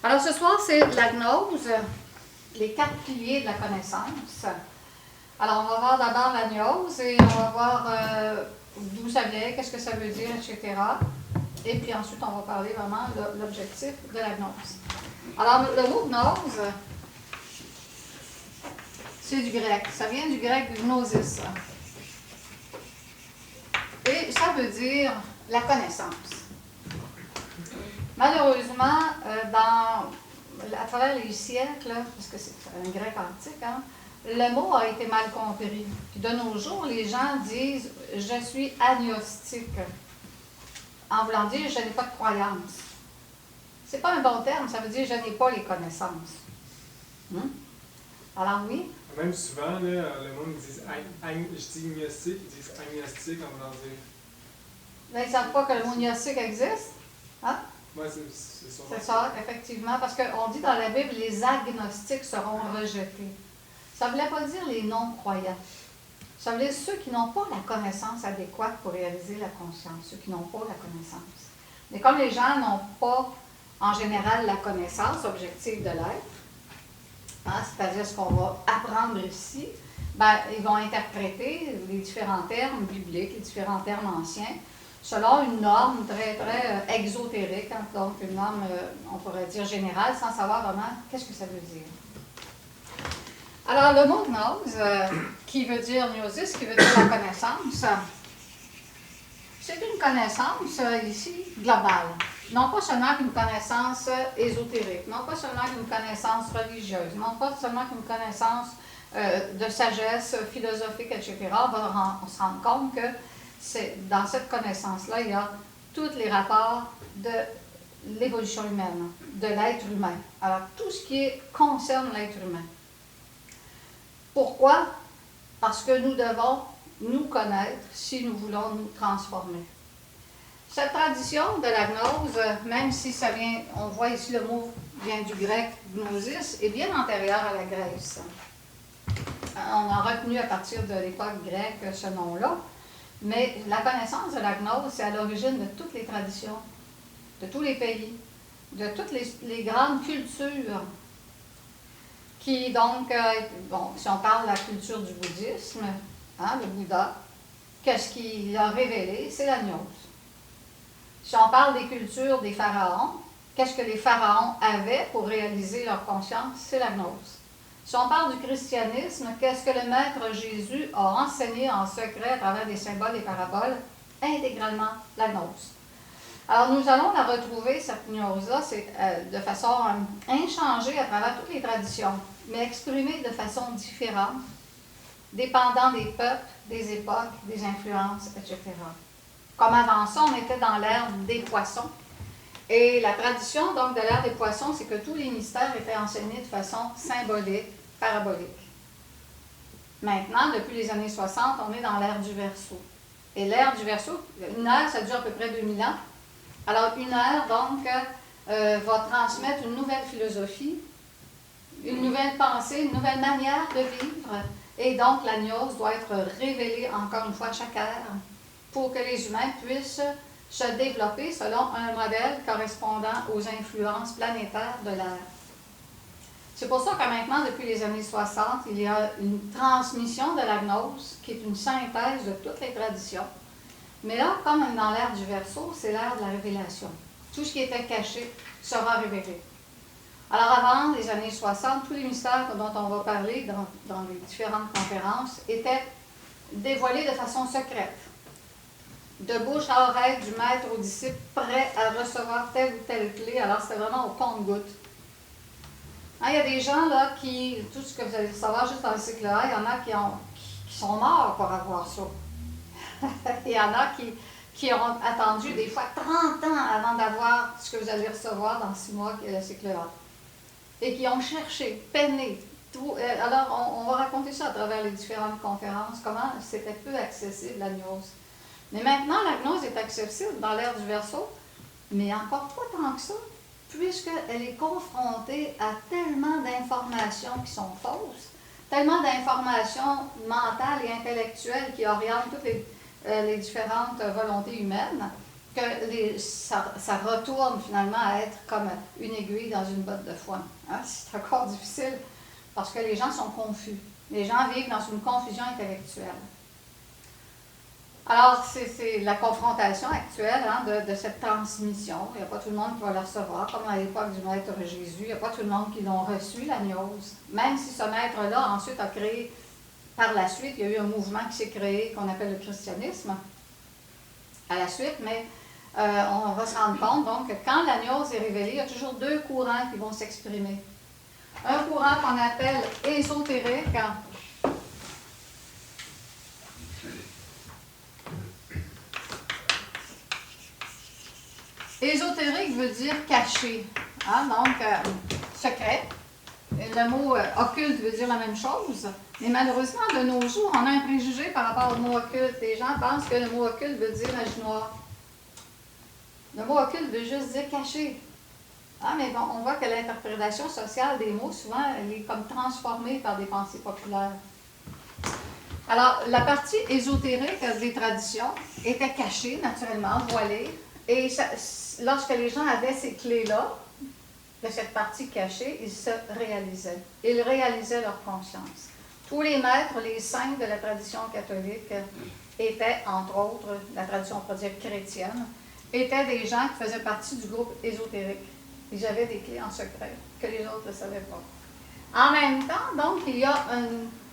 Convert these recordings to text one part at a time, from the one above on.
Alors ce soir, c'est la gnose, les 4 piliers de la connaissance. Alors on va voir d'abord la gnose et on va voir d'où ça vient, qu'est-ce que ça veut dire, etc. Et puis ensuite, on va parler vraiment de l'objectif de la gnose. Alors le mot gnose, c'est du grec. Ça vient du grec gnosis. Et ça veut dire la connaissance. Malheureusement, à travers les siècles, parce que c'est un grec antique, le mot a été mal compris. Puis de nos jours, les gens disent « je suis agnostique », en voulant dire « je n'ai pas de croyance ». Ce n'est pas un bon terme, ça veut dire « je n'ai pas les connaissances ». Alors oui? Même souvent, là, le monde dit je dis gnostique, ils disent agnostique en voulant dire. Là, ils ne savent pas que le mot gnostique existe. Hein? Oui, c'est ça. C'est ça, effectivement, parce qu'on dit dans la Bible, les agnostiques seront rejetés. Ça ne voulait pas dire les non-croyants. Ça voulait dire ceux qui n'ont pas la connaissance adéquate pour réaliser la conscience, ceux qui n'ont pas la connaissance. Mais comme les gens n'ont pas, en général, la connaissance objective de l'être, c'est-à-dire ce qu'on va apprendre ici, ils vont interpréter les différents termes bibliques, les différents termes anciens, selon une norme très, très exotérique, donc une norme, on pourrait dire générale, sans savoir vraiment qu'est-ce que ça veut dire. Alors, le mot gnose, qui veut dire gnosis, qui veut dire la connaissance, c'est une connaissance, ici, globale. Non pas seulement qu'une connaissance ésotérique, non pas seulement qu'une connaissance religieuse, non pas seulement qu'une connaissance de sagesse philosophique, etc. On se rend compte que dans cette connaissance-là, il y a tous les rapports de l'évolution humaine, de l'être humain. Alors, tout ce qui concerne l'être humain. Pourquoi? Parce que nous devons nous connaître si nous voulons nous transformer. Cette tradition de la gnose, même si ça vient, on voit ici le mot vient du grec gnosis, est bien antérieure à la Grèce. On a retenu à partir de l'époque grecque ce nom-là, mais la connaissance de la gnose, c'est à l'origine de toutes les traditions, de tous les pays, de toutes les grandes cultures qui donc, si on parle de la culture du bouddhisme, le Bouddha, qu'est-ce qu'il a révélé? C'est la gnose. Si on parle des cultures des pharaons, qu'est-ce que les pharaons avaient pour réaliser leur conscience? C'est la gnose. Si on parle du christianisme, qu'est-ce que le Maître Jésus a enseigné en secret à travers des symboles et paraboles? Intégralement la gnose. Alors nous allons la retrouver, cette gnose-là, de façon inchangée à travers toutes les traditions, mais exprimée de façon différente, dépendant des peuples, des époques, des influences, etc. Comme avant ça, on était dans l'ère des poissons. Et la tradition donc de l'ère des poissons, c'est que tous les mystères étaient enseignés de façon symbolique, parabolique. Maintenant, depuis les années 60, on est dans l'ère du Verseau. Et l'ère du Verseau, une ère, ça dure à peu près 2000 ans. Alors, une ère, donc, va transmettre une nouvelle philosophie, une nouvelle pensée, une nouvelle manière de vivre. Et donc, la gnose doit être révélée, encore une fois, chaque ère, pour que les humains puissent se développer selon un modèle correspondant aux influences planétaires de l'ère. C'est pour ça que maintenant, depuis les années 60, il y a une transmission de la gnose, qui est une synthèse de toutes les traditions. Mais là, comme dans l'ère du Verseau, c'est l'ère de la révélation. Tout ce qui était caché sera révélé. Alors avant les années 60, tous les mystères dont on va parler dans les différentes conférences étaient dévoilés de façon secrète. De bouche à oreille, du maître au disciple, prêt à recevoir telle ou telle clé. Alors c'était vraiment au compte-gouttes. Il y a des gens là qui, tout ce que vous allez savoir juste dans le cycle-là, il y en a qui sont morts pour avoir ça. Il y en a qui ont attendu des fois 30 ans avant d'avoir ce que vous allez recevoir dans 6 mois, qui est le cycle A. Et qui ont cherché, peiné. Alors, on va raconter ça à travers les différentes conférences, comment c'était peu accessible la gnose. Mais maintenant, la gnose est accessible dans l'ère du Verseau, mais encore pas tant que ça, puisqu'elle est confrontée à tellement d'informations qui sont fausses, tellement d'informations mentales et intellectuelles qui orientent toutes les différentes volontés humaines, ça retourne finalement à être comme une aiguille dans une botte de foin. Hein? C'est encore difficile parce que les gens sont confus. Les gens vivent dans une confusion intellectuelle. Alors, c'est la confrontation actuelle hein, de cette transmission. Il n'y a pas tout le monde qui va la recevoir, comme à l'époque du Maître Jésus. Il n'y a pas tout le monde qui l'ont reçu, la gnose. Même si ce maître-là, ensuite, a créé, par la suite, il y a eu un mouvement qui s'est créé, qu'on appelle le christianisme, à la suite, mais on va se rendre compte, donc, que quand la gnose est révélée, il y a toujours deux courants qui vont s'exprimer. Un courant qu'on appelle ésotérique, ésotérique veut dire caché, hein? Donc secret. Et le mot occulte veut dire la même chose, mais malheureusement, de nos jours, on a un préjugé par rapport au mot occulte. Les gens pensent que le mot occulte veut dire magie noire. Le mot occulte veut juste dire caché. Ah, mais bon, on voit que l'interprétation sociale des mots, souvent, elle est comme transformée par des pensées populaires. Alors, la partie ésotérique des traditions était cachée, naturellement, voilée. Et lorsque les gens avaient ces clés-là, de cette partie cachée, ils se réalisaient. Ils réalisaient leur conscience. Tous les maîtres, les saints de la tradition catholique étaient, entre autres, la tradition, on pourrait dire chrétienne, étaient des gens qui faisaient partie du groupe ésotérique. Ils avaient des clés en secret que les autres ne savaient pas. En même temps, donc, il y a,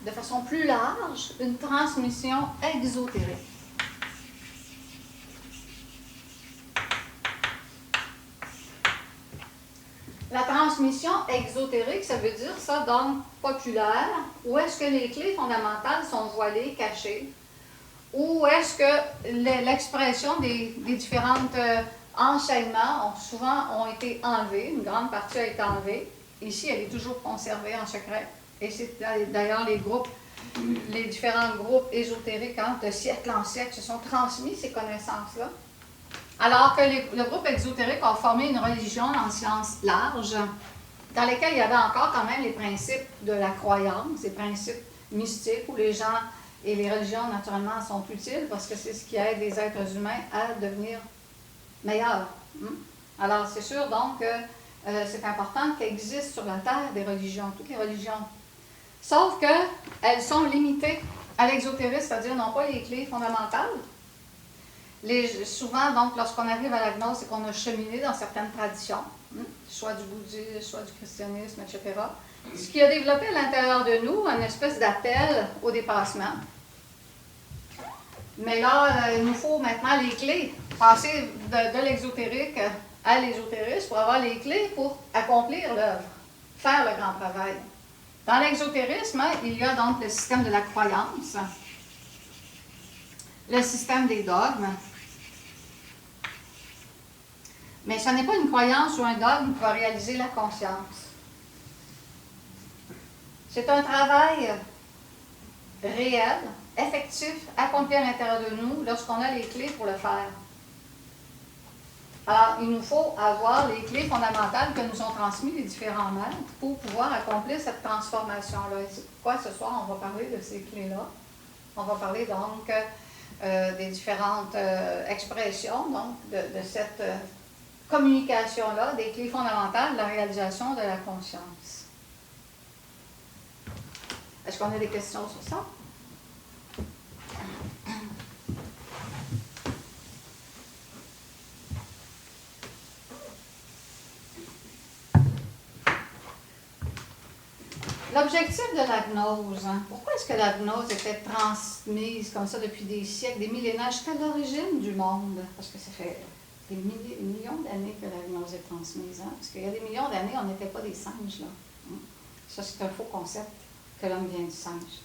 de façon plus large, une transmission exotérique. La transmission exotérique, ça veut dire ça, donc, populaire, où est-ce que les clés fondamentales sont voilées, cachées, ou est-ce que l'expression des différentes enseignements souvent ont été enlevés, une grande partie a été enlevée. Ici, elle est toujours conservée en secret. Et c'est d'ailleurs les différents groupes ésotériques, hein, de siècle en siècle, se sont transmis ces connaissances-là. Alors que le groupe exotérique a formé une religion en sciences larges, dans lesquelles il y avait encore quand même les principes de la croyance, les principes mystiques, où les gens et les religions, naturellement, sont utiles parce que c'est ce qui aide les êtres humains à devenir meilleurs. Alors, c'est sûr donc que c'est important qu'il existe sur la Terre des religions, toutes les religions. Sauf qu'elles sont limitées à l'exotérisme, c'est-à-dire n'ont pas les clés fondamentales. Souvent, donc, lorsqu'on arrive à la gnose, c'est qu'on a cheminé dans certaines traditions, soit du bouddhisme, soit du christianisme, etc. Ce qui a développé à l'intérieur de nous une espèce d'appel au dépassement. Mais là, il nous faut maintenant les clés, passer de l'exotérique à l'ésotérisme pour avoir les clés pour accomplir l'œuvre, faire le grand travail. Dans l'exotérisme, il y a donc le système de la croyance, le système des dogmes. Mais ce n'est pas une croyance ou un dogme qui va réaliser la conscience. C'est un travail réel, effectif, accompli à l'intérieur de nous lorsqu'on a les clés pour le faire. Alors, il nous faut avoir les clés fondamentales que nous ont transmises les différents maîtres pour pouvoir accomplir cette transformation-là. Et c'est pourquoi ce soir, on va parler de ces clés-là. On va parler donc des différentes expressions donc, de cette communication-là, des clés fondamentales de la réalisation de la conscience. Est-ce qu'on a des questions sur ça? L'objectif de la gnose, hein? Pourquoi est-ce que la gnose était transmise comme ça depuis des siècles, des millénaires, jusqu'à l'origine du monde? Parce que ça fait des millions d'années que la gnose est transmise. Hein? Parce qu'il y a des millions d'années, on n'était pas des singes. Là. Ça, c'est un faux concept que l'homme vient du singe.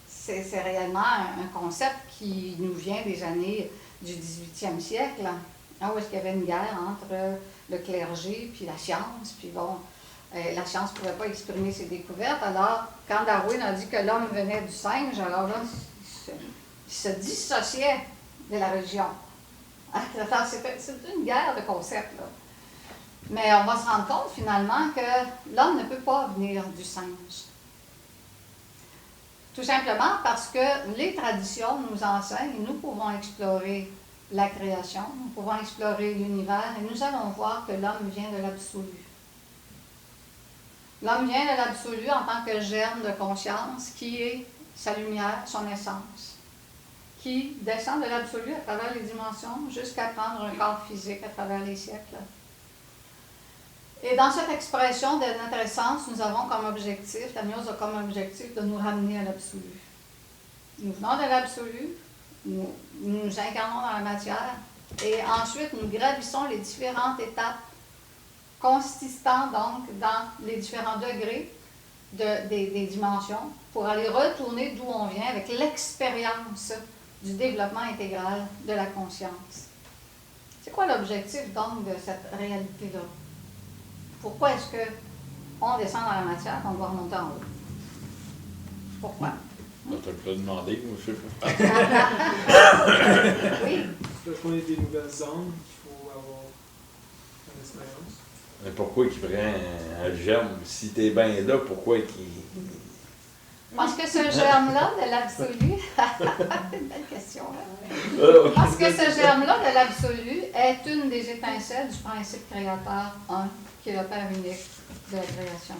C'est réellement un concept qui nous vient des années du 18e siècle, hein, où est-ce qu'il y avait une guerre entre le clergé puis la science, puis bon, la science ne pouvait pas exprimer ses découvertes. Alors, quand Darwin a dit que l'homme venait du singe, alors là, il se dissociait de la religion. C'est une guerre de concepts, là. Mais on va se rendre compte, finalement, que l'homme ne peut pas venir du singe. Tout simplement parce que les traditions nous enseignent, et nous pouvons explorer la création, nous pouvons explorer l'univers et nous allons voir que l'homme vient de l'absolu. L'homme vient de l'absolu en tant que germe de conscience qui est sa lumière, son essence, qui descend de l'absolu à travers les dimensions jusqu'à prendre un corps physique à travers les siècles. Et dans cette expression de notre essence, nous avons comme objectif, la gnose a comme objectif de nous ramener à l'absolu. Nous venons de l'absolu, nous nous incarnons dans la matière, et ensuite nous gravissons les différentes étapes consistant donc dans les différents degrés des dimensions pour aller retourner d'où on vient avec l'expérience du développement intégral de la conscience. C'est quoi l'objectif donc de cette réalité-là? Pourquoi est-ce qu'on descend dans la matière et qu'on doit remonter en haut? Pourquoi? On t'a pas demandé, moi, je sais pas. Oui. Parce qu'on est des nouvelles zones, il faut avoir une expérience. Mais pourquoi il prend un germe? Si t'es bien là, pourquoi qu'il... Parce que ce germe-là de l'absolu, une belle question, hein? Parce que ce germe-là de l'absolu est une des étincelles du principe créateur 1, qui est le père unique de la création.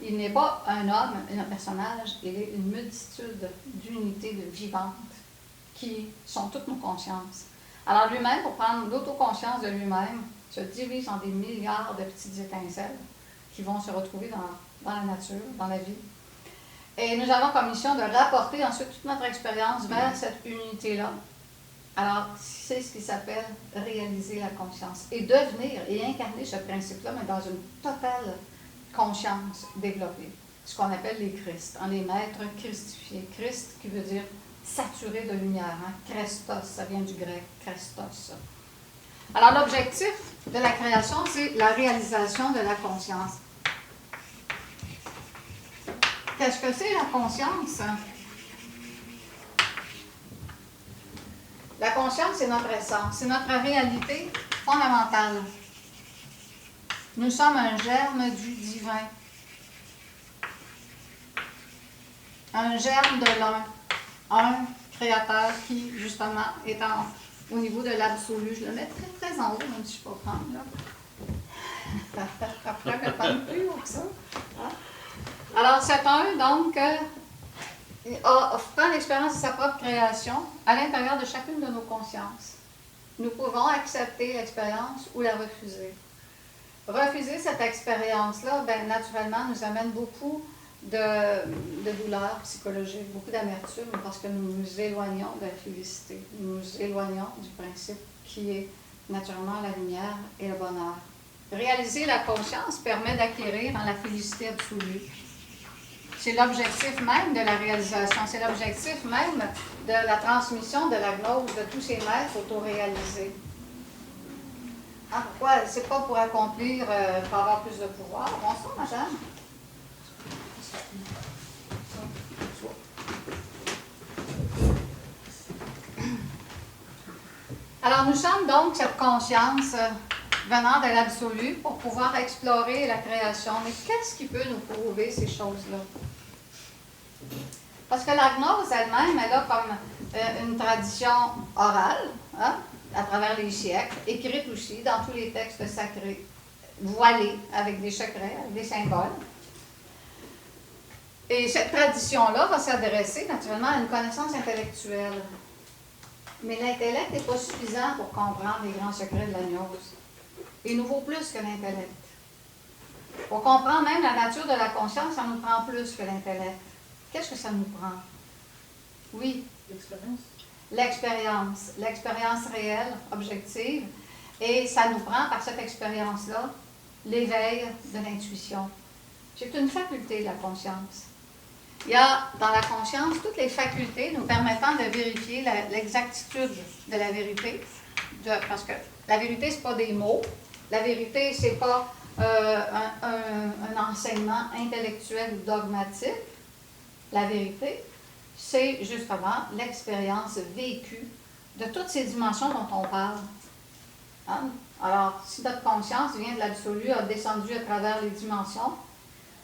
Il n'est pas un homme, un personnage, il est une multitude d'unités vivantes qui sont toutes nos consciences. Alors lui-même, pour prendre l'autoconscience de lui-même, se divise en des milliards de petites étincelles qui vont se retrouver dans la nature, dans la vie. Et nous avons comme mission de rapporter ensuite toute notre expérience vers cette unité-là. Alors, c'est ce qui s'appelle réaliser la conscience et devenir et incarner ce principe-là, mais dans une totale conscience développée. Ce qu'on appelle les Christ, les maîtres christifiés. Christ qui veut dire saturé de lumière. Christos, ça vient du grec, Christos. Alors, l'objectif de la création, c'est la réalisation de la conscience. Qu'est-ce que c'est la conscience? La conscience, c'est notre essence, c'est notre réalité fondamentale. Nous sommes un germe du divin. Un germe de l'un. Un créateur qui, justement, est au niveau de l'absolu. Je le mets très, très en haut, même si je ne peux pas prendre, là. Ça pourrait pas plus haut que ça. Hein? Alors, cet un, donc, prend l'expérience de sa propre création à l'intérieur de chacune de nos consciences. Nous pouvons accepter l'expérience ou la refuser. Refuser cette expérience-là, bien, naturellement, nous amène beaucoup de douleurs psychologiques, beaucoup d'amertume, parce que nous nous éloignons de la félicité. Nous nous éloignons du principe qui est naturellement la lumière et le bonheur. Réaliser la conscience permet d'acquérir la félicité absolue. C'est l'objectif même de la réalisation, c'est l'objectif même de la transmission de la gnose de tous ces maîtres autoréalisés. Ah, pourquoi? C'est pas pour accomplir, pour avoir plus de pouvoir. Bonsoir, ma Jeanne. Alors, nous sommes donc cette conscience venant de l'absolu pour pouvoir explorer la création. Mais qu'est-ce qui peut nous prouver ces choses-là? Parce que la gnose elle-même, elle a comme une tradition orale, hein, à travers les siècles, écrite aussi dans tous les textes sacrés, voilée avec des secrets, avec des symboles. Et cette tradition-là va s'adresser naturellement à une connaissance intellectuelle. Mais l'intellect n'est pas suffisant pour comprendre les grands secrets de la gnose. Il nous vaut plus que l'intellect. Pour comprendre même la nature de la conscience, ça nous prend plus que l'intellect. Qu'est-ce que ça nous prend? Oui. L'expérience. L'expérience. L'expérience réelle, objective. Et ça nous prend, par cette expérience-là, l'éveil de l'intuition. C'est une faculté, la conscience. Il y a dans la conscience toutes les facultés nous permettant de vérifier l'exactitude de la vérité. Parce que la vérité, ce n'est pas des mots. La vérité, ce n'est pas un enseignement intellectuel ou dogmatique. La vérité, c'est justement l'expérience vécue de toutes ces dimensions dont on parle. Hein? Alors, si notre conscience vient de l'absolu, a descendu à travers les dimensions,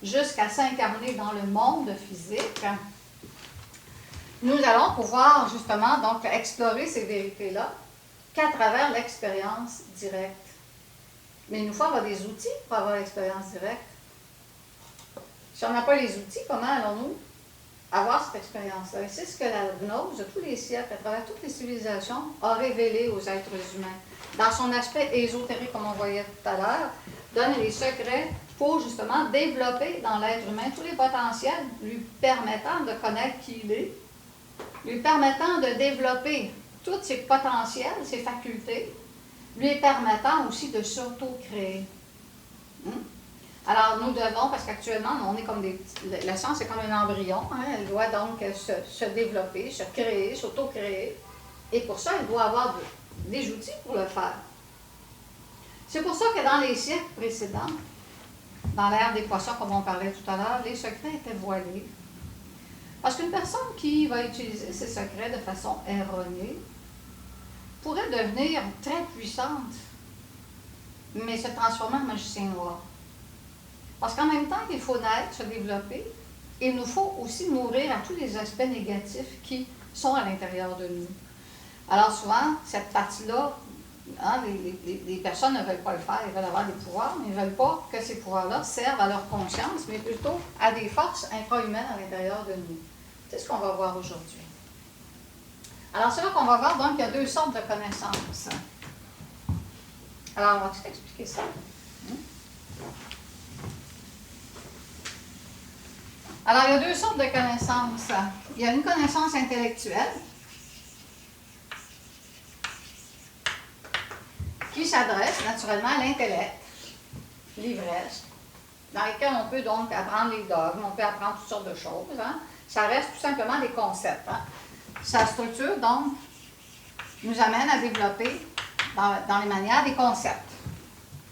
jusqu'à s'incarner dans le monde physique, nous allons pouvoir justement donc explorer ces vérités-là qu'à travers l'expérience directe. Mais il nous faut avoir des outils pour avoir l'expérience directe. Si on n'a pas les outils, comment allons-nous avoir cette expérience-là? Et c'est ce que la gnose de tous les siècles, à travers toutes les civilisations, a révélé aux êtres humains. Dans son aspect ésotérique, comme on voyait tout à l'heure, donne les secrets pour justement développer dans l'être humain tous les potentiels lui permettant de connaître qui il est, lui permettant de développer tous ses potentiels, ses facultés, lui permettant aussi de s'auto-créer. Alors, nous devons, parce qu'actuellement, on est comme des... La science est comme un embryon, hein, elle doit donc se développer, se créer, s'auto-créer, et pour ça, elle doit avoir des outils pour le faire. C'est pour ça que dans les siècles précédents, dans l'ère des poissons, comme on parlait tout à l'heure, les secrets étaient voilés. Parce qu'une personne qui va utiliser ces secrets de façon erronée pourrait devenir très puissante, mais se transformer en magicien noir. Parce qu'en même temps qu'il faut naître, se développer, il nous faut aussi mourir à tous les aspects négatifs qui sont à l'intérieur de nous. Alors souvent, cette partie-là, hein, les personnes ne veulent pas le faire, ils veulent avoir des pouvoirs, mais ils ne veulent pas que ces pouvoirs-là servent à leur conscience, mais plutôt à des forces infra-humaines à l'intérieur de nous. C'est ce qu'on va voir aujourd'hui. Alors c'est là qu'on va voir, donc, il y a deux sortes de connaissances. Alors, on va tout expliquer ça. Alors, il y a deux sortes de connaissances. Il y a une connaissance intellectuelle qui s'adresse naturellement à l'intellect, l'ivresse, dans lesquels on peut donc apprendre les dogmes, on peut apprendre toutes sortes de choses. Hein. Ça reste tout simplement des concepts. Hein. Sa structure, donc, nous amène à développer dans les manières des concepts,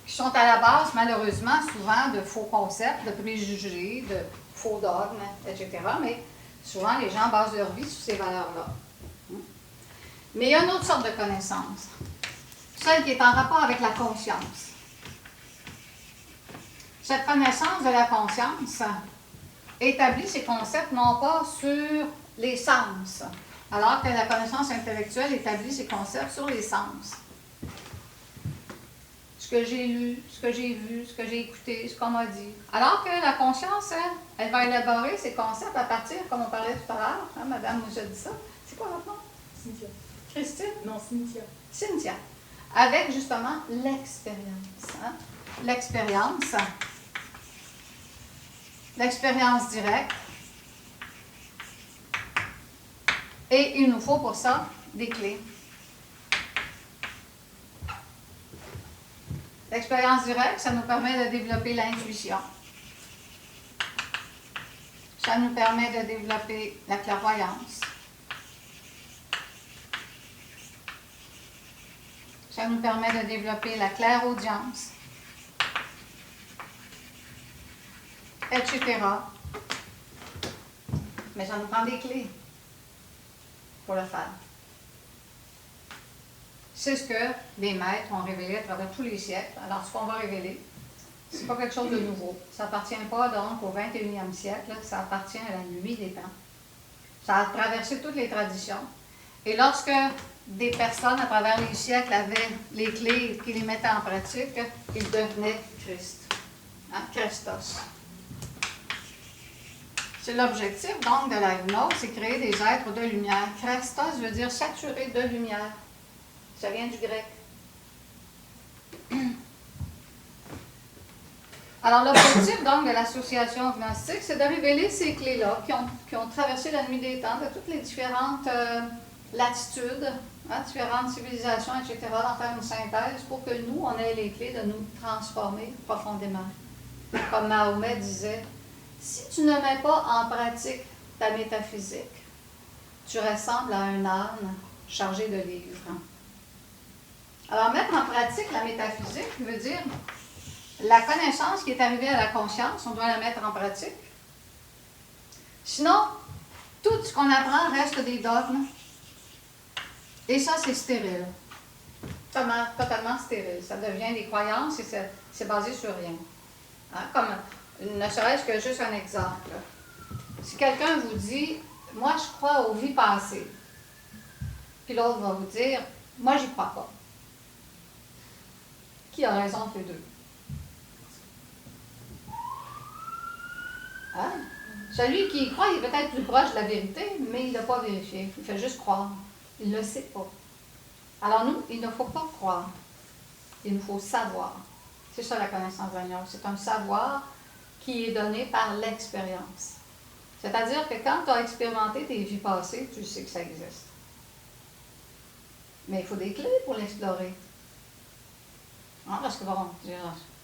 qui sont à la base, malheureusement, souvent de faux concepts, de préjugés, de faux dogmes, etc. Mais souvent, les gens basent leur vie sur ces valeurs-là. Mais il y a une autre sorte de connaissance, celle qui est en rapport avec la conscience. Cette connaissance de la conscience établit ces concepts non pas sur les sens, alors que la connaissance intellectuelle établit ces concepts sur les sens. Ce que j'ai lu, ce que j'ai vu, ce que j'ai écouté, ce qu'on m'a dit. Alors que la conscience, elle va élaborer ces concepts à partir, comme on parlait tout à l'heure, hein, madame nous a dit ça. C'est quoi votre nom? Cynthia. Christine? Non, Cynthia. Cynthia. Avec justement l'expérience. Hein? L'expérience directe. Et il nous faut pour ça des clés. L'expérience directe, ça nous permet de développer l'intuition. Ça nous permet de développer la clairvoyance. Ça nous permet de développer la clairaudience, etc. Mais ça nous prend des clés pour le faire. C'est ce que les maîtres ont révélé à travers tous les siècles. Alors, ce qu'on va révéler, ce n'est pas quelque chose de nouveau. Ça n'appartient pas donc au 21e siècle, ça appartient à la nuit des temps. Ça a traversé toutes les traditions. Et lorsque des personnes à travers les siècles avaient les clés et qui les mettaient en pratique, ils devenaient Christ. Hein? Christos. C'est l'objectif donc de la gnose, c'est créer des êtres de lumière. Christos veut dire saturé de lumière. Ça vient du grec. Alors, l'objectif donc de l'association gnostique, c'est de révéler ces clés-là qui ont traversé la nuit des temps, de toutes les différentes latitudes, hein, différentes civilisations, etc., d'en faire une synthèse pour que nous, on ait les clés de nous transformer profondément. Comme Mahomet disait, si tu ne mets pas en pratique ta métaphysique, tu ressembles à un âne chargé de livres. Alors, mettre en pratique la métaphysique veut dire la connaissance qui est arrivée à la conscience, on doit la mettre en pratique. Sinon, tout ce qu'on apprend reste des dogmes. Et ça, c'est stérile. Totalement stérile. Ça devient des croyances et c'est basé sur rien. Hein? Comme, ne serait-ce que juste un exemple. Si quelqu'un vous dit, moi je crois aux vies passées, puis l'autre va vous dire, Moi, j'y crois pas. Qui a raison entre les deux? Hein? Celui qui y croit, il est peut-être plus proche de la vérité, mais il n'a pas vérifié. Il fait juste croire. Il ne le sait pas. Alors nous, il ne faut pas croire. Il nous faut savoir. C'est ça la connaissance d'agneau. C'est un savoir qui est donné par l'expérience. C'est-à-dire que quand tu as expérimenté tes vies passées, tu sais que ça existe. Mais il faut des clés pour l'explorer. Non, parce que bon,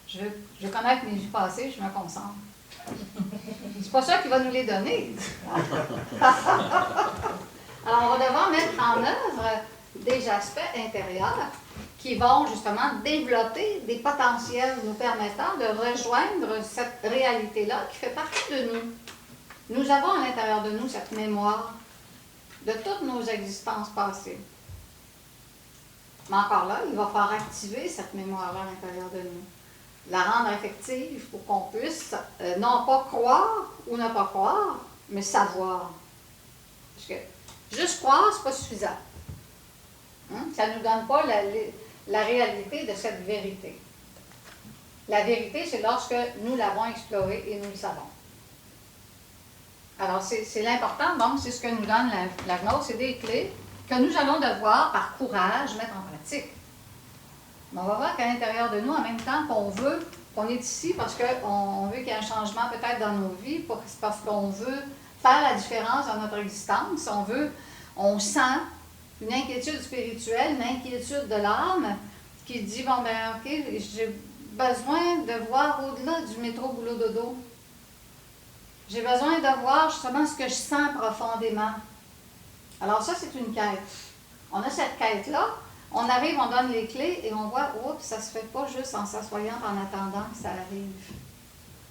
je veux connaître mes vies passées, je me concentre. C'est pas ça qui va nous les donner. Alors, on va devoir mettre en œuvre des aspects intérieurs qui vont justement développer des potentiels nous permettant de rejoindre cette réalité-là qui fait partie de nous. Nous avons à l'intérieur de nous cette mémoire de toutes nos existences passées. Mais encore là, il va falloir activer cette mémoire-là à l'intérieur de nous. La rendre effective pour qu'on puisse non pas croire ou ne pas croire, mais savoir. Parce que juste croire, ce n'est pas suffisant. Hein? Ça ne nous donne pas la réalité de cette vérité. La vérité, c'est lorsque nous l'avons explorée et nous le savons. Alors, c'est l'important, donc, c'est ce que nous donne la gnose, c'est des clés que nous allons devoir, par courage, mettre en pratique. Mais on va voir qu'à l'intérieur de nous, en même temps qu'on est ici parce qu'on veut qu'il y ait un changement peut-être dans nos vies, parce qu'on veut faire la différence dans notre existence, on sent une inquiétude spirituelle, une inquiétude de l'âme qui dit, bon ben ok, j'ai besoin de voir au-delà du métro boulot dodo. J'ai besoin de voir justement ce que je sens profondément. Alors ça, c'est une quête. On a cette quête-là, on arrive, on donne les clés et on voit, oups, ça ne se fait pas juste en s'assoyant en attendant que ça arrive.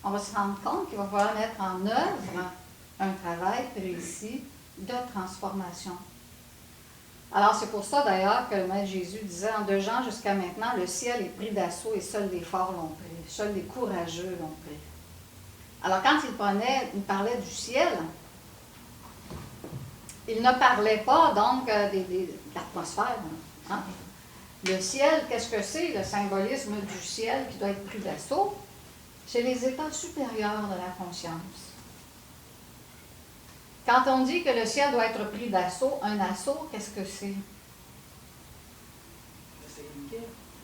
On va se rendre compte qu'il va falloir mettre en œuvre un travail précis de transformation. Alors c'est pour ça d'ailleurs que le Maître Jésus disait en 2 Jean jusqu'à maintenant, le ciel est pris d'assaut et seuls les forts l'ont pris, seuls les courageux l'ont pris. Alors quand il parlait du ciel, il ne parlait pas donc de l'atmosphère. Hein? Le ciel, qu'est-ce que c'est, le symbolisme du ciel qui doit être pris d'assaut? C'est les états supérieurs de la conscience. Quand on dit que le ciel doit être pris d'assaut, un assaut, qu'est-ce que c'est?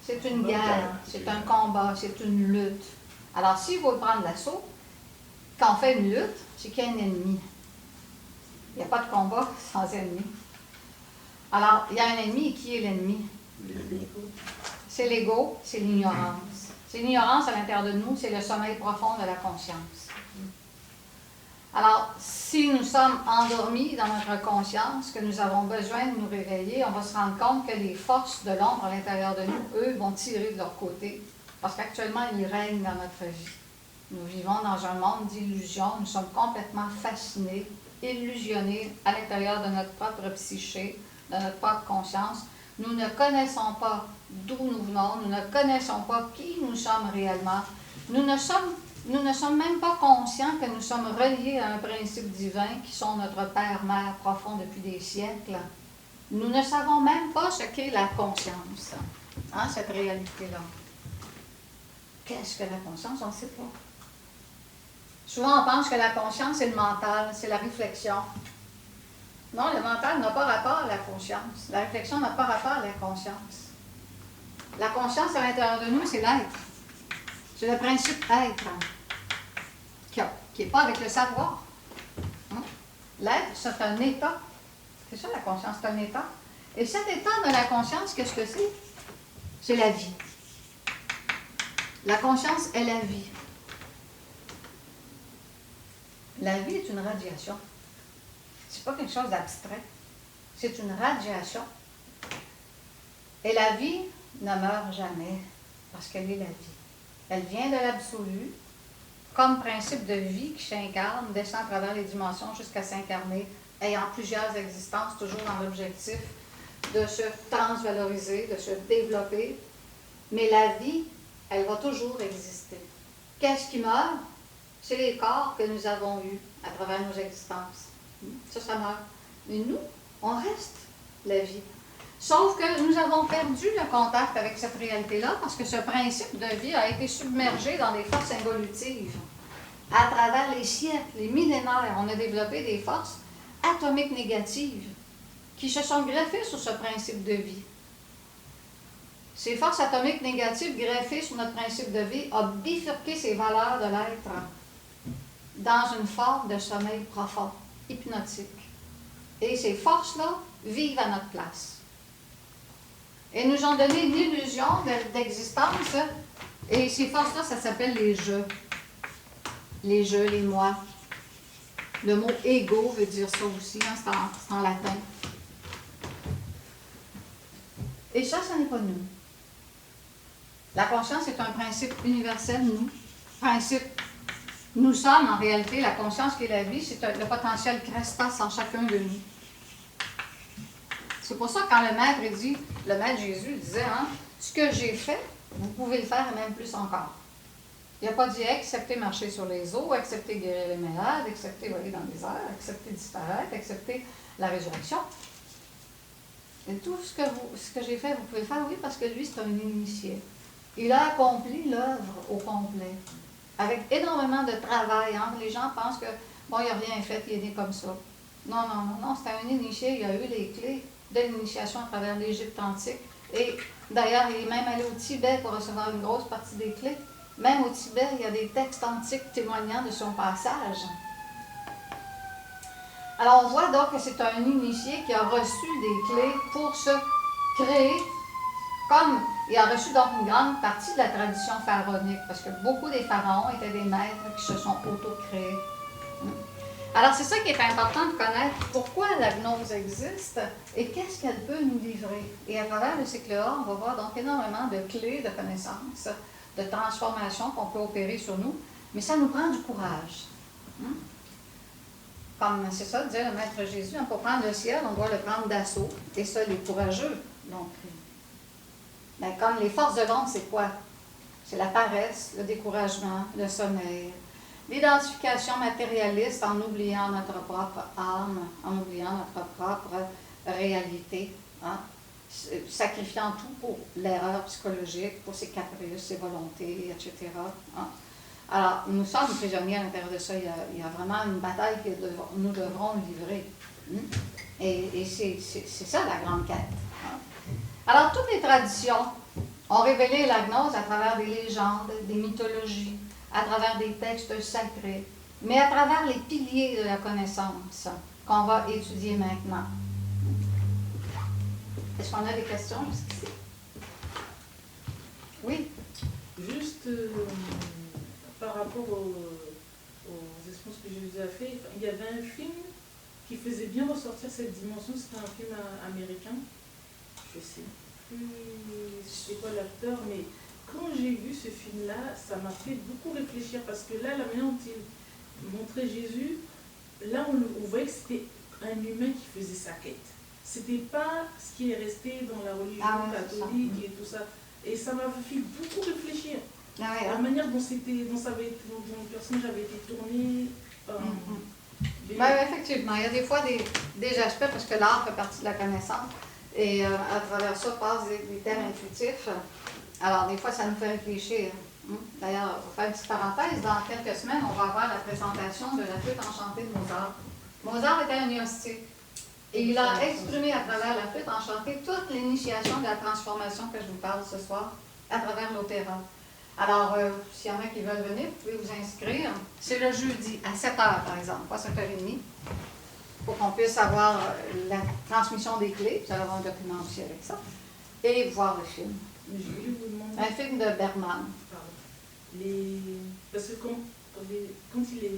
C'est une guerre, c'est un combat, c'est une lutte. Alors, s'il faut prendre l'assaut, quand on fait une lutte, c'est qu'il y a un ennemi. Il n'y a pas de combat sans ennemi. Alors, il y a un ennemi, qui est l'ennemi? C'est l'ego, c'est l'ignorance. C'est l'ignorance à l'intérieur de nous, c'est le sommeil profond de la conscience. Alors, si nous sommes endormis dans notre conscience, que nous avons besoin de nous réveiller, on va se rendre compte que les forces de l'ombre à l'intérieur de nous, eux, vont tirer de leur côté. Parce qu'actuellement, ils règnent dans notre vie. Nous vivons dans un monde d'illusions, nous sommes complètement fascinés, illusionnés à l'intérieur de notre propre psyché, de notre propre conscience. Nous ne connaissons pas d'où nous venons, nous ne connaissons pas qui nous sommes réellement. Nous ne sommes même pas conscients que nous sommes reliés à un principe divin qui sont notre Père-Mère profond depuis des siècles. Nous ne savons même pas ce qu'est la conscience, hein, cette réalité-là. Qu'est-ce que la conscience? On ne sait pas. Souvent, on pense que la conscience, c'est le mental, c'est la réflexion. Non, le mental n'a pas rapport à la conscience. La réflexion n'a pas rapport à la conscience. La conscience à l'intérieur de nous, c'est l'être. C'est le principe être, qui n'est pas avec le savoir. Hein? L'être, c'est un état. C'est ça la conscience, c'est un état. Et cet état de la conscience, qu'est-ce que c'est? C'est la vie. La conscience est la vie. La vie est une radiation. C'est pas quelque chose d'abstrait. C'est une radiation. Et la vie ne meurt jamais parce qu'elle est la vie. Elle vient de l'absolu comme principe de vie qui s'incarne, descend à travers les dimensions jusqu'à s'incarner, ayant plusieurs existences, toujours dans l'objectif de se transvaloriser, de se développer. Mais la vie, elle va toujours exister. Qu'est-ce qui meurt? C'est les corps que nous avons eus à travers nos existences. Ça meurt. Mais nous, on reste la vie. Sauf que nous avons perdu le contact avec cette réalité-là parce que ce principe de vie a été submergé dans des forces involutives. À travers les siècles, les millénaires, on a développé des forces atomiques négatives qui se sont greffées sur ce principe de vie. Ces forces atomiques négatives greffées sur notre principe de vie ont bifurqué ces valeurs de l'être dans une forme de sommeil profond, hypnotique. Et ces forces-là vivent à notre place. Et nous ont donné une illusion d'existence. Et ces forces-là, ça s'appelle les jeux. Les jeux, les moi. Le mot ego veut dire ça aussi, hein, c'est en latin. Et ça n'est pas nous. La conscience est un principe universel, nous. Principe. Nous sommes, en réalité, la conscience qui est la vie, c'est le potentiel Christos en chacun de nous. C'est pour ça que quand le maître Jésus disait, hein, ce que j'ai fait, vous pouvez le faire et même plus encore. Il n'a pas dit accepter marcher sur les eaux, accepter guérir les malades, accepter voler dans les airs, accepter disparaître, accepter la résurrection. Et tout ce que j'ai fait, vous pouvez le faire, oui, parce que lui, c'est un initié. Il a accompli l'œuvre au complet, avec énormément de travail. Hein. Les gens pensent que, bon, il n'a rien fait, il est né comme ça. Non, c'était un initié, il a eu les clés de l'initiation à travers l'Égypte antique. Et d'ailleurs, il est même allé au Tibet pour recevoir une grosse partie des clés. Même au Tibet, il y a des textes antiques témoignant de son passage. Alors, on voit donc que c'est un initié qui a reçu des clés pour se créer, comme il a reçu donc une grande partie de la tradition pharaonique, parce que beaucoup des pharaons étaient des maîtres qui se sont auto-créés. Alors, c'est ça qui est important de connaître, pourquoi la gnose existe et qu'est-ce qu'elle peut nous livrer. Et à travers le cycle A, on va voir donc énormément de clés de connaissances, de transformation qu'on peut opérer sur nous, mais ça nous prend du courage. Comme c'est ça, disait le Maître Jésus, pour prendre le ciel, on doit le prendre d'assaut. Et ça, les courageux. Donc, comme les forces de l'ombre, c'est quoi? C'est la paresse, le découragement, le sommeil, l'identification matérialiste en oubliant notre propre âme, en oubliant notre propre réalité, hein? Sacrifiant tout pour l'erreur psychologique, pour ses caprices, ses volontés, etc. Hein? Alors, nous sommes prisonniers à l'intérieur de ça. Il y a vraiment une bataille que nous devrons livrer. Et c'est ça la grande quête. Hein? Alors, toutes les traditions ont révélé la gnose à travers des légendes, des mythologies, à travers des textes sacrés, mais à travers les piliers de la connaissance qu'on va étudier maintenant. Est-ce qu'on a des questions jusqu'ici? Oui? Juste par rapport aux expériences que Jésus a fait, il y avait un film qui faisait bien ressortir cette dimension, c'était un film américain, je sais plus c'est quoi l'acteur, mais quand j'ai vu ce film-là, ça m'a fait beaucoup réfléchir, parce que là, la manière dont il montrait Jésus, là on voyait que c'était un humain qui faisait sa quête. C'était pas ce qui est resté dans la religion catholique et tout ça. Et ça m'a fait beaucoup réfléchir. La manière dont le personnage avait été tourné. Effectivement, il y a des fois des aspects, parce que l'art fait partie de la connaissance, et à travers ça passent des thèmes intuitifs. Alors, des fois, ça nous fait réfléchir. D'ailleurs, pour faire une petite parenthèse, dans quelques semaines, on va avoir la présentation de la flûte enchantée de Mozart. Mozart était un gnostique. Et il a exprimé à travers la flûte enchantée toute l'initiation de la transformation que je vous parle ce soir, à travers l'opéra. Alors, s'il y en a qui veulent venir, vous pouvez vous inscrire. C'est le jeudi, à 7h par exemple, pas 7h30, pour qu'on puisse avoir la transmission des clés. Vous allez avoir un document aussi avec ça. Et voir le film. Je voulais vous demander... Un film de Bergman. Parce que quand les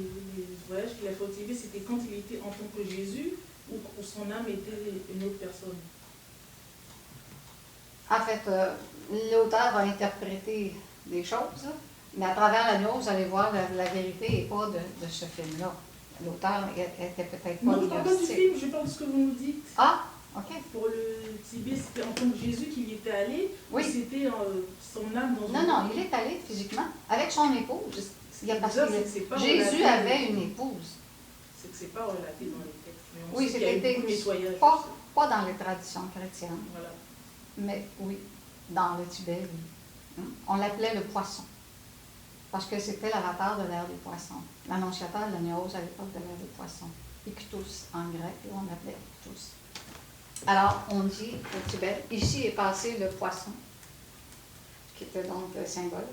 voyages qu'il a fait au Tibet, c'était quand il était en tant que Jésus ou son âme était une autre personne? En fait, l'auteur a interprété des choses, mais à travers la gnose, vous allez voir la vérité et pas de ce film-là. L'auteur était peut-être pas non, je ne parle pas du film, je parle de ce que vous nous dites. Ah, ok. Pour le Tibet, c'était en tant que Jésus qu'il y était allé, oui. Ou c'était son âme dans Non, il est allé physiquement, avec son épouse. Parce que Jésus avait une épouse. c'est que c'est pas relaté dans les textes. Mais on Oui, sait qu'il y a eu c'était beaucoup de nettoyage. pas dans les traditions chrétiennes, Voilà. mais oui, dans le Tibet, oui. On l'appelait le poisson, parce que c'était l'avatar de l'ère des poissons. L'annonciateur de l'Agnos à l'époque de l'ère des poissons. Ictus en grec, là, on l'appelait Ictus. Alors, on dit au Tibet, ici est passé le poisson, qui était donc le symbole.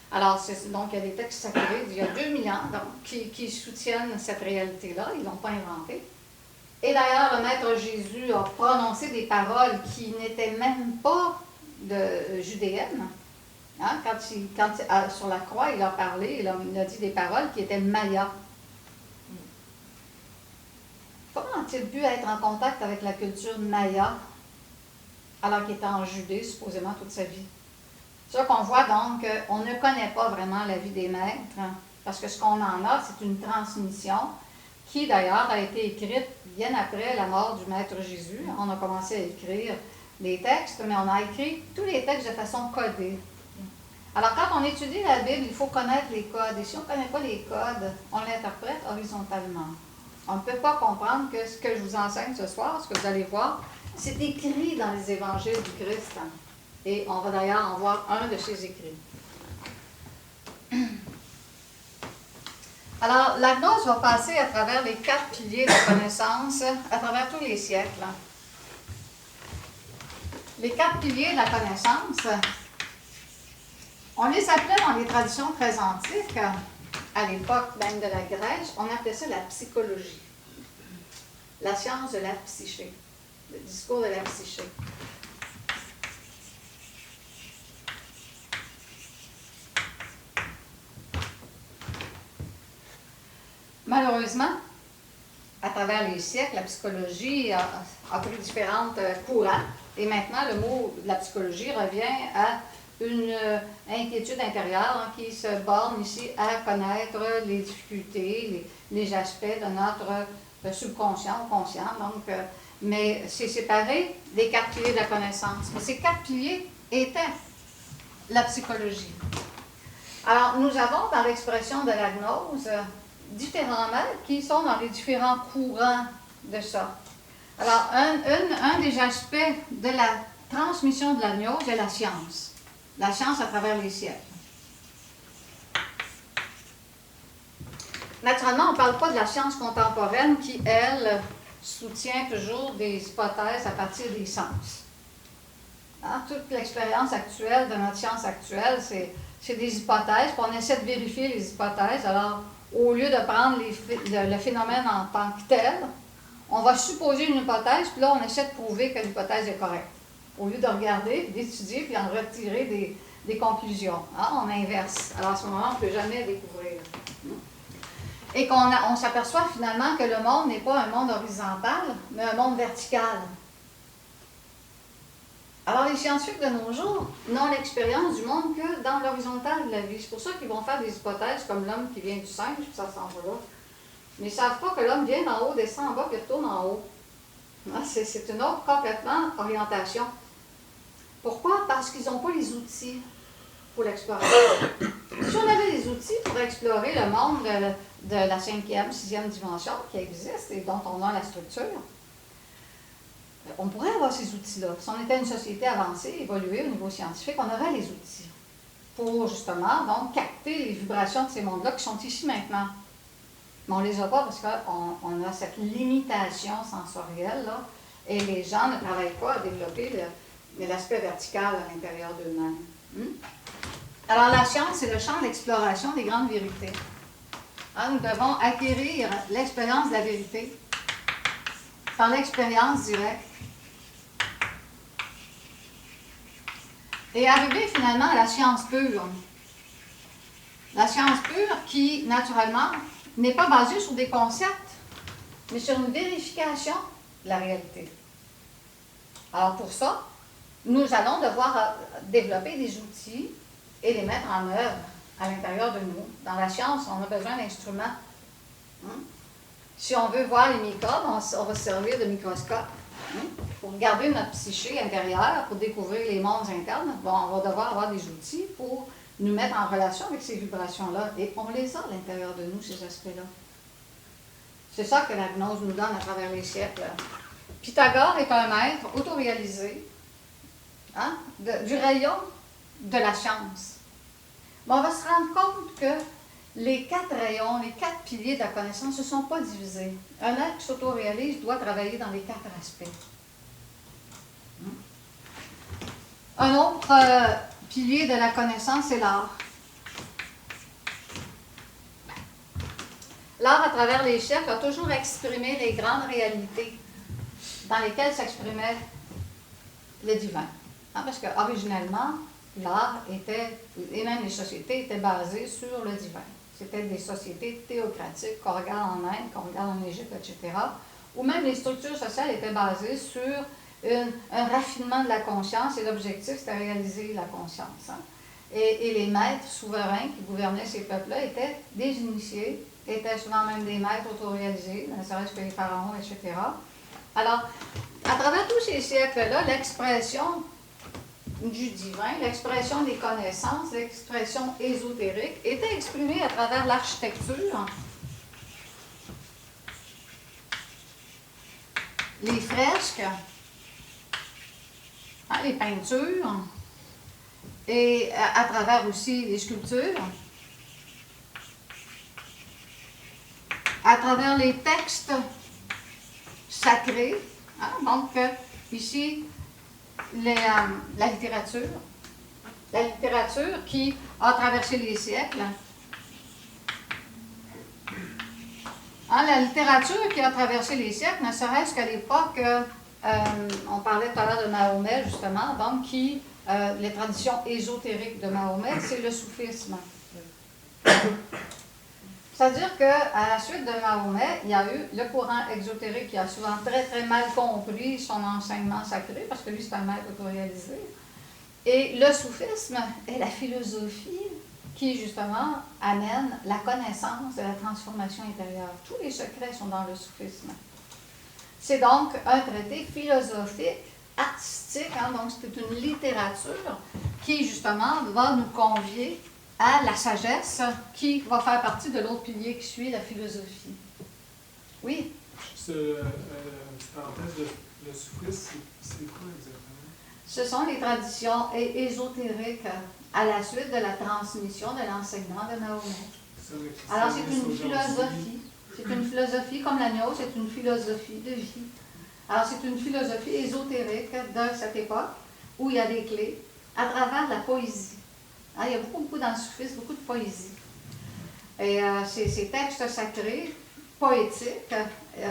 Alors, donc, il y a des textes sacrés d'il y a 2000 ans donc, qui soutiennent cette réalité-là. Ils ne l'ont pas inventée. Et d'ailleurs, le Maître Jésus a prononcé des paroles qui n'étaient même pas judéennes. Hein? Sur la croix, il a parlé, il a dit des paroles qui étaient mayas. Comment a-t-il pu être en contact avec la culture maya alors qu'il était en Judée, supposément, toute sa vie? C'est ça qu'on voit donc qu'on ne connaît pas vraiment la vie des maîtres, hein, parce que ce qu'on en a, c'est une transmission qui d'ailleurs a été écrite bien après la mort du Maître Jésus. On a commencé à écrire les textes, mais on a écrit tous les textes de façon codée. Alors quand on étudie la Bible, il faut connaître les codes, et si on ne connaît pas les codes, on l'interprète horizontalement. On ne peut pas comprendre que ce que je vous enseigne ce soir, ce que vous allez voir, c'est écrit dans les évangiles du Christ. Hein. Et on va d'ailleurs en voir un de ses écrits. Alors, la gnose va passer à travers les 4 piliers de connaissance, à travers tous les siècles. Les 4 piliers de la connaissance, on les appelait dans les traditions très antiques, à l'époque même de la Grèce, on appelait ça la psychologie, la science de la psyché, le discours de la psyché. Malheureusement, à travers les siècles, la psychologie a pris différents courants et maintenant le mot de la psychologie revient à une inquiétude intérieure hein, qui se borne ici à connaître les difficultés, les aspects de notre subconscient ou conscient. Donc, mais c'est séparé des 4 piliers de la connaissance. Mais ces 4 piliers étaient la psychologie. Alors, nous avons dans l'expression de la gnose différents maîtres qui sont dans les différents courants de ça. Alors, un des aspects de la transmission de la gnose est la science. La science à travers les siècles. Naturellement, on ne parle pas de la science contemporaine qui, elle, soutient toujours des hypothèses à partir des sens. Hein? Toute l'expérience actuelle de notre science actuelle, c'est des hypothèses, puis on essaie de vérifier les hypothèses. Alors, au lieu de prendre le phénomène en tant que tel, on va supposer une hypothèse, puis là, on essaie de prouver que l'hypothèse est correcte. Au lieu de regarder, d'étudier, puis en retirer des conclusions. Hein? On inverse. Alors, à ce moment-là, on ne peut jamais découvrir. Et on s'aperçoit finalement que le monde n'est pas un monde horizontal, mais un monde vertical. Alors, les scientifiques de nos jours n'ont l'expérience du monde que dans l'horizontal de la vie. C'est pour ça qu'ils vont faire des hypothèses comme l'homme qui vient du singe, puis ça s'en va là. Mais ils ne savent pas que l'homme vient d'en haut, descend en bas, puis retourne en haut. C'est une autre complètement orientation. Pourquoi? Parce qu'ils n'ont pas les outils pour l'exploration. Si on avait les outils pour explorer le monde de la 5e, 6e dimension qui existe et dont on a la structure, on pourrait avoir ces outils-là. Si on était une société avancée, évoluée au niveau scientifique, on aurait les outils pour justement donc capter les vibrations de ces mondes-là qui sont ici maintenant. Mais on ne les a pas parce qu'on a cette limitation sensorielle, là, et les gens ne travaillent pas à développer l'aspect vertical à l'intérieur d'eux-mêmes. Alors la science, c'est le champ d'exploration des grandes vérités. Hein, nous devons acquérir l'expérience de la vérité par l'expérience directe et arriver finalement à la science pure. La science pure qui, naturellement, n'est pas basée sur des concepts, mais sur une vérification de la réalité. Alors pour ça, nous allons devoir développer des outils et les mettre en œuvre à l'intérieur de nous. Dans la science, on a besoin d'instruments. Si on veut voir les microbes, on va se servir de microscope. Pour regarder notre psyché intérieure, pour découvrir les mondes internes, bon, on va devoir avoir des outils pour nous mettre en relation avec ces vibrations-là. Et on les a à l'intérieur de nous, ces aspects-là. C'est ça que la gnose nous donne à travers les siècles. Pythagore est un maître autoréalisé, hein, du rayon de la science. Mais on va se rendre compte que les 4 rayons, les 4 piliers de la connaissance ne se sont pas divisés. Un être qui s'autoréalise doit travailler dans les 4 aspects. Un autre pilier de la connaissance, c'est l'art. L'art, à travers les siècles, a toujours exprimé les grandes réalités dans lesquelles s'exprimait le divin. Hein, parce qu'originellement, l'art était, et même les sociétés, étaient basées sur le divin. C'était des sociétés théocratiques qu'on regarde en Inde, qu'on regarde en Égypte, etc., où même les structures sociales étaient basées sur un raffinement de la conscience, et l'objectif, c'était réaliser la conscience. Hein. Et les maîtres souverains qui gouvernaient ces peuples-là étaient des initiés, étaient souvent même des maîtres autoréalisés, ne serait-ce que les pharaons, etc. Alors, à travers tous ces siècles-là, l'expression du divin, l'expression des connaissances, l'expression ésotérique était exprimée à travers l'architecture, les fresques, hein, les peintures, et à travers aussi les sculptures, à travers les textes sacrés, hein, donc ici, la littérature qui a traversé les siècles. Hein, la littérature qui a traversé les siècles, ne serait-ce qu'à l'époque, on parlait tout à l'heure de Mahomet, justement, donc qui, les traditions ésotériques de Mahomet, c'est le soufisme. C'est-à-dire qu'à la suite de Mahomet, il y a eu le courant exotérique qui a souvent très très mal compris son enseignement sacré, parce que lui c'est un maître autoréalisé. Et le soufisme est la philosophie qui justement amène la connaissance de la transformation intérieure. Tous les secrets sont dans le soufisme. C'est donc un traité philosophique, artistique, hein, donc c'est une littérature qui justement va nous convier à la sagesse qui va faire partie de l'autre pilier qui suit la philosophie. Oui? Juste une petite parenthèse, le soufisme, c'est quoi exactement? Ce sont les traditions ésotériques à la suite de la transmission de l'enseignement de Mahomet. Alors c'est une philosophie. C'est une philosophie comme la gnose, c'est une philosophie de vie. Alors c'est une philosophie ésotérique de cette époque où il y a des clés à travers la poésie. Ah, il y a beaucoup dans le soufisme, beaucoup de poésie. Et ces textes sacrés, poétiques,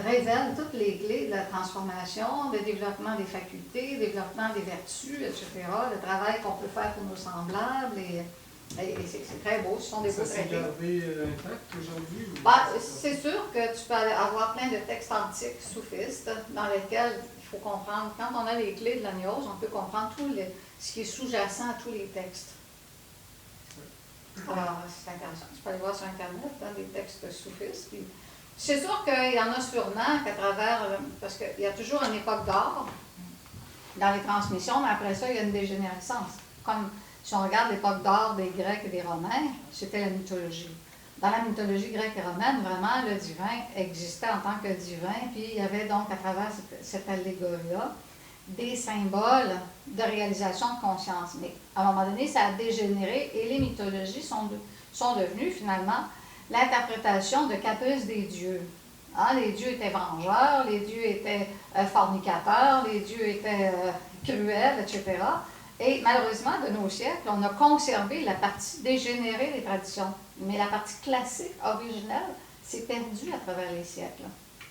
révèlent toutes les clés de la transformation, le développement des facultés, le développement des vertus, etc., le travail qu'on peut faire pour nos semblables. Et c'est très beau, ce sont des beaux traités. Ça s'est gardé intact aujourd'hui? C'est sûr que tu peux avoir plein de textes antiques soufistes dans lesquels il faut comprendre, quand on a les clés de la gnose, on peut comprendre ce qui est sous-jacent à tous les textes. Alors, c'est intéressant. Tu peux aller voir sur Internet dans des textes soufistes. C'est sûr qu'il y en a sûrement qu'à travers, parce qu'il y a toujours une époque d'or dans les transmissions, mais après ça, il y a une dégénérescence. Comme si on regarde l'époque d'or des Grecs et des Romains, c'était la mythologie. Dans la mythologie grecque et romaine, vraiment, le divin existait en tant que divin, puis il y avait donc à travers cette allégorie-là des symboles de réalisation de conscience. Mais à un moment donné, ça a dégénéré et les mythologies sont devenues finalement l'interprétation de caprices des dieux. Hein, les dieux étaient vengeurs, les dieux étaient fornicateurs, les dieux étaient cruels, etc. Et malheureusement, de nos siècles, on a conservé la partie dégénérée des traditions. Mais la partie classique, originelle, s'est perdue à travers les siècles.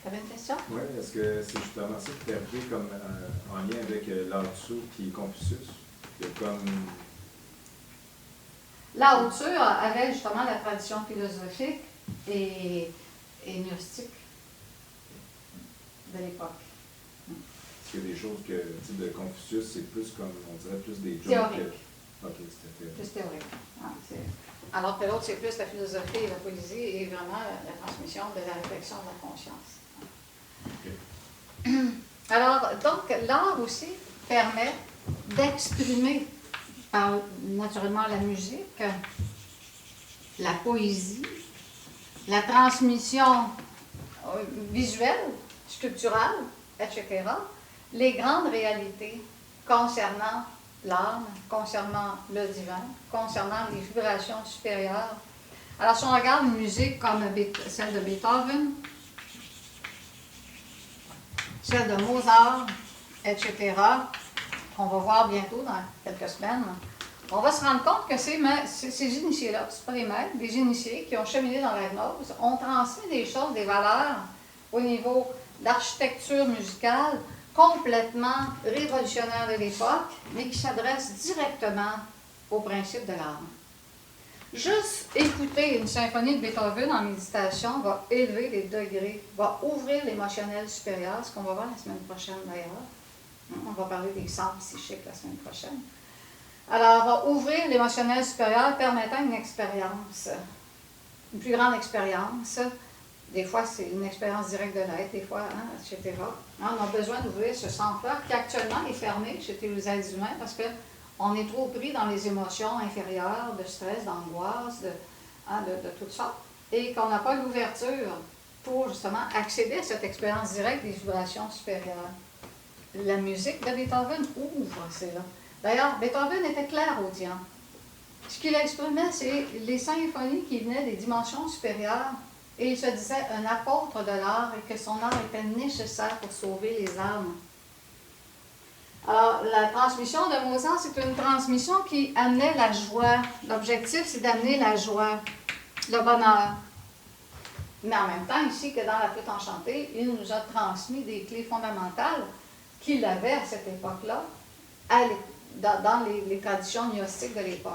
Tu avais une question? Oui, est-ce que c'est justement ça qui est arrivé comme, en lien avec Lao Tzu et Confucius? Lao Tzu avait justement la tradition philosophique et gnostique de l'époque. Est-ce qu'il y a des choses que, le type de Confucius, c'est plus comme, on dirait, plus des jokes? Théorique. Ok, c'était théorique. Plus théorique. Ah, alors que l'autre, c'est plus la philosophie et la poésie et vraiment la transmission de la réflexion de la conscience. Okay. Alors, donc, l'art aussi permet d'exprimer par naturellement la musique, la poésie, la transmission visuelles, sculpturales, etc., les grandes réalités concernant l'âme, concernant le divin, concernant les vibrations supérieures. Alors, si on regarde une musique comme celle de Beethoven, celle de Mozart, etc., qu'on va voir bientôt dans quelques semaines, on va se rendre compte que ces initiés-là, ce sont pas des maîtres, des initiés qui ont cheminé dans la gnose, ont transmis des choses, des valeurs au niveau d'architecture musicale complètement révolutionnaires de l'époque, mais qui s'adressent directement au principe de l'âme. Juste écouter une symphonie de Beethoven en méditation va élever les degrés, va ouvrir l'émotionnel supérieur, ce qu'on va voir la semaine prochaine d'ailleurs. On va parler des centres psychiques la semaine prochaine. Alors, va ouvrir l'émotionnel supérieur permettant une expérience, une plus grande expérience. Des fois, c'est une expérience directe de l'être, des fois, etc. On a besoin d'ouvrir ce centre-là qui actuellement est fermé chez les êtres humains parce qu'on est trop pris dans les émotions inférieures, de stress, d'angoisse, de toutes sortes, et qu'on n'a pas l'ouverture pour justement accéder à cette expérience directe des vibrations supérieures. La musique de Beethoven ouvre cela. D'ailleurs, Beethoven était clairaudient. Ce qu'il exprimait, c'est les symphonies qui venaient des dimensions supérieures, et il se disait un apôtre de l'art et que son art était nécessaire pour sauver les âmes. Alors, la transmission de Mozart, c'est une transmission qui amenait la joie. L'objectif, c'est d'amener la joie, le bonheur. Mais en même temps, ici, que dans la flûte enchantée, il nous a transmis des clés fondamentales qu'il avait à cette époque-là, dans les traditions gnostiques de l'époque.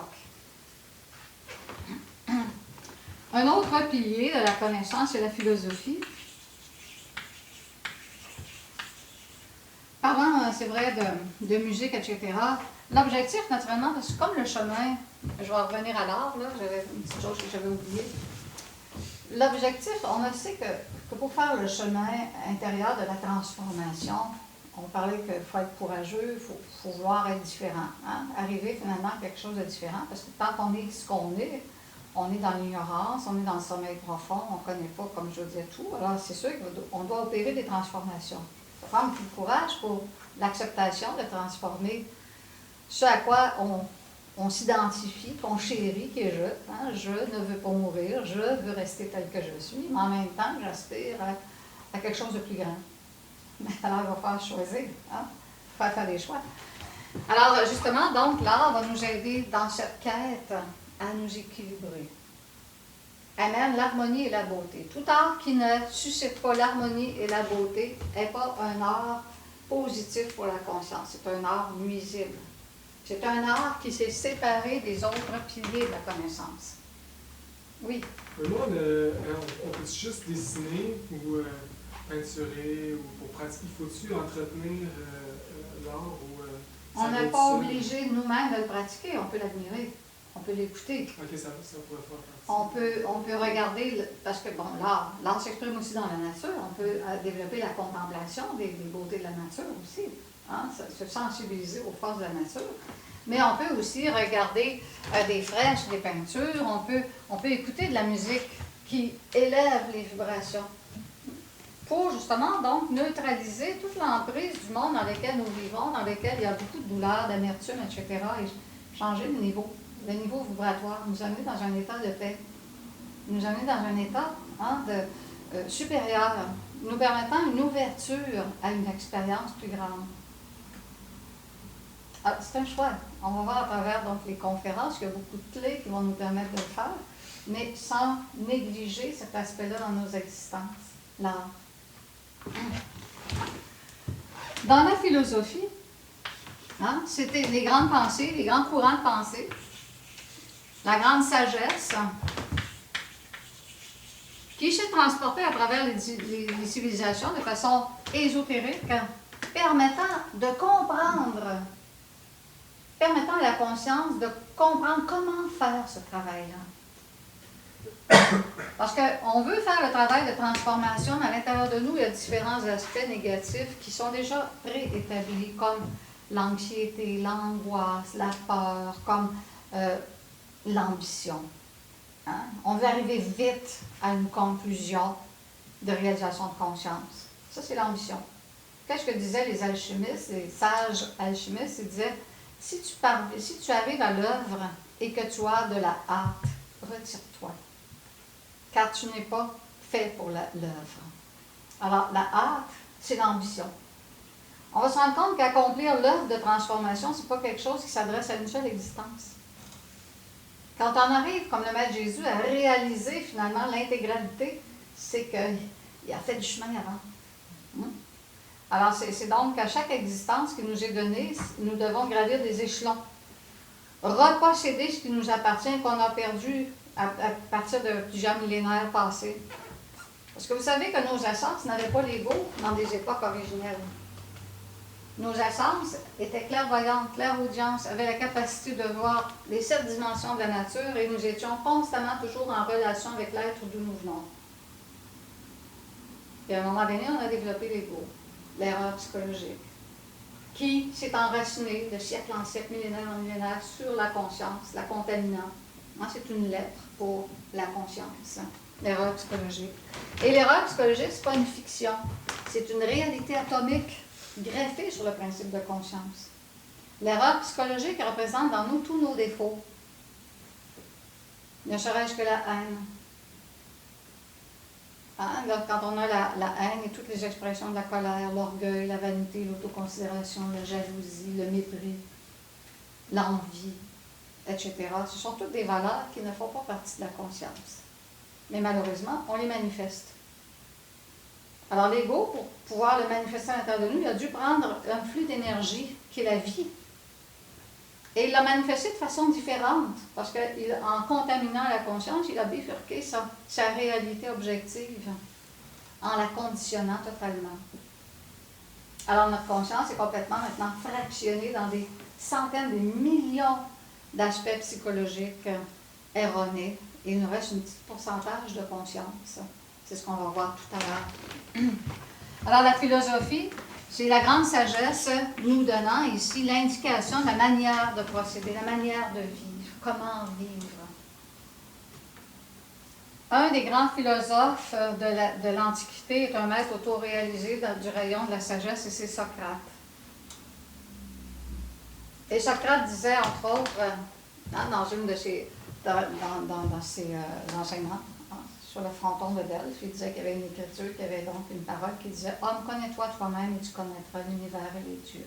Un autre pilier de la connaissance, c'est la philosophie. Parlant, c'est vrai, de musique, etc., l'objectif, naturellement, c'est comme le chemin, je vais revenir à l'art, là, j'avais une petite chose que j'avais oubliée. L'objectif, on a sait que pour faire le chemin intérieur de la transformation, on parlait qu'il faut être courageux, il faut vouloir être différent, arriver finalement à quelque chose de différent, parce que tant qu'on est ce qu'on est, on est dans l'ignorance, on est dans le sommeil profond, on ne connaît pas, comme je disais, tout. Alors, c'est sûr qu'on doit opérer des transformations. Il faut prendre du courage pour l'acceptation de transformer ce à quoi on s'identifie, qu'on chérit, qui est je. Je ne veux pas mourir, je veux rester tel que je suis, mais en même temps, j'aspire à quelque chose de plus grand. Alors, il va falloir choisir, faire des choix. Alors, justement, donc, l'art va nous aider dans cette quête à nous équilibrer. Amène l'harmonie et la beauté. Tout art qui ne suscite pas l'harmonie et la beauté n'est pas un art positif pour la conscience. C'est un art nuisible. C'est un art qui s'est séparé des autres piliers de la connaissance. Oui. Moi, on peut juste dessiner ou peinturer ou pour pratiquer? Faut-tu entretenir l'art ou on n'est pas obligé nous-mêmes de le pratiquer, on peut l'admirer. On peut l'écouter. Ok, ça pourrait faire on peut regarder, parce que bon, l'art s'exprime aussi dans la nature. On peut développer la contemplation des beautés de la nature aussi. Se sensibiliser aux forces de la nature. Mais on peut aussi regarder des fresques, des peintures. On peut écouter de la musique qui élève les vibrations. Pour justement donc neutraliser toute l'emprise du monde dans lequel nous vivons, dans lequel il y a beaucoup de douleur, d'amertume, etc. Et changer le niveau vibratoire, nous amener dans un état de paix, nous amener dans un état supérieur, nous permettant une ouverture à une expérience plus grande. Alors, c'est un choix. On va voir à travers donc, les conférences, il y a beaucoup de clés qui vont nous permettre de le faire, mais sans négliger cet aspect-là dans nos existences, l'art. Dans la philosophie, c'était les grandes pensées, les grands courants de pensée, la grande sagesse, qui s'est transportée à travers les civilisations de façon ésotérique, permettant à la conscience de comprendre comment faire ce travail-là. Parce qu'on veut faire le travail de transformation, mais à l'intérieur de nous, il y a différents aspects négatifs qui sont déjà préétablis, comme l'anxiété, l'angoisse, la peur, comme l'ambition. On veut arriver vite à une conclusion de réalisation de conscience. Ça, c'est l'ambition. Qu'est-ce que disaient les alchimistes, les sages alchimistes? Ils disaient, si tu arrives à l'œuvre et que tu as de la hâte, retire-toi, car tu n'es pas fait pour l'œuvre. Alors, la hâte, c'est l'ambition. On va se rendre compte qu'accomplir l'œuvre de transformation, ce n'est pas quelque chose qui s'adresse à une seule existence. Quand on arrive, comme le Maître Jésus, à réaliser finalement l'intégralité, c'est qu'il a fait du chemin avant. Alors, c'est donc qu'à chaque existence qui nous est donnée, nous devons gravir des échelons. Reposséder ce qui nous appartient, qu'on a perdu à partir de plusieurs millénaires passés. Parce que vous savez que nos essences n'avaient pas l'ego dans des époques originelles. Nos essences étaient clairvoyantes, clairaudientes, avaient la capacité de voir les 7 dimensions de la nature et nous étions constamment toujours en relation avec l'être d'où nous venons. Et à un moment donné, on a développé l'ego, l'erreur psychologique, qui s'est enracinée de siècle en siècle, millénaire en millénaire, sur la conscience, la contaminant. C'est une lettre pour la conscience, l'erreur psychologique. Et l'erreur psychologique, ce n'est pas une fiction, c'est une réalité atomique greffée sur le principe de conscience. L'erreur psychologique représente dans nous tous nos défauts, ne serait-ce que la haine. Quand on a la haine et toutes les expressions de la colère, l'orgueil, la vanité, l'autoconsidération, la jalousie, le mépris, l'envie, etc., ce sont toutes des valeurs qui ne font pas partie de la conscience. Mais malheureusement, on les manifeste. Alors l'ego, pour pouvoir le manifester à l'intérieur de nous, il a dû prendre un flux d'énergie qui est la vie. Et il l'a manifesté de façon différente, parce qu'en contaminant la conscience, il a bifurqué sa réalité objective en la conditionnant totalement. Alors notre conscience est complètement maintenant fractionnée dans des centaines, des millions d'aspects psychologiques erronés, et il nous reste un petit pourcentage de conscience. C'est ce qu'on va voir tout à l'heure. Alors la philosophie, c'est la grande sagesse nous donnant ici l'indication de la manière de procéder, la manière de vivre, comment vivre. Un des grands philosophes de l'Antiquité est un maître autoréalisé du rayon de la sagesse, et c'est Socrate. Et Socrate disait, entre autres, dans une de ses, dans ses enseignements, sur le fronton de Delphes, il disait qu'il y avait une écriture, qu'il y avait donc une parole qui disait « Homme, connais-toi toi-même et tu connaîtras l'univers et les dieux. »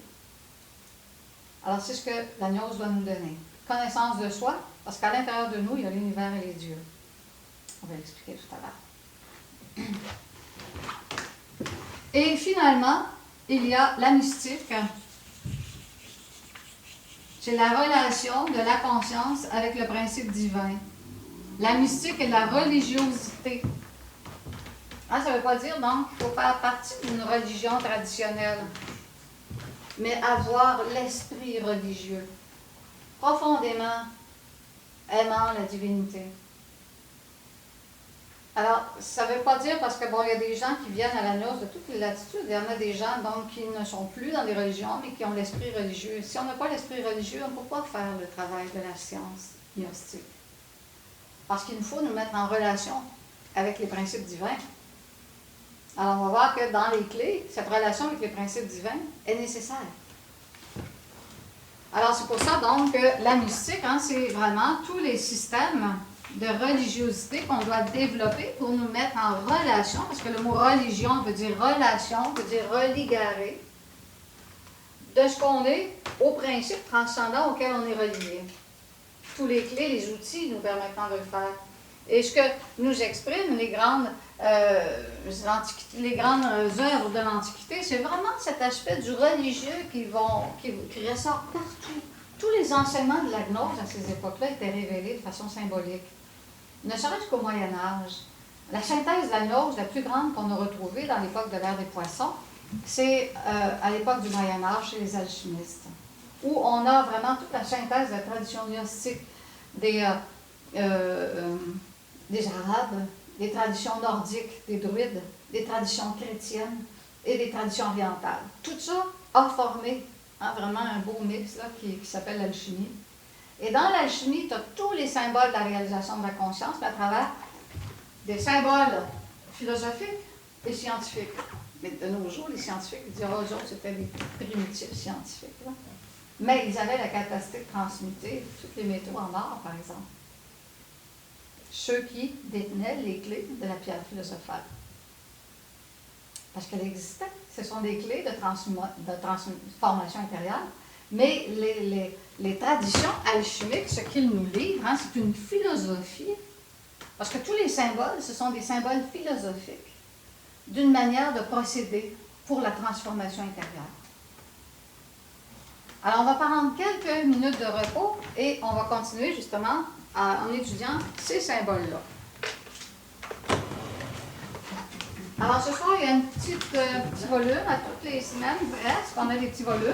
Alors, c'est ce que la gnose doit nous donner. Connaissance de soi, parce qu'à l'intérieur de nous, il y a l'univers et les dieux. On va l'expliquer tout à l'heure. Et finalement, il y a la mystique. C'est la relation de la conscience avec le principe divin. La mystique et la religiosité. Ça ne veut pas dire, donc, qu'il faut faire partie d'une religion traditionnelle, mais avoir l'esprit religieux, profondément aimant la divinité. Alors, ça ne veut pas dire, parce que, bon, il y a des gens qui viennent à la gnose de toutes les latitudes, il y en a des gens, donc, qui ne sont plus dans des religions, mais qui ont l'esprit religieux. Si on n'a pas l'esprit religieux, on ne peut pas faire le travail de la science gnostique. Parce qu'il nous faut nous mettre en relation avec les principes divins. Alors, on va voir que dans les clés, cette relation avec les principes divins est nécessaire. Alors, c'est pour ça, donc, que la mystique, c'est vraiment tous les systèmes de religiosité qu'on doit développer pour nous mettre en relation, parce que le mot religion veut dire relation, veut dire religarer, de ce qu'on est au principe transcendant auquel on est relié. Tous les clés, les outils nous permettant de le faire. Et ce que nous expriment les grandes œuvres de l'Antiquité, c'est vraiment cet aspect du religieux qui ressort partout. Tous les enseignements de la gnose à ces époques-là étaient révélés de façon symbolique. Ne serait-ce qu'au Moyen Âge. La synthèse de la gnose, la plus grande qu'on a retrouvée dans l'époque de l'ère des poissons, c'est à l'époque du Moyen Âge chez les alchimistes, où on a vraiment toute la synthèse de la tradition gnostique des Arabes, des traditions nordiques, des druides, des traditions chrétiennes et des traditions orientales. Tout ça a formé vraiment un beau mix là, qui s'appelle l'alchimie. Et dans l'alchimie, tu as tous les symboles de la réalisation de la conscience, mais à travers des symboles philosophiques, les scientifiques. Mais de nos jours, les scientifiques diront aux autres c'était des primitifs scientifiques. Là. Mais ils avaient la capacité de transmuter tous les métaux en or, par exemple. Ceux qui détenaient les clés de la pierre philosophale. Parce qu'elle existait. Ce sont des clés de transformation intérieure. Mais les traditions alchimiques, ce qu'ils nous livrent, hein, c'est une philosophie. Parce que tous les symboles, ce sont des symboles philosophiques d'une manière de procéder pour la transformation intérieure. Alors, on va prendre quelques minutes de repos et on va continuer justement en étudiant ces symboles-là. Alors, ce soir, il y a un petit volume à toutes les semaines, presque. On a des petits volumes.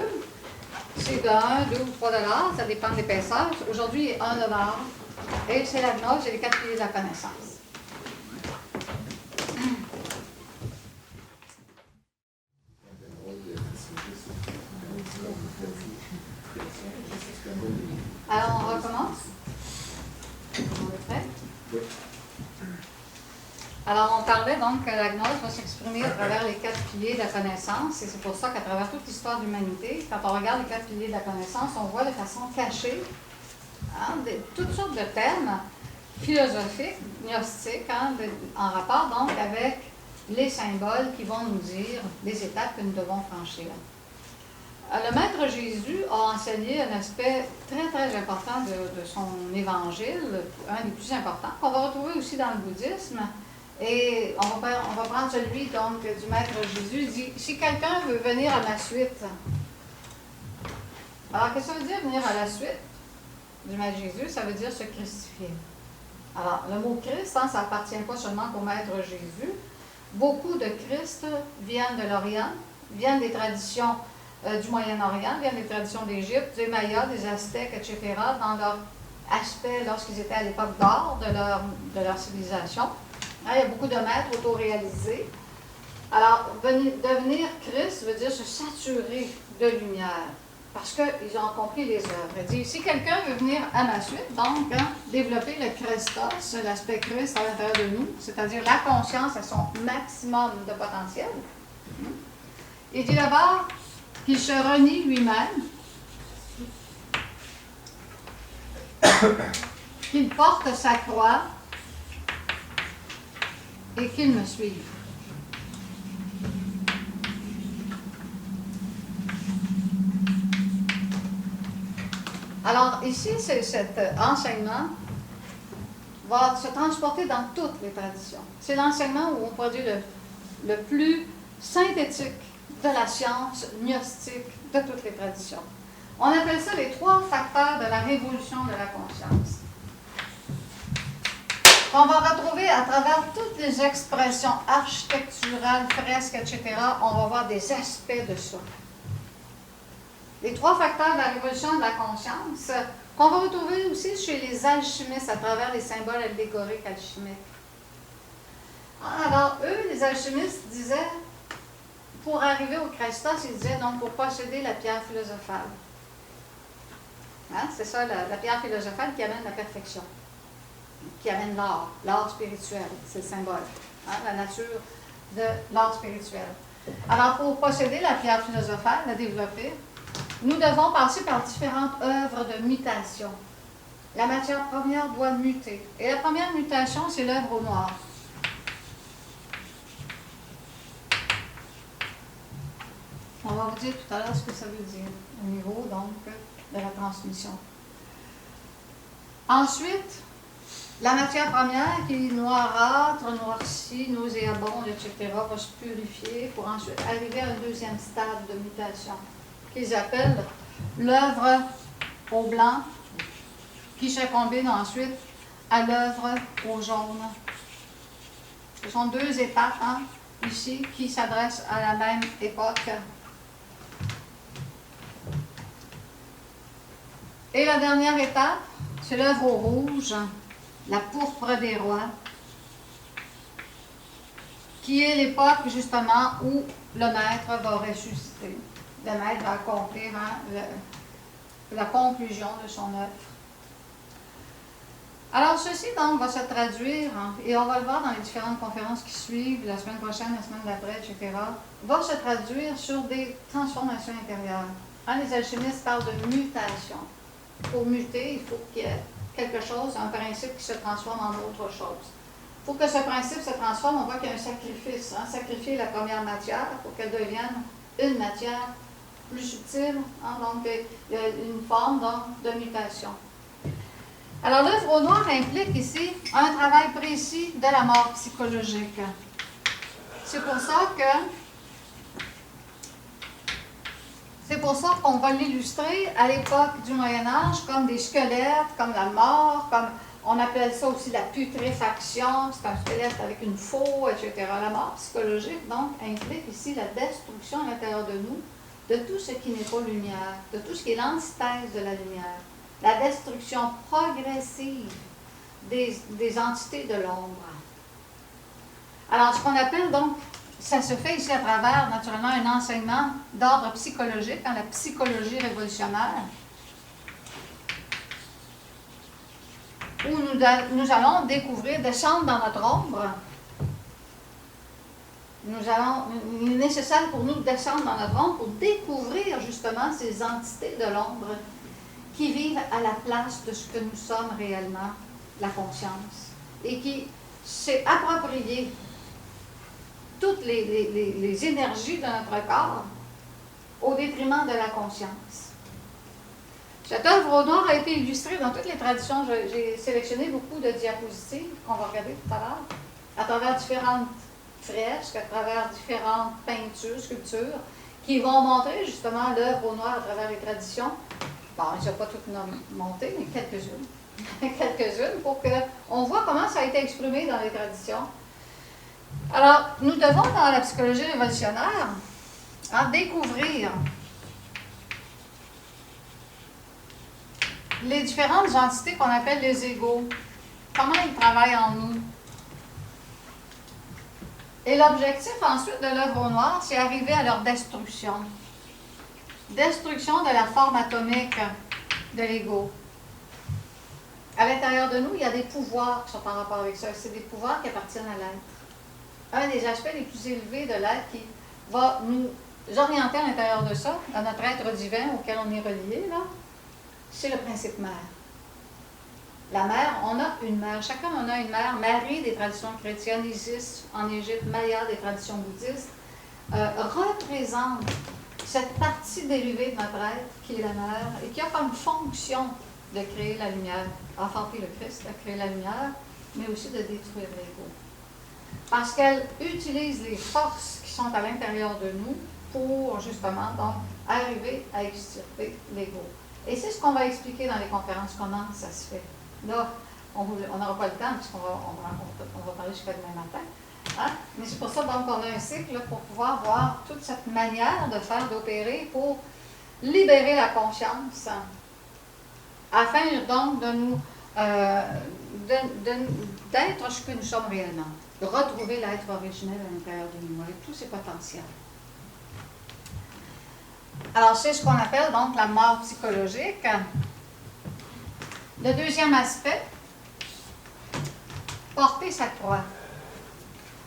C'est de 1, 2 ou 3 $, ça dépend de l'épaisseur. Aujourd'hui, 1 $. Et c'est la gnose et les 4 piliers de la connaissance. Alors, on recommence. On est prêt? Oui. Alors, on parlait donc que la gnose va s'exprimer à travers les 4 piliers de la connaissance, et c'est pour ça qu'à travers toute l'histoire de l'humanité, quand on regarde les 4 piliers de la connaissance, on voit de façon cachée toutes sortes de thèmes philosophiques, gnostiques, en rapport donc avec les symboles qui vont nous dire les étapes que nous devons franchir. Le Maître Jésus a enseigné un aspect très, très important de son évangile, un des plus importants, qu'on va retrouver aussi dans le bouddhisme. Et on va prendre celui donc du Maître Jésus. Il dit, si quelqu'un veut venir à ma suite. Alors, qu'est-ce que ça veut dire venir à la suite du Maître Jésus? Ça veut dire se christifier. Alors, le mot Christ, ça n'appartient pas seulement au Maître Jésus. Beaucoup de Christ viennent de l'Orient, viennent des traditions du Moyen-Orient, viennent des traditions d'Égypte, des Mayas, des Aztèques, etc., dans leur aspect lorsqu'ils étaient à l'époque d'or de leur civilisation. Il y a beaucoup de maîtres auto-réalisés. Alors, devenir Christ veut dire se saturer de lumière, parce qu'ils ont compris les œuvres. Il dit, si quelqu'un veut venir à ma suite, donc, développer le Christos, l'aspect Christ à l'intérieur de nous, c'est-à-dire la conscience à son maximum de potentiel, il dit d'abord qu'il se renie lui-même, qu'il porte sa croix et qu'il me suive. Alors ici, cet enseignement va se transporter dans toutes les traditions. C'est l'enseignement où on pourrait dire le plus synthétique de la science gnostique de toutes les traditions. On appelle ça les 3 facteurs de la révolution de la conscience. On va retrouver à travers toutes les expressions architecturales, fresques, etc., on va voir des aspects de ça. Les 3 facteurs de la révolution de la conscience, qu'on va retrouver aussi chez les alchimistes à travers les symboles allégoriques alchimiques. Alors, eux, les alchimistes disaient, pour arriver au Christos, ils disaient donc pour posséder la pierre philosophale. Hein? C'est ça, la pierre philosophale qui amène la perfection, qui amène l'art spirituel, c'est le symbole, hein? La nature de l'art spirituel. Alors, pour posséder la pierre philosophale, la développer, nous devons passer par différentes œuvres de mutation. La matière première doit muter. Et la première mutation, c'est l'œuvre au noir. On va vous dire tout à l'heure ce que ça veut dire, au niveau donc de la transmission. Ensuite, la matière première qui est noirâtre, noircie, nauséabonde, etc., va se purifier pour ensuite arriver à un deuxième stade de mutation, qu'ils appellent l'œuvre au blanc, qui se combine ensuite à l'œuvre au jaune. Ce sont 2 étapes, hein, ici, qui s'adressent à la même époque. Et la dernière étape, c'est l'œuvre au rouge, la pourpre des rois, qui est l'époque justement où le maître va ressusciter. Le maître va accomplir, hein, la conclusion de son œuvre. Alors, ceci, donc, va se traduire, hein, et on va le voir dans les différentes conférences qui suivent, la semaine prochaine, la semaine d'après, etc., va se traduire sur des transformations intérieures. Hein, les alchimistes parlent de mutation. Pour muter, il faut qu'il y ait quelque chose, un principe qui se transforme en autre chose. Pour que ce principe se transforme, on voit qu'il y a un sacrifice. Hein, sacrifier la première matière pour qu'elle devienne une matière plus subtile. Hein, donc, il y a une forme donc, de mutation. Alors, l'œuvre au noir implique ici un travail précis de la mort psychologique. C'est pour ça qu'on va l'illustrer à l'époque du Moyen Âge comme des squelettes, comme la mort, comme on appelle ça aussi la putréfaction, c'est un squelette avec une faux, etc. La mort psychologique, donc, implique ici la destruction à l'intérieur de nous de tout ce qui n'est pas lumière, de tout ce qui est l'antithèse de la lumière. La destruction progressive des entités de l'ombre. Alors, ce qu'on appelle donc, ça se fait ici à travers, naturellement, un enseignement d'ordre psychologique, dans la psychologie révolutionnaire, où nous allons découvrir, descendre dans notre ombre. Il est nécessaire pour nous de descendre dans notre ombre pour découvrir justement ces entités de l'ombre qui vivent à la place de ce que nous sommes réellement, la conscience, et qui s'est approprié toutes les énergies de notre corps au détriment de la conscience. Cette œuvre au noir a été illustrée dans toutes les traditions. J'ai sélectionné beaucoup de diapositives qu'on va regarder tout à l'heure, à travers différentes fresques, à travers différentes peintures, sculptures, qui vont montrer justement l'œuvre au noir à travers les traditions. Bon, je ne vais pas toutes monter, mais quelques-unes. Quelques-unes pour qu'on voit comment ça a été exprimé dans les traditions. Alors, nous devons, dans la psychologie révolutionnaire, découvrir les différentes entités qu'on appelle les égos. Comment ils travaillent en nous. Et l'objectif ensuite de l'œuvre au noir, c'est arriver à leur destruction. Destruction de la forme atomique de l'ego. À l'intérieur de nous, il y a des pouvoirs qui sont en rapport avec ça. C'est des pouvoirs qui appartiennent à l'être. Un des aspects les plus élevés de l'être qui va nous orienter à l'intérieur de ça, dans notre être divin auquel on est relié, là, c'est le principe mère. La mère, on a une mère. Chacun en a une mère. Marie des traditions chrétiennes, Isis en Égypte, Maya des traditions bouddhistes, représente cette partie dérivée de notre être qui est la mère et qui a comme fonction de créer la lumière, enfanter le Christ, de créer la lumière, mais aussi de détruire l'ego. Parce qu'elle utilise les forces qui sont à l'intérieur de nous pour justement donc arriver à extirper l'ego. Et c'est ce qu'on va expliquer dans les conférences, comment ça se fait. Là, on n'aura pas le temps puisqu'on va parler jusqu'à demain matin. Hein? Mais c'est pour ça donc qu'on a un cycle là, pour pouvoir voir toute cette manière de faire, d'opérer pour libérer la conscience afin donc de nous d'être ce que nous sommes réellement, de retrouver l'être originel à l'intérieur de nous avec tous ses potentiels. Alors, c'est ce qu'on appelle donc la mort psychologique. Le deuxième aspect, porter sa croix.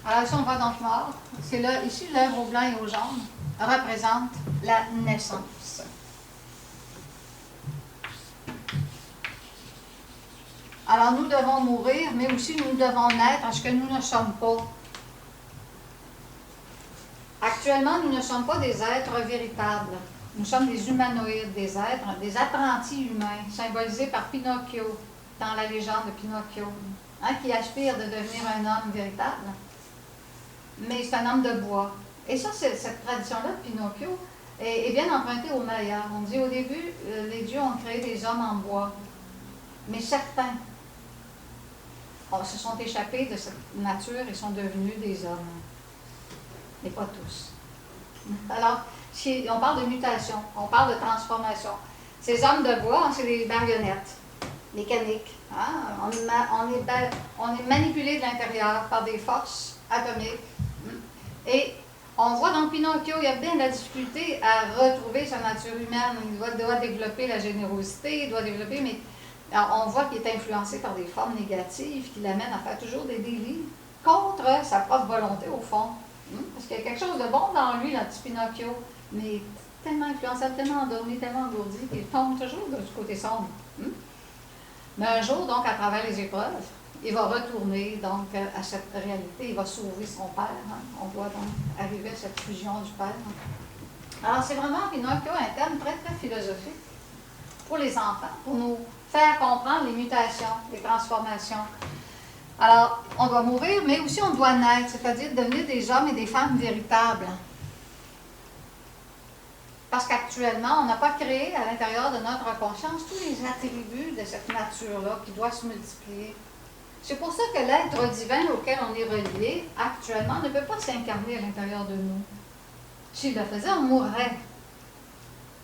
Alors, ici, on voit donc mort. C'est là, ici, l'œuvre au blanc et au jaune représente la naissance. Alors, nous devons mourir, mais aussi nous devons naître à ce que nous ne sommes pas. Actuellement, nous ne sommes pas des êtres véritables. Nous sommes des humanoïdes, des êtres, des apprentis humains, symbolisés par Pinocchio, dans la légende de Pinocchio, hein, qui aspire de devenir un homme véritable. Mais c'est un homme de bois. Et ça, cette tradition-là de Pinocchio est bien empruntée aux Mayas. On dit au début, les dieux ont créé des hommes en bois. Mais certains se sont échappés de cette nature et sont devenus des hommes. Mais pas tous. Alors, on parle de mutation, on parle de transformation. Ces hommes de bois, c'est des marionnettes mécaniques. Hein? On est manipulé de l'intérieur par des forces atomiques. Et on voit dans Pinocchio, il y a bien de la difficulté à retrouver sa nature humaine. Il doit développer la générosité, il doit développer, mais Alors, on voit qu'il est influencé par des formes négatives qui l'amènent à faire toujours des délits contre sa propre volonté, au fond. Parce qu'il y a quelque chose de bon dans lui, le petit Pinocchio, mais tellement influençable, tellement endormi, tellement engourdi, qu'il tombe toujours du côté sombre. Mais un jour, donc, à travers les épreuves, il va retourner donc à cette réalité, il va sauver son père. On doit donc arriver à cette fusion du père. Alors, c'est vraiment Pinocchio, un thème très, très philosophique pour les enfants, pour nous faire comprendre les mutations, les transformations. Alors, on doit mourir, mais aussi on doit naître, c'est-à-dire devenir des hommes et des femmes véritables. Parce qu'actuellement, on n'a pas créé à l'intérieur de notre conscience tous les attributs de cette nature-là qui doit se multiplier. C'est pour ça que l'être divin auquel on est relié, actuellement, ne peut pas s'incarner à l'intérieur de nous. S'il le faisait, on mourrait.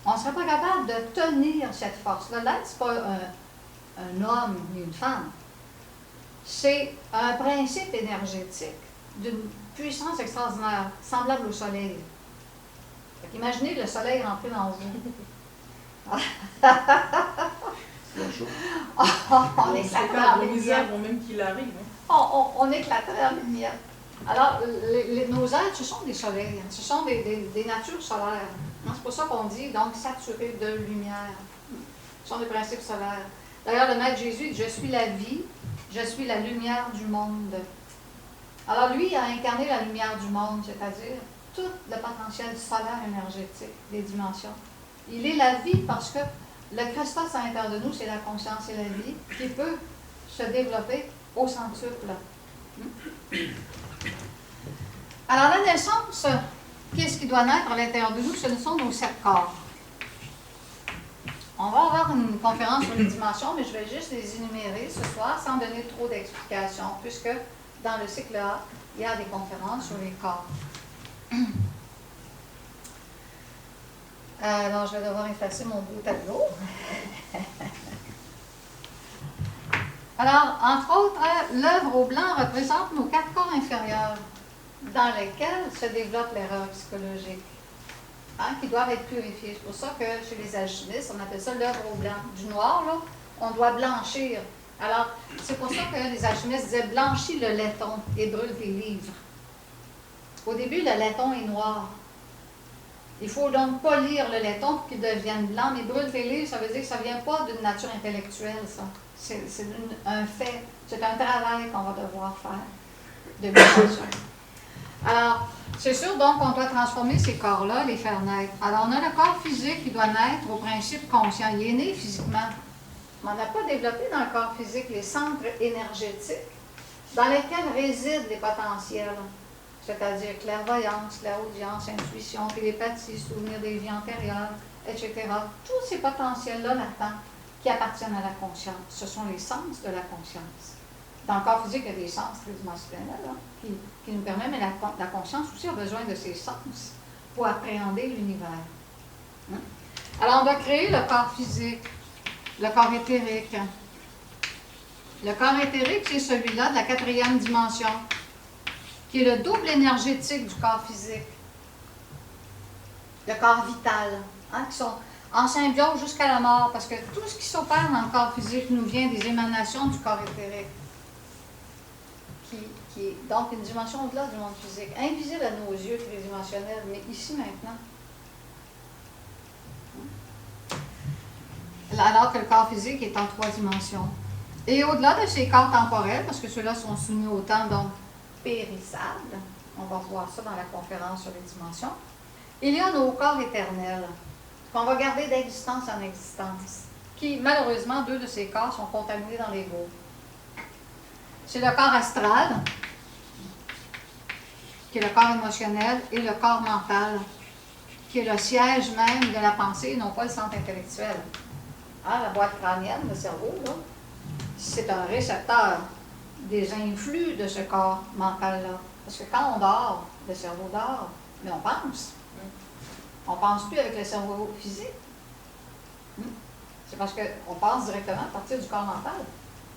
On ne serait pas capable de tenir cette force-là. L'être, ce n'est pas un homme ni une femme. C'est un principe énergétique d'une puissance extraordinaire, semblable au soleil. Imaginez le soleil rentré dans vous. Bonjour. On éclaterait en Les lumière. avant même qu'il arrive. Hein. On éclaterait en lumière. Alors, nos êtres, ce sont des soleils, ce sont des natures solaires. C'est pour ça qu'on dit, donc, saturés de lumière. Ce sont des principes solaires. D'ailleurs, le Maître Jésus dit, je suis la vie, je suis la lumière du monde. Alors, lui, il a incarné la lumière du monde, c'est-à-dire tout le potentiel solaire énergétique des dimensions. Il est la vie parce que le Christos à l'intérieur de nous, c'est la conscience et la vie qui peut se développer au centuple. Alors, la naissance, qu'est-ce qui doit naître à l'intérieur de nous? Ce sont nos 7 corps. On va avoir une conférence sur les dimensions, mais je vais juste les énumérer ce soir sans donner trop d'explications, puisque dans le cycle A, il y a des conférences sur les corps. Alors, je vais devoir effacer mon beau tableau. Alors, entre autres, l'œuvre au blanc représente nos 4 corps inférieurs dans lesquels se développe l'erreur psychologique, qui doivent être purifiés. C'est pour ça que chez les alchimistes, on appelle ça l'œuvre au blanc. Du noir, là, on doit blanchir. Alors, c'est pour ça que les alchimistes disaient « blanchis le laiton et brûle tes livres ». Au début, le laiton est noir. Il faut donc polir le laiton pour qu'il devienne blanc, mais brûle tes livres, ça veut dire que ça ne vient pas d'une nature intellectuelle, ça. C'est un fait, c'est un travail qu'on va devoir faire de mutation. Alors, c'est sûr, donc, on doit transformer ces corps-là, les faire naître. Alors, on a le corps physique qui doit naître au principe conscient. Il est né physiquement. Mais on n'a pas développé dans le corps physique les centres énergétiques dans lesquels résident les potentiels, c'est-à-dire clairvoyance, clairaudience, intuition, télépathie, souvenir des vies antérieures, etc. Tous ces potentiels-là latents qui appartiennent à la conscience. Ce sont les sens de la conscience. Dans le corps physique, il y a des sens tridimensionnels qui nous permettent, mais la conscience aussi a besoin de ces sens pour appréhender l'univers. Alors, on doit créer le corps physique, le corps éthérique. Le corps éthérique, c'est celui-là de la 4e dimension, qui est le double énergétique du corps physique. Le corps vital, qui sont en symbiose jusqu'à la mort, parce que tout ce qui s'opère dans le corps physique nous vient des émanations du corps éthérique, qui est donc une dimension au-delà du monde physique, invisible à nos yeux tridimensionnels, mais ici maintenant. Alors que le corps physique est en 3 dimensions. Et au-delà de ces corps temporels, parce que ceux-là sont soumis au temps, donc périssables, on va voir ça dans la conférence sur les dimensions, il y a nos corps éternels, qu'on va garder d'existence en existence, qui, malheureusement, 2 de ces corps sont contaminés dans l'ego. C'est le corps astral, qui est le corps émotionnel, et le corps mental, qui est le siège même de la pensée, non pas le centre intellectuel. La boîte crânienne, le cerveau, là, c'est un récepteur des influx de ce corps mental-là. Parce que quand on dort, le cerveau dort, mais on pense. On ne pense plus avec le cerveau physique. C'est parce qu'on pense directement à partir du corps mental.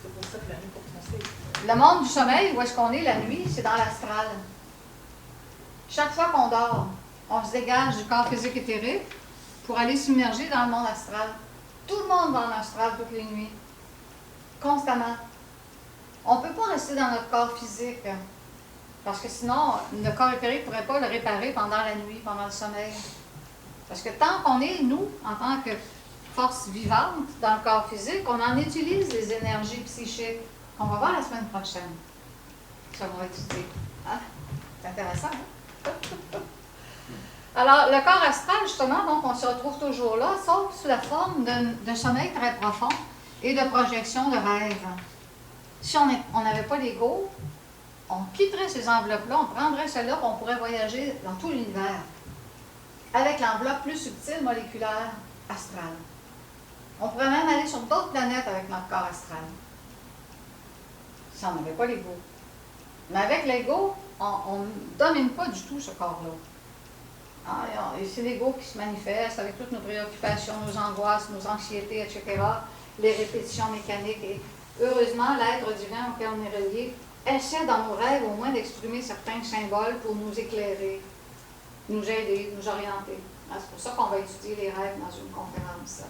C'est pour ça que la nuit pour penser. Le monde du sommeil, où est-ce qu'on est la nuit, c'est dans l'astral. Chaque fois qu'on dort, on se dégage du corps physique éthérique pour aller s'immerger dans le monde astral. Tout le monde va en astral toutes les nuits. constamment. On ne peut pas rester dans notre corps physique, parce que sinon, le corps éthérique ne pourrait pas le réparer pendant la nuit, pendant le sommeil. Parce que tant qu'on est, nous, en tant que force vivante dans le corps physique, on en utilise les énergies psychiques qu'on va voir la semaine prochaine. Ça, on va étudier. Hein? C'est intéressant, hein? Alors, le corps astral, justement, donc, on se retrouve toujours là, sauf sous la forme de sommeil très profond et de projection de rêve. Si on n'avait pas l'ego, on quitterait ces enveloppes-là, on prendrait celles-là, on pourrait voyager dans tout l'univers avec l'enveloppe plus subtile moléculaire astrale. On pourrait même aller sur d'autres planètes avec notre corps astral, si on n'avait pas l'ego. Mais avec l'ego, on ne domine pas du tout ce corps-là. Et c'est l'ego qui se manifeste avec toutes nos préoccupations, nos angoisses, nos anxiétés, etc., les répétitions mécaniques. Et heureusement, l'être divin auquel on est relié essaie dans nos rêves au moins d'exprimer certains symboles pour nous éclairer, nous aider, nous orienter. C'est pour ça qu'on va étudier les rêves dans une conférence.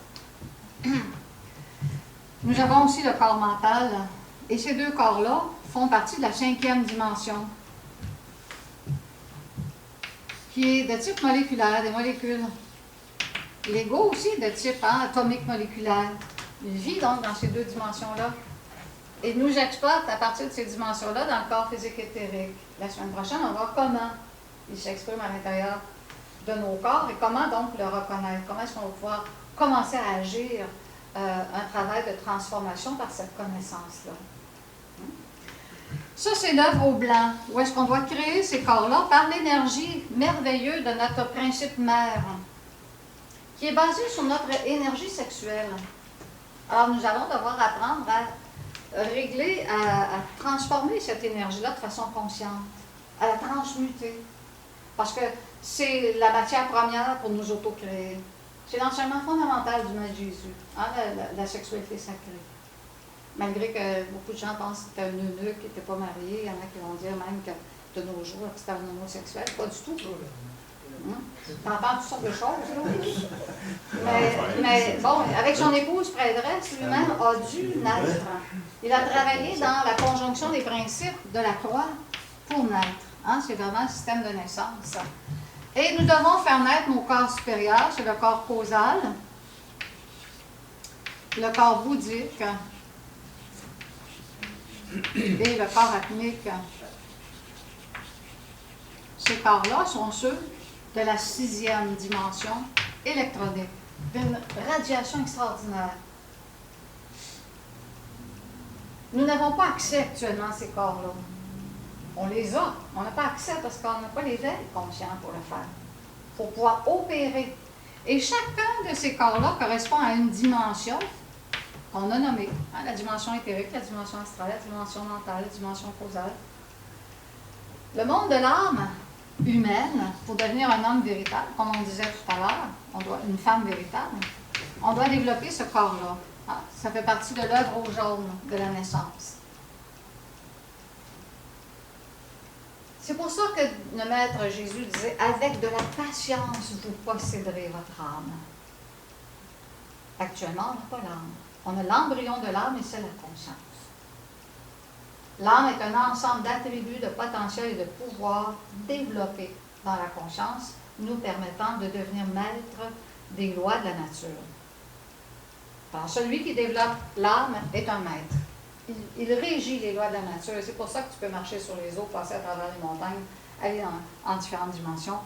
Nous avons aussi le corps mental, et ces deux corps-là font partie de la 5e dimension, qui est de type moléculaire, des molécules. L'ego aussi est de type atomique moléculaire. Il vit donc dans ces deux dimensions-là. Et nous exploite à partir de ces dimensions-là dans le corps physique éthérique. La semaine prochaine, on va voir comment il s'exprime à l'intérieur de nos corps et comment donc le reconnaître. Comment est-ce qu'on va pouvoir commencer à agir un travail de transformation par cette connaissance-là. Ça, c'est l'œuvre au blanc, où est-ce qu'on doit créer ces corps-là par l'énergie merveilleuse de notre principe mère, qui est basé sur notre énergie sexuelle. Alors, nous allons devoir apprendre à régler, à transformer cette énergie-là de façon consciente, à la transmuter. Parce que c'est la matière première pour nous auto-créer. C'est l'enseignement fondamental du maître Jésus, la sexualité sacrée. Malgré que beaucoup de gens pensent que c'était un eunuque qui n'était pas marié, il y en a qui vont dire même que de nos jours, c'était un homosexuel. Pas du tout. T'entends toutes sortes de choses, là. Mais bon, avec son épouse prêtresse, lui-même a dû naître. Il a travaillé dans la conjonction des principes de la croix pour naître. C'est vraiment un système de naissance. Et nous devons faire naître nos corps supérieurs, c'est le corps causal, le corps bouddhique et le corps atmique. Ces corps-là sont ceux de la 6e dimension électronique, d'une radiation extraordinaire. Nous n'avons pas accès actuellement à ces corps-là. On les a, on n'a pas accès parce qu'on n'a pas l'éveil conscient pour le faire. Il faut pouvoir opérer. Et chacun de ces corps-là correspond à une dimension qu'on a nommée. La dimension éthérique, la dimension astrale, la dimension mentale, la dimension causale. Le monde de l'âme humaine, pour devenir un homme véritable, comme on disait tout à l'heure, une femme véritable, on doit développer ce corps-là. Ça fait partie de l'œuvre au jaune de la naissance. C'est pour ça que le Maître Jésus disait « Avec de la patience, vous posséderez votre âme. » Actuellement, on n'a pas l'âme. On a l'embryon de l'âme et c'est la conscience. L'âme est un ensemble d'attributs, de potentiels et de pouvoirs développés dans la conscience, nous permettant de devenir maître des lois de la nature. Alors, celui qui développe l'âme est un maître. Il régit les lois de la nature. C'est pour ça que tu peux marcher sur les eaux, passer à travers les montagnes, aller en différentes dimensions,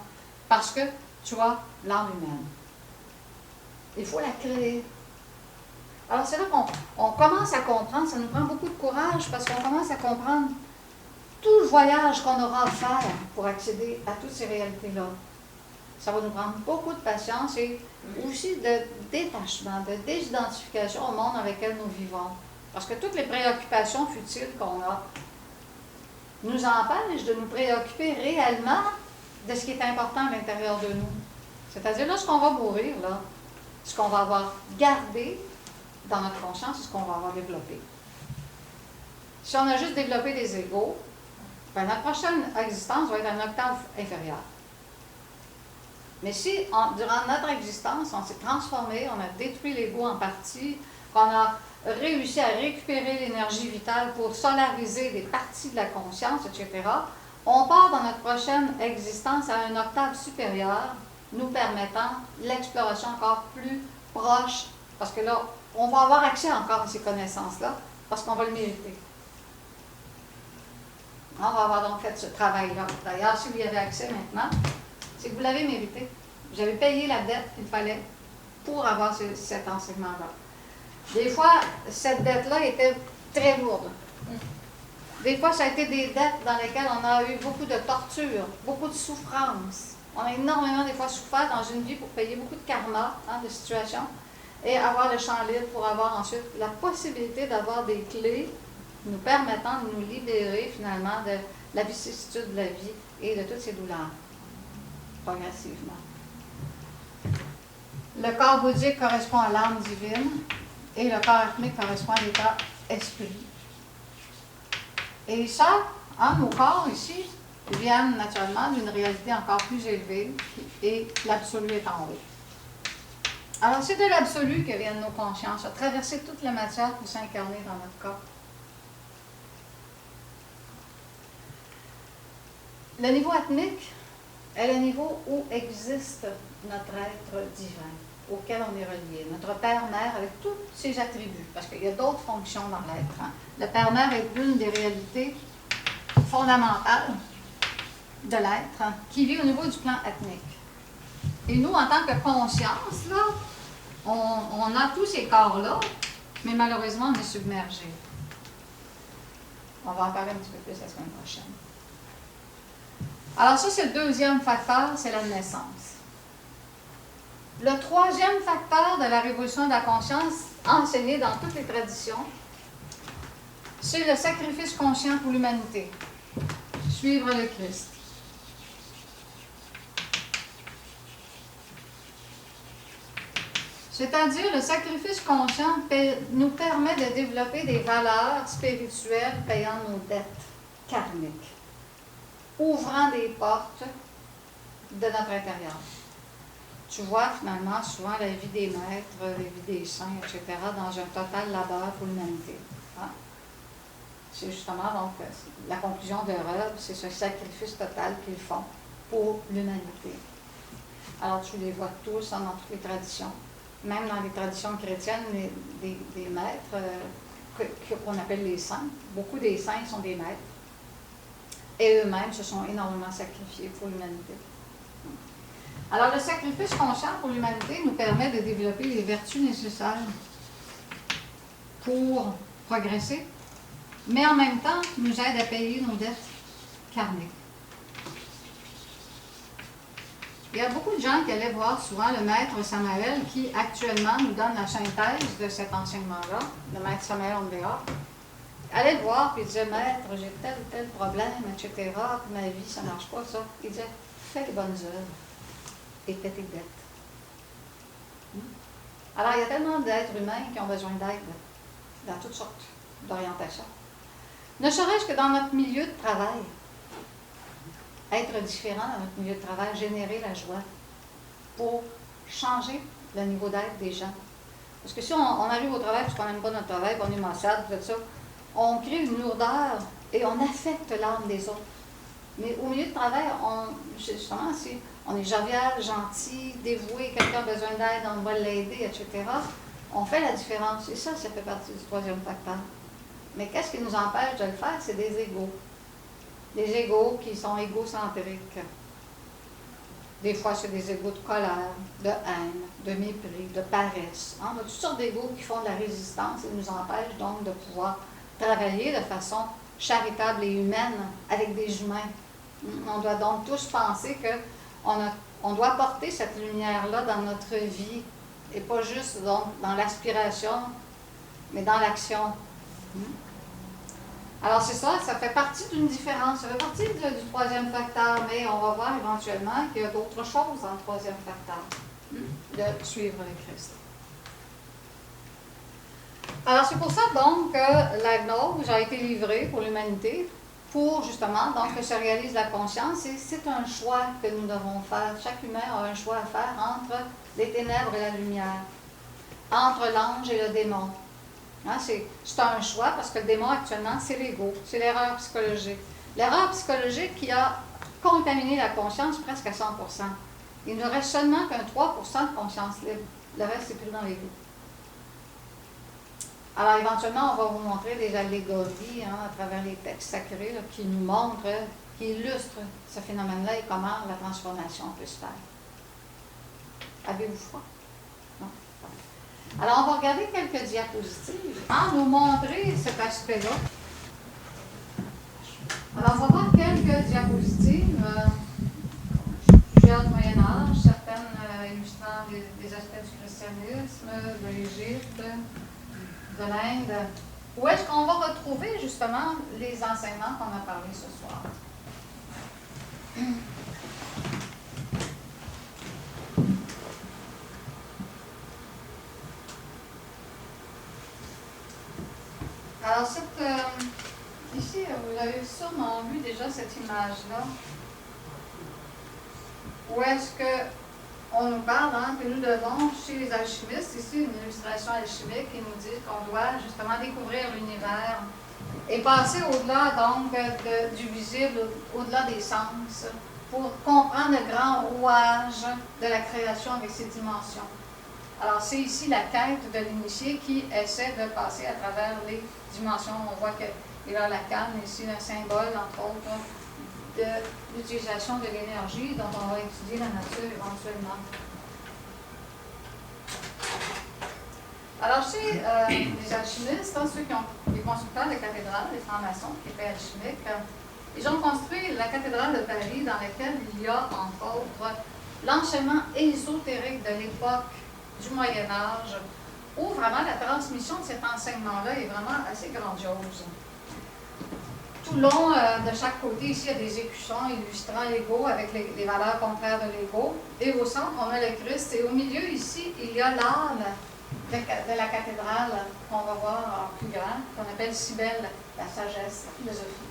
parce que tu as l'âme humaine. Il faut la créer. Alors c'est là qu'on commence à comprendre, ça nous prend beaucoup de courage, parce qu'on commence à comprendre tout le voyage qu'on aura à faire pour accéder à toutes ces réalités-là. Ça va nous prendre beaucoup de patience et aussi de détachement, de désidentification au monde avec lequel nous vivons. Parce que toutes les préoccupations futiles qu'on a nous empêchent de nous préoccuper réellement de ce qui est important à l'intérieur de nous. C'est-à-dire, lorsqu'on va mourir, là, ce qu'on va avoir gardé dans notre conscience, c'est ce qu'on va avoir développé. Si on a juste développé des égos, ben notre prochaine existence va être un octave inférieur. Mais si, durant notre existence, on s'est transformé, on a détruit l'ego en partie, qu'on a réussi à récupérer l'énergie vitale pour solariser des parties de la conscience, etc., on part dans notre prochaine existence à une octave supérieure, nous permettant l'exploration encore plus proche, parce que là, on va avoir accès encore à ces connaissances-là, parce qu'on va le mériter. On va avoir donc fait ce travail-là. D'ailleurs, si vous y avez accès maintenant, c'est que vous l'avez mérité. Vous avez payé la dette qu'il fallait pour avoir cet enseignement-là. Des fois, cette dette-là était très lourde. Des fois, ça a été des dettes dans lesquelles on a eu beaucoup de torture, beaucoup de souffrance. On a énormément, des fois, souffert dans une vie pour payer beaucoup de karma, de situations, et avoir le champ libre pour avoir ensuite la possibilité d'avoir des clés nous permettant de nous libérer, finalement, de la vicissitude de la vie et de toutes ces douleurs, progressivement. Le corps bouddhique correspond à l'âme divine et le corps atmique correspond à l'état esprit. Et ça, nos corps ici viennent naturellement d'une réalité encore plus élevée et l'absolu est en haut. Alors c'est de l'absolu que viennent nos consciences, à traverser toute la matière pour s'incarner dans notre corps. Le niveau atmique est le niveau où existe notre être divin, auquel on est relié. Notre Père-Mère avec tous ses attributs, parce qu'il y a d'autres fonctions dans l'être. Le Père-Mère est une des réalités fondamentales de l'être qui vit au niveau du plan atmique. Et nous, en tant que conscience, là, on a tous ces corps-là, mais malheureusement, on est submergé. On va en parler un petit peu plus la semaine prochaine. Alors ça, c'est le deuxième facteur, c'est la naissance. Le troisième facteur de la révolution de la conscience, enseigné dans toutes les traditions, c'est le sacrifice conscient pour l'humanité. Suivre le Christ. C'est-à-dire, le sacrifice conscient nous permet de développer des valeurs spirituelles payant nos dettes karmiques, ouvrant des portes de notre intérieur. Tu vois finalement souvent la vie des maîtres, la vie des saints, etc., dans un total labeur pour l'humanité. Hein? C'est justement donc la conclusion de Reuben, c'est ce sacrifice total qu'ils font pour l'humanité. Alors tu les vois tous dans toutes les traditions, même dans les traditions chrétiennes, des maîtres qu'on appelle les saints. Beaucoup des saints sont des maîtres. Et eux-mêmes se sont énormément sacrifiés pour l'humanité. Alors, le sacrifice conscient pour l'humanité nous permet de développer les vertus nécessaires pour progresser, mais en même temps, nous aide à payer nos dettes karmiques. Il y a beaucoup de gens qui allaient voir souvent le maître Samael qui, actuellement, nous donne la synthèse de cet enseignement-là, le maître Samael Ondéa. Allait le voir, puis il disait, maître, j'ai tel ou tel problème, etc., puis ma vie, ça ne marche pas, ça. Il disait, fais les bonnes œuvres et fais tes dettes. Alors, il y a tellement d'êtres humains qui ont besoin d'aide dans toutes sortes d'orientations. Ne serait-ce que dans notre milieu de travail. Être différent dans notre milieu de travail, générer la joie pour changer le niveau d'être des gens. Parce que si on arrive au travail parce qu'on n'aime pas notre travail, qu'on est maussade, tout ça, on crée une lourdeur et on affecte l'âme des autres. Mais au milieu de travail, justement, si on est jovial, gentil, dévoué, quelqu'un a besoin d'aide, on va l'aider, etc., on fait la différence. Et ça fait partie du troisième facteur. Mais qu'est-ce qui nous empêche de le faire? C'est des égos. Des égos qui sont égocentriques. Des fois, c'est des égos de colère, de haine, de mépris, de paresse. On a toutes sortes d'égos qui font de la résistance et nous empêchent donc de pouvoir travailler de façon charitable et humaine avec des humains. On doit donc tous penser qu'on doit porter cette lumière-là dans notre vie et pas juste donc, dans l'aspiration, mais dans l'action. Alors c'est ça, ça fait partie d'une différence, ça fait partie du troisième facteur, mais on va voir éventuellement qu'il y a d'autres choses dans le troisième facteur, de suivre le Christ. Alors c'est pour ça donc que la gnose a été livrée pour l'humanité, pour justement donc que se réalise la conscience, et c'est un choix que nous devons faire. Chaque humain a un choix à faire entre les ténèbres et la lumière, entre l'ange et le démon, Hein, c'est un choix parce que le démon actuellement, c'est l'ego, c'est l'erreur psychologique. L'erreur psychologique qui a contaminé la conscience presque à 100%. Il ne reste seulement qu'un 3% de conscience libre. Le reste, c'est plus dans l'ego. Alors, éventuellement, on va vous montrer des allégories à travers les textes sacrés là, qui nous montrent, qui illustrent ce phénomène-là et comment la transformation peut se faire. Avez-vous froid? Non? Alors, on va regarder quelques diapositives pour nous montrer cet aspect-là. Alors, on va voir quelques diapositives, plusieurs du Moyen-Âge, certaines illustrant des aspects du christianisme, de l'Égypte, de l'Inde. Où est-ce qu'on va retrouver justement les enseignements qu'on a parlé ce soir? Alors, ici, vous avez sûrement vu déjà cette image-là. Où est-ce qu'on nous parle que nous devons, chez les alchimistes, ici une illustration alchimique qui nous dit qu'on doit justement découvrir l'univers et passer au-delà donc du visible, au-delà des sens, pour comprendre le grand rouage de la création avec ses dimensions. Alors, c'est ici la quête de l'initié qui essaie de passer à travers les dimensions. On voit qu'il y a la canne, ici, un symbole, entre autres, de l'utilisation de l'énergie dont on va étudier la nature éventuellement. Alors, chez les alchimistes, ceux qui ont les constructeurs de cathédrales, les francs-maçons qui étaient alchimiques, ils ont construit la cathédrale de Paris dans laquelle il y a, entre autres, l'enseignement ésotérique de l'époque du Moyen-Âge, où vraiment la transmission de cet enseignement-là est vraiment assez grandiose. Tout le long de chaque côté, ici, il y a des écussons illustrant l'ego avec les valeurs contraires de l'ego. Et au centre, on a le Christ. Et au milieu, ici, il y a l'âme de la cathédrale qu'on va voir en plus grand, qu'on appelle Cybèle, la sagesse, la philosophie,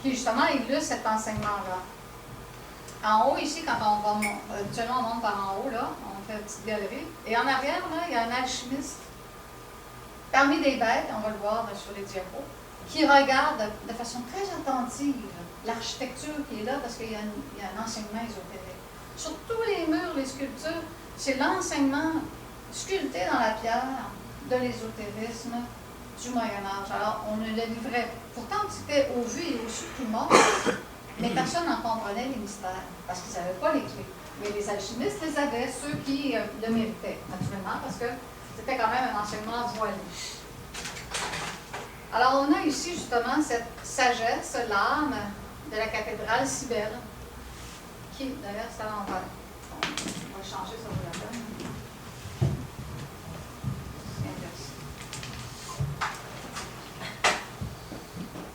qui justement illustre cet enseignement-là. En haut, ici, quand on va habituellement on monte par en haut, là, on fait une petite galerie. Et en arrière, là, il y a un alchimiste. Parmi des bêtes, on va le voir sur les diapos, qui regarde de façon très attentive l'architecture qui est là, parce qu'il y a un enseignement ésotérique. Sur tous les murs, les sculptures, c'est l'enseignement sculpté dans la pierre de l'ésotérisme du Moyen-Âge. Alors, on ne le livrait. Pourtant, c'était au vu et au su de tout le monde, mais personne n'en comprenait les mystères, parce qu'ils n'avaient pas les clés. Mais les alchimistes les avaient, ceux qui le méritaient, naturellement, parce que c'était quand même un enseignement voilé. Alors, on a ici justement cette sagesse, l'âme de la cathédrale Cybèle, qui, d'ailleurs, c'est à l'envers. On va changer, ça vaut la peine.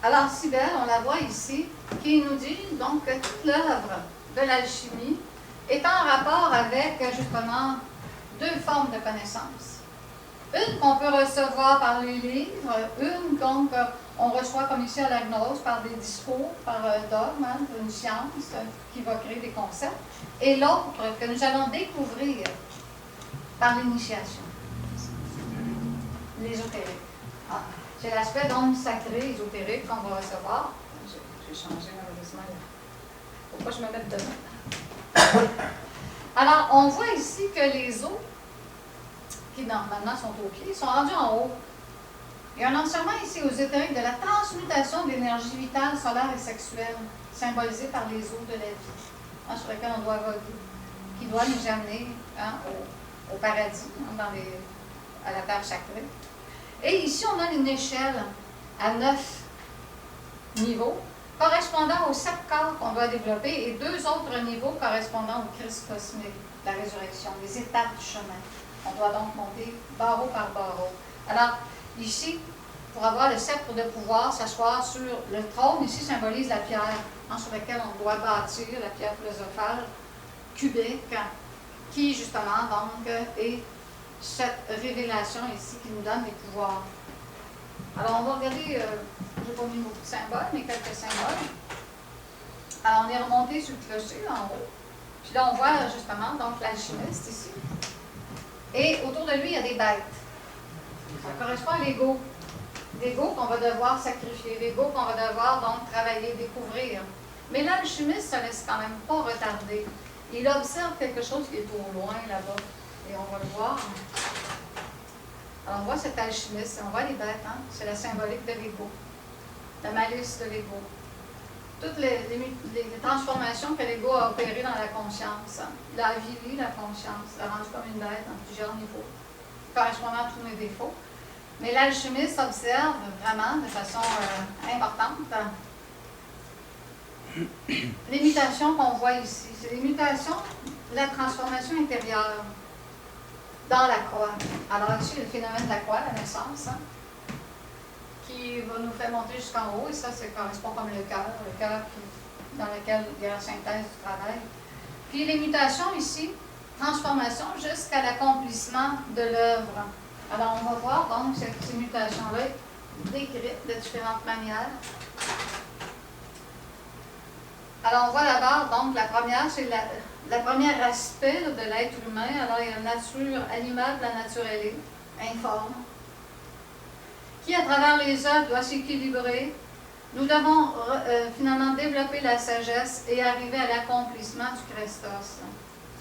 Alors, Cybèle, on la voit ici, qui nous dit donc que toute l'œuvre de l'alchimie est en rapport avec, justement, deux formes de connaissances. Une qu'on peut recevoir par les livres, une qu'on reçoit comme ici à la gnose par des discours, par dogme, une science qui va créer des concepts, et l'autre que nous allons découvrir par l'initiation, l'ésotérique. Ah, c'est l'aspect donc sacré, ésotérique qu'on va recevoir. J'ai changé malheureusement. Il ne faut pas que je me mette dedans. Alors, on voit ici que les os qui normalement sont aux pieds, sont rendus en haut. Il y a un enseignement ici aux ésotériques de la transmutation de l'énergie vitale, solaire et sexuelle, symbolisée par les eaux de la vie, sur lesquelles on doit voguer, qui doit nous amener au paradis, à la terre sacrée. Et ici, on a une échelle à 9 niveaux, correspondant aux 7 corps qu'on doit développer, et 2 autres niveaux correspondant au Christ cosmique, la résurrection, les étapes du chemin. On doit donc monter barreau par barreau. Alors, ici, pour avoir le sceptre de pouvoir, s'asseoir sur le trône, ici symbolise la pierre sur laquelle on doit bâtir, la pierre philosophale cubique, qui justement donc est cette révélation ici qui nous donne les pouvoirs. Alors, on va regarder, je n'ai pas mis beaucoup de symboles, mais quelques symboles. Alors, on est remonté sur le clocher, là, en haut. Puis là, on voit justement donc l'alchimiste ici. Et autour de lui, il y a des bêtes. Ça correspond à l'ego. L'ego qu'on va devoir sacrifier, l'ego qu'on va devoir donc travailler, découvrir. Mais l'alchimiste ne se laisse quand même pas retarder. Il observe quelque chose qui est au loin là-bas. Et on va le voir. Alors on voit cet alchimiste, on voit les bêtes, hein? C'est la symbolique de l'ego, la malice de l'ego. Toutes les transformations que l'ego a opérées dans la conscience. Hein? Il a avili la conscience, l'a rendue comme une bête dans plusieurs niveaux, correspondant à tous nos défauts. Mais l'alchimiste observe vraiment de façon importante les mutations qu'on voit ici. C'est les mutations de la transformation intérieure dans la croix. Alors ici, le phénomène de la croix, la naissance, hein, qui va nous faire monter jusqu'en haut, et ça correspond comme le cœur dans lequel il y a la synthèse du travail. Puis les mutations ici, transformation jusqu'à l'accomplissement de l'œuvre. Alors on va voir donc ces mutations-là décrites de différentes manières. Alors on voit d'abord, donc la première, c'est la première aspect de l'être humain. Alors il y a la nature animale, la nature ailée, informe, qui à travers les œuvres doit s'équilibrer. Nous devons finalement développer la sagesse et arriver à l'accomplissement du Christos.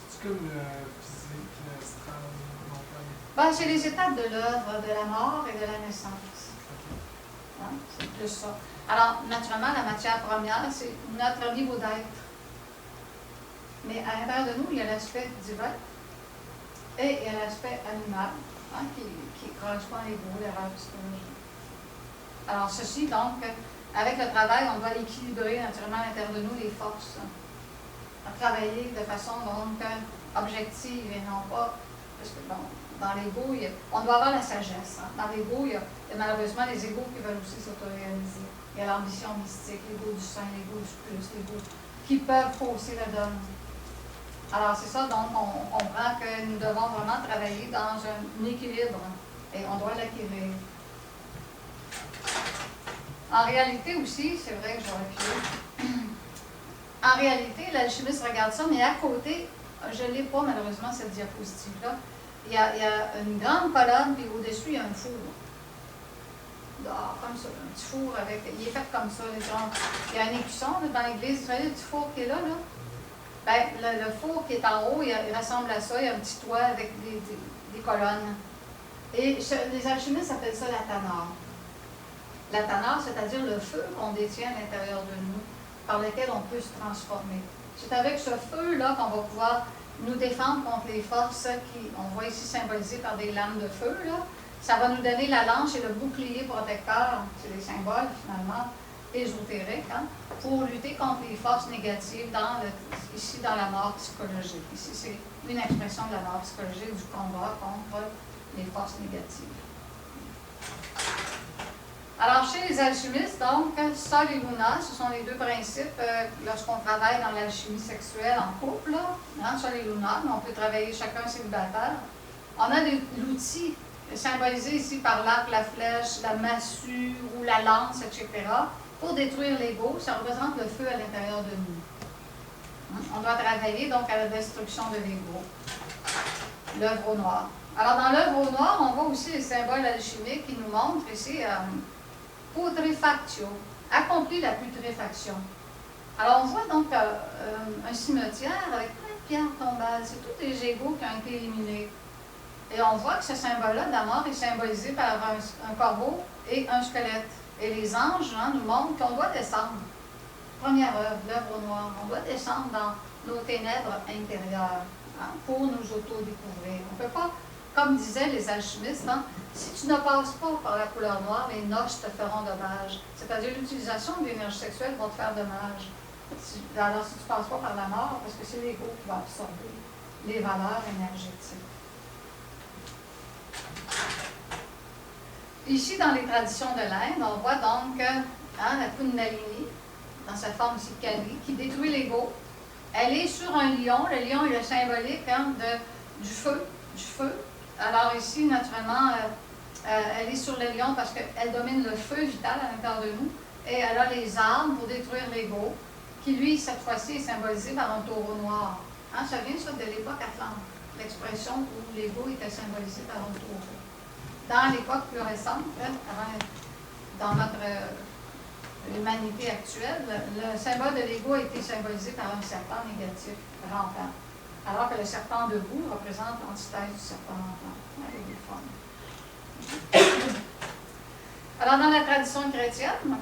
C'est comme physique, astral, mental. Ben, c'est les étapes de l'œuvre, de la mort et de la naissance. Hein? C'est plus ça. Alors, naturellement, la matière première, c'est notre niveau d'être. Mais à l'intérieur de nous, il y a l'aspect divin et il y a l'aspect animal, hein, qui correspond à l'ego, l'erreur psychologique. Alors, ceci, donc, avec le travail, on doit équilibrer naturellement à l'intérieur de nous les forces. À travailler de façon donc objective et non pas. Parce que bon, dans l'ego, on doit avoir la sagesse. Hein. Dans l'ego, il y a malheureusement les égos qui veulent aussi s'autoréaliser. Il y a l'ambition mystique, l'ego du saint, l'ego du plus, l'ego qui peuvent fausser la donne. Alors c'est ça, donc on comprend que nous devons vraiment travailler dans un équilibre et on doit l'acquérir. En réalité aussi, c'est vrai que je vais reculer. En réalité, l'alchimiste regarde ça, mais à côté, je ne l'ai pas malheureusement cette diapositive-là. Il y a une grande colonne, puis au-dessus, il y a un four. Dehors, comme ça, un petit four avec. Il est fait comme ça. Il y a un écusson là, dans l'église. Vous voyez le petit four qui est là, là? Ben, le four qui est en haut, il ressemble à ça. Il y a un petit toit avec des colonnes. Et les alchimistes appellent ça la tanard. La tanard, c'est-à-dire le feu qu'on détient à l'intérieur de nous, par lequel on peut se transformer. C'est avec ce feu-là qu'on va pouvoir nous défendre contre les forces qui, on voit ici symbolisées par des lames de feu, là. Ça va nous donner la lance et le bouclier protecteur, c'est des symboles finalement ésotériques, hein, pour lutter contre les forces négatives ici dans la mort psychologique. Ici, c'est une expression de la mort psychologique du combat contre les forces négatives. Alors, chez les alchimistes, donc, Sol et Luna, ce sont les deux principes lorsqu'on travaille dans l'alchimie sexuelle en couple, là, hein, Sol et Luna, mais on peut travailler chacun célibataire. On a l'outil symbolisé ici par l'arc, la flèche, la massue ou la lance, etc. Pour détruire l'ego, ça représente le feu à l'intérieur de nous. Hein? On doit travailler donc à la destruction de l'ego. L'œuvre au noir. Alors, dans l'œuvre au noir, on voit aussi les symboles alchimiques qui nous montrent ici putrefactio, accomplit la putréfaction. Alors, on voit donc un cimetière avec plein de pierres tombales. C'est tous des égos qui ont été éliminés. Et on voit que ce symbole-là de la mort est symbolisé par un corbeau et un squelette. Et les anges nous montrent qu'on doit descendre. Première œuvre, l'œuvre au noir. On doit descendre dans nos ténèbres intérieures, hein, pour nous auto-découvrir. On ne peut pas, comme disaient les alchimistes, hein, si tu ne passes pas par la couleur noire, les noces te feront dommage. C'est-à-dire l'utilisation de l'énergie sexuelle va te faire dommage. Alors si tu ne passes pas par la mort, parce que c'est l'ego qui va absorber les valeurs énergétiques. Ici, dans les traditions de l'Inde, on voit donc la Kundalini, dans sa forme ici Kali, qui détruit l'ego. Elle est sur un lion. Le lion est le symbolique du feu. Alors ici, naturellement, elle est sur le lion parce qu'elle domine le feu vital à l'intérieur de nous. Et elle a les armes pour détruire l'ego, qui lui, cette fois-ci, est symbolisé par un taureau noir. Hein, ça vient ça de l'époque atlante, l'expression où l'ego était symbolisé par un taureau. dans l'époque plus récente, dans notre l'humanité actuelle, le symbole de l'ego a été symbolisé par un serpent négatif, rampant, alors que le serpent debout représente l'antithèse du serpent rampant. Alors, dans la tradition chrétienne,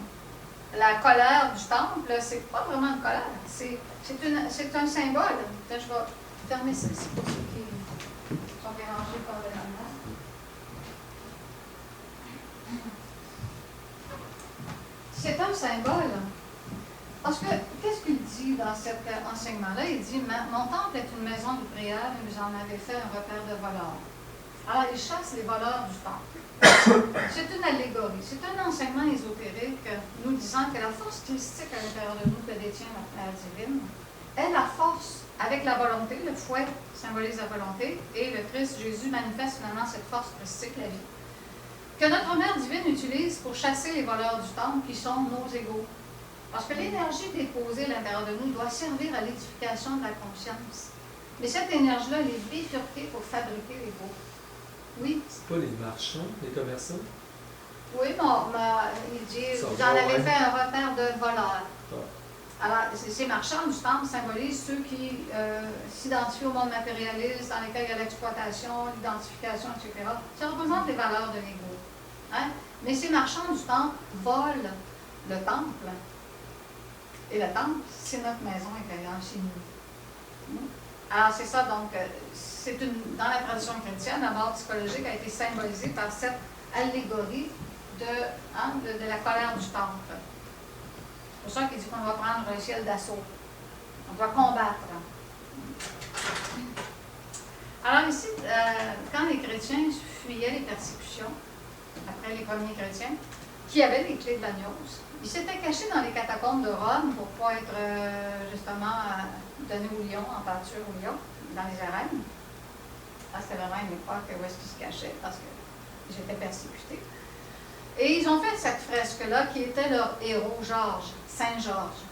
la colère du temple, c'est pas vraiment une colère, c'est un symbole. Là, je vais fermer ça ici pour ceux qui sont dérangés par le lendemain. C'est un symbole. Parce que, qu'est-ce qu'il dit dans cet enseignement-là? Il dit, mon temple est une maison de prière et vous en avez fait un repère de voleurs. Alors, il chasse les voleurs du temple. C'est une allégorie, c'est un enseignement ésotérique nous disant que la force christique à l'intérieur de nous que détient la prière divine est la force avec la volonté, le fouet symbolise la volonté, et le Christ Jésus manifeste finalement cette force christique, la vie, que notre Mère divine utilise pour chasser les voleurs du temple qui sont nos égaux. Parce que l'énergie déposée à l'intérieur de nous doit servir à l'édification de la conscience. Mais cette énergie-là, elle est bifurquée pour fabriquer l'ego. Oui. C'est pas les marchands, les commerçants? Oui, il dit, vous en avez fait un repère de voleurs. Alors, ces marchands du temple symbolisent ceux qui s'identifient au monde matérialiste, dans lesquels il y a l'exploitation, l'identification, etc. Ça représente les valeurs de l'ego. Hein? Mais ces marchands du temple volent le temple. Et le temple, c'est notre maison intérieure chez nous. Alors, c'est ça, donc, dans la tradition chrétienne, la mort psychologique a été symbolisée par cette allégorie de la colère du temple. C'est pour ça qu'il dit qu'on va prendre un ciel d'assaut. On doit combattre. Alors ici, quand les chrétiens fuyaient les persécutions, après les premiers chrétiens, qui avaient les clés de la gnose, ils s'étaient cachés dans les catacombes de Rome pour ne pas être justement donnés aux lions, en pâture aux lions, dans les arènes. Là, c'était vraiment une époque où est-ce qu'ils se cachaient parce qu'ils étaient persécutés. Et ils ont fait cette fresque-là qui était leur héros, Georges, Saint Georges.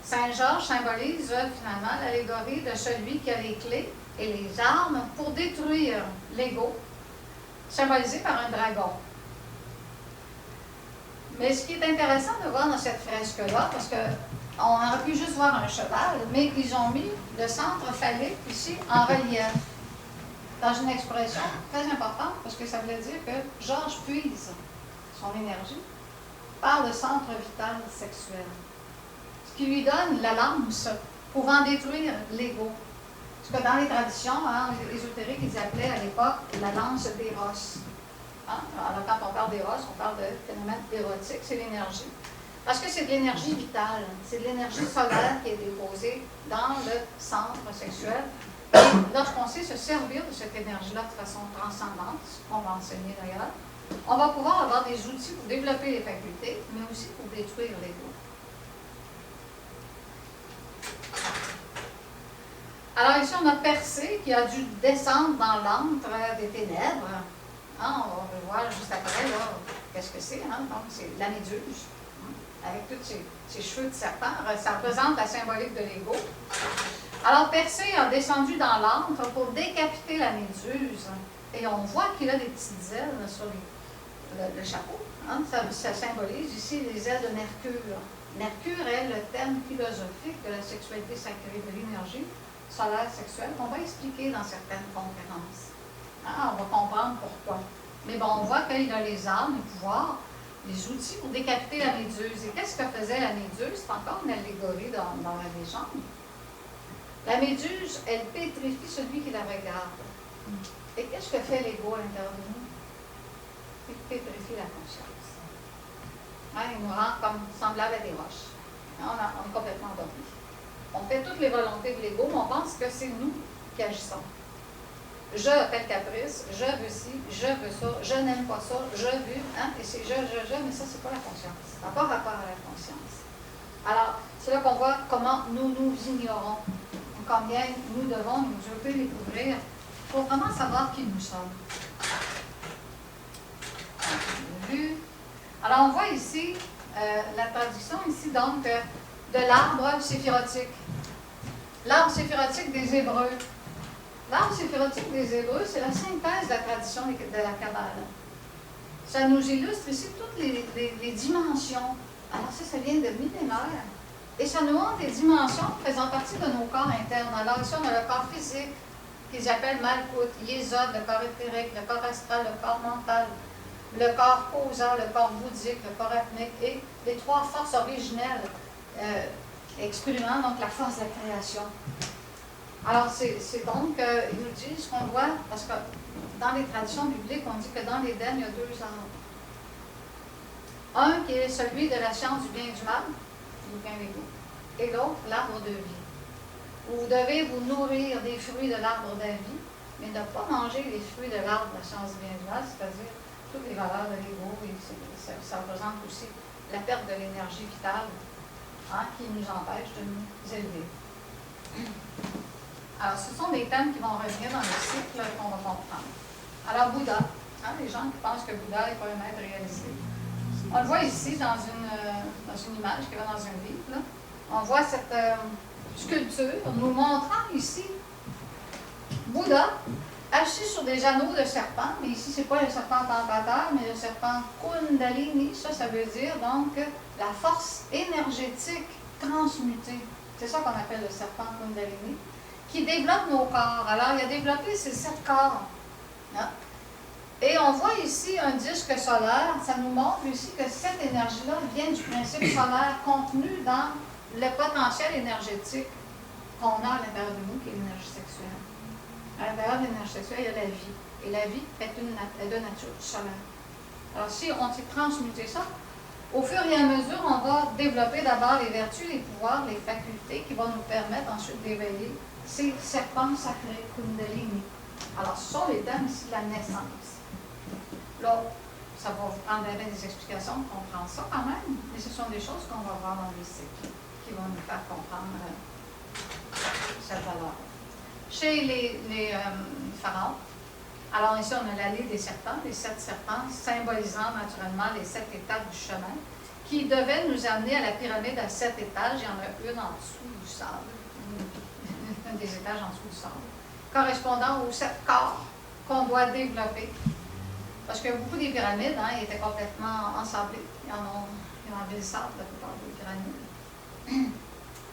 Saint Georges symbolise finalement l'allégorie de celui qui a les clés et les armes pour détruire l'ego, symbolisé par un dragon. Mais ce qui est intéressant de voir dans cette fresque-là, parce qu'on aurait pu juste voir un cheval, mais ils ont mis le centre phallique ici en relief, dans une expression très importante, parce que ça veut dire que Georges puise son énergie par le centre vital sexuel, ce qui lui donne la lance pouvant détruire l'ego. Ce que dans les traditions ésotériques, ils appelaient à l'époque la lance d'éros. Alors, quand on parle d'éros, on parle de phénomène érotique, c'est l'énergie. Parce que c'est de l'énergie vitale, c'est de l'énergie solaire qui est déposée dans le centre sexuel. Et lorsqu'on sait se servir de cette énergie-là de façon transcendante, ce qu'on va enseigner d'ailleurs, on va pouvoir avoir des outils pour développer les facultés, mais aussi pour détruire l'ego. Alors ici, on a Persée qui a dû descendre dans l'antre des ténèbres. On va voir juste après, qu'est-ce que c'est. Donc, c'est la méduse, avec tous ses cheveux de serpent. Ça représente la symbolique de l'ego. Alors, Persée a descendu dans l'antre pour décapiter la méduse. Et on voit qu'il a des petites ailes sur le chapeau. Ça symbolise ici les ailes de Mercure. Mercure est le thème philosophique de la sexualité sacrée, de l'énergie solaire sexuelle, qu'on va expliquer dans certaines conférences. On va comprendre pourquoi. Mais bon, on voit qu'il a les armes, les pouvoirs, les outils pour décapiter la méduse. Et qu'est-ce que faisait la méduse? C'est encore une allégorie dans la légende. La méduse, elle pétrifie celui qui la regarde. Et qu'est-ce que fait l'ego à l'intérieur de nous? Il pétrifie la conscience. Il nous rend comme semblable à des roches. On est complètement endormi. On fait toutes les volontés de l'ego, mais on pense que c'est nous qui agissons. Je, tel caprice, je veux ci, je veux ça, je n'aime pas ça, je veux, et c'est je, mais ça, c'est pas la conscience. Ça n'a pas rapport à la conscience. Alors, c'est là qu'on voit comment nous nous ignorons, combien nous devons nous découvrir pour vraiment savoir qui nous sommes. Vu. Alors, on voit ici la traduction ici, donc, de l'arbre séphirotique. L'arbre séphirotique des Hébreux. L'arbre séphirotique des Hébreux, c'est la synthèse de la tradition de la Kabbale. Ça nous illustre ici toutes les dimensions. Alors ça vient de millénaires. Et ça nous montre les dimensions faisant partie de nos corps internes. Alors ici, on a le corps physique, qu'ils appellent Malkout, Yesod, le corps éthérique, le corps astral, le corps mental, le corps causal, le corps bouddhique, le corps ethnique et les trois forces originelles exprimant donc la force de la création. Alors, c'est donc, ils nous disent qu'on voit, parce que dans les traditions bibliques, on dit que dans l'Éden, il y a deux arbres. Un qui est celui de la science du bien et du mal, du bien et du goût, et l'autre, l'arbre de vie. Vous devez vous nourrir des fruits de l'arbre de la vie, mais ne pas manger les fruits de l'arbre de la science du bien et du mal, c'est-à-dire toutes les valeurs de l'ego, et ça représente aussi la perte de l'énergie vitale qui nous empêche de nous élever. Alors, ce sont des thèmes qui vont revenir dans le cycle qu'on va comprendre. Alors, Bouddha, les gens qui pensent que Bouddha n'est pas un être réalisé. On le voit ici dans une image qui va dans un livre. Là. On voit cette sculpture nous montrant ici Bouddha assis sur des anneaux de serpent, mais ici, ce n'est pas le serpent tentateur, mais le serpent Kundalini. Ça veut dire donc la force énergétique transmutée. C'est ça qu'on appelle le serpent Kundalini, qui développe nos corps. Alors, il a développé ces 7 corps. Hein? Et on voit ici un disque solaire. Ça nous montre ici que cette énergie-là vient du principe solaire contenu dans le potentiel énergétique qu'on a à l'intérieur de nous, qui est l'énergie sexuelle. À l'intérieur de l'énergie sexuelle, il y a la vie. Et la vie est de nature solaire. Alors, si on s'est transmuté ça, au fur et à mesure, on va développer d'abord les vertus, les pouvoirs, les facultés qui vont nous permettre ensuite d'éveiller ces serpents sacrés, Kundalini. Alors, ce sont les thèmes ici de la naissance. Là, ça va vous prendre des explications pour comprendre ça quand même, mais ce sont des choses qu'on va voir dans les cycles qui vont nous faire comprendre cette valeur. Chez les pharaons, alors ici on a l'allée des serpents, les 7 serpents, symbolisant naturellement les 7 étapes du chemin, qui devaient nous amener à la pyramide à 7 étages. Il y en a une en dessous du sable, un des étages en dessous du sable, correspondant aux 7 corps qu'on doit développer. Parce que beaucoup des pyramides étaient complètement ensablées. Il y en avait le sable la plupart des pyramides.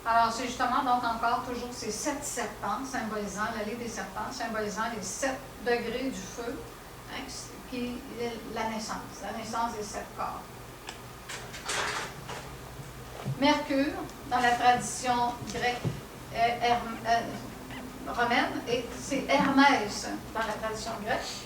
Alors, c'est justement donc encore toujours ces 7 serpents symbolisant l'allée des serpents, symbolisant les 7 degrés du feu, qui est la naissance des 7 corps. Mercure, dans la tradition grecque romaine, et c'est Hermès dans la tradition grecque.